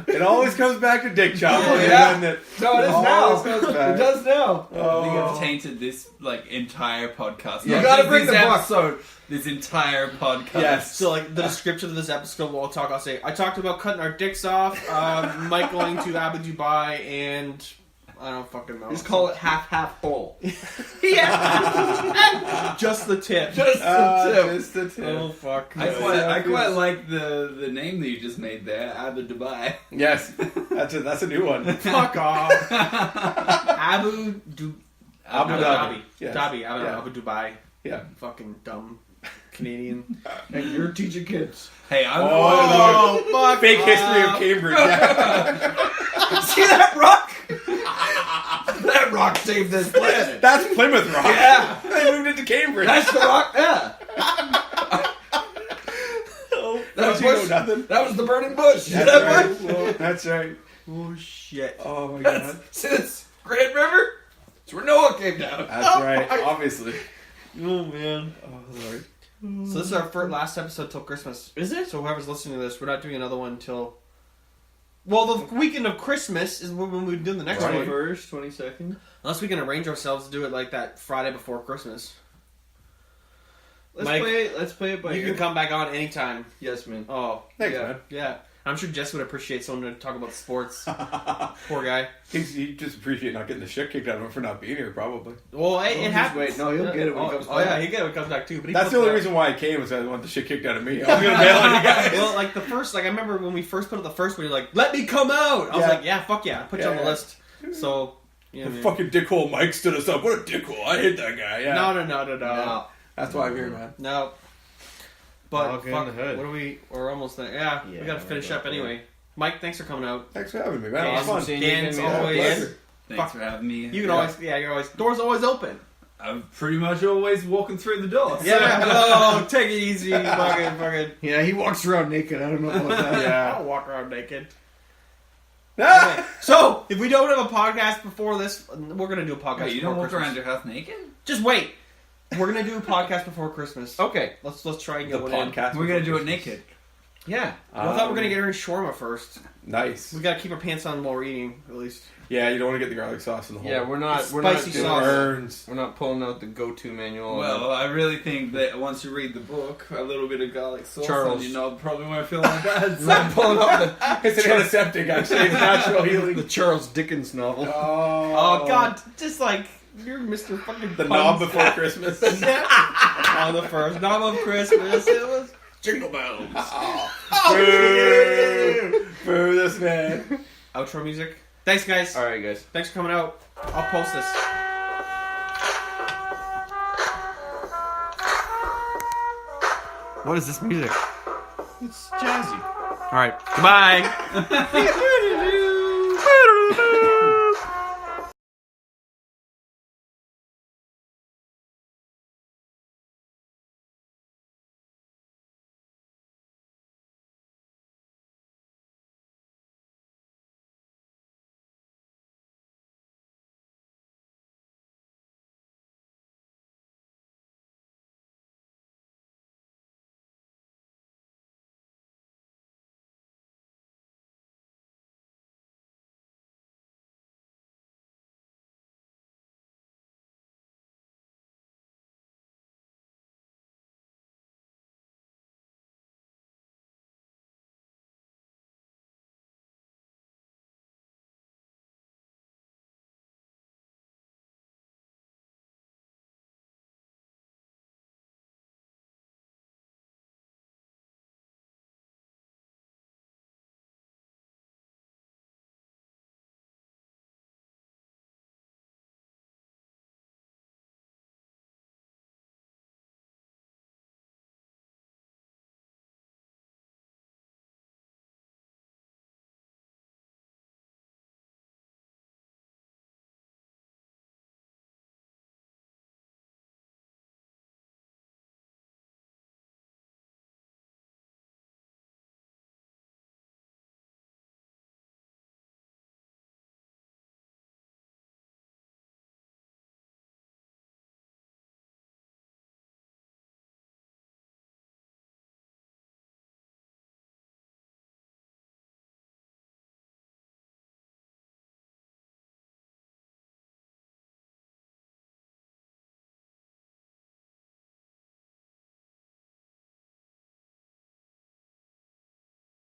It always comes back to dick chopping. Yeah. It? No, it is now. It does now. We have tainted this like entire podcast. You Not gotta just bring this the book. episode. This entire podcast. Yes. So like the description of this episode, we'll talk. I'll say I talked about cutting our dicks off. Mike going to Abu Dubai, and I don't fucking know. Just call it half whole. Yeah. Just the tip. Just Just the tip. Oh fuck. I quite like the name that you just made there, Abu Dubai. Yes. That's a new one. Fuck off. Abu Dhabi. Yes. Dhabi. Yeah. Abu Dubai. Yeah. Fucking dumb Canadian. And you're teaching kids. Hey, I'm Oh, fuck. Fake history of Cambridge. Yeah. See that rock? That rock saved this planet. That's Plymouth Rock. Yeah. They moved it to Cambridge. That's the rock. Yeah. That was, you know nothing. that was the burning bush. See That's that right. bush? Well, that's right. Oh shit. Oh my God. See this Grand River? It's where Noah came down. That's right. Obviously. Oh man. Oh Lord. So this is our last episode till Christmas. Is it? So whoever's listening to this, we're not doing another one till. Well, the weekend of Christmas is when we do the next one. 21st, 22nd. Unless we can arrange ourselves to do it like that Friday before Christmas. Let's Mike, play it by You ear. can come back on anytime. Yes, man. Oh, Thanks, Yeah. man. yeah. I'm sure Jess would appreciate someone to talk about sports. Poor guy. He just appreciate not getting the shit kicked out of him for not being here, probably. Well, it just happens. wait. No, he'll get it when he comes Oh, yeah, back. he'll get it when he comes back too. But he That's put the only that- reason why I came, was I want the shit kicked out of me. I was gonna bail on you guys. Well, like the first, like I remember when we first put up the first one, you're like, "Let me come out." I was Yeah. like, "Yeah, fuck yeah, put you on the Yeah. list." So, yeah, The man. fucking dickhole Mike stood us up. What a dickhole! I hate that guy. Yeah. No. That's why I'm here, man. No. But Okay, fuck, in the hood. what are we? We're almost there. Yeah, we Yeah, gotta finish we're up anyway. Mike, thanks for coming out. Thanks for having me, man. It Dan's was fun. Dan's Yeah, always. pleasure. Thanks Fuck. for having me. You can always, you're always. Doors always open. I'm pretty much always walking through the door. Yeah. Oh, take it easy, fucking. Yeah, he walks around naked. I don't know about that. Yeah. I'll walk around naked. Ah! Okay, so if we don't have a podcast before this, we're gonna do a podcast. Wait, you before don't walk Christmas. around your house naked? Just wait. We're gonna do a podcast before Christmas. Okay. Let's try and The get one in. podcast. We're gonna do it naked. Yeah. Well, I thought we were gonna get her in shawarma first. Nice. We gotta keep our pants on while we're eating, at least. Yeah, you don't want to get the garlic sauce in the hole. Yeah, we're not. It's We're spicy not. sauce. Burns. We're not pulling out the go-to manual. Well, I really think that once you read the book, a little bit of garlic sauce Charles. on your knob probably won't feel like bad. we're not pulling out It's an antiseptic, actually. It's natural healing. the Charles Dickens novel. Oh God, just like you're Mr. Fucking The Puns. knob before Christmas. On the first knob of Christmas, it was Jingle bells. Boo! Boo this man. outro music. Thanks, guys. All right, guys. Thanks for coming out. I'll post this. What is this music? It's jazzy. All right. Goodbye.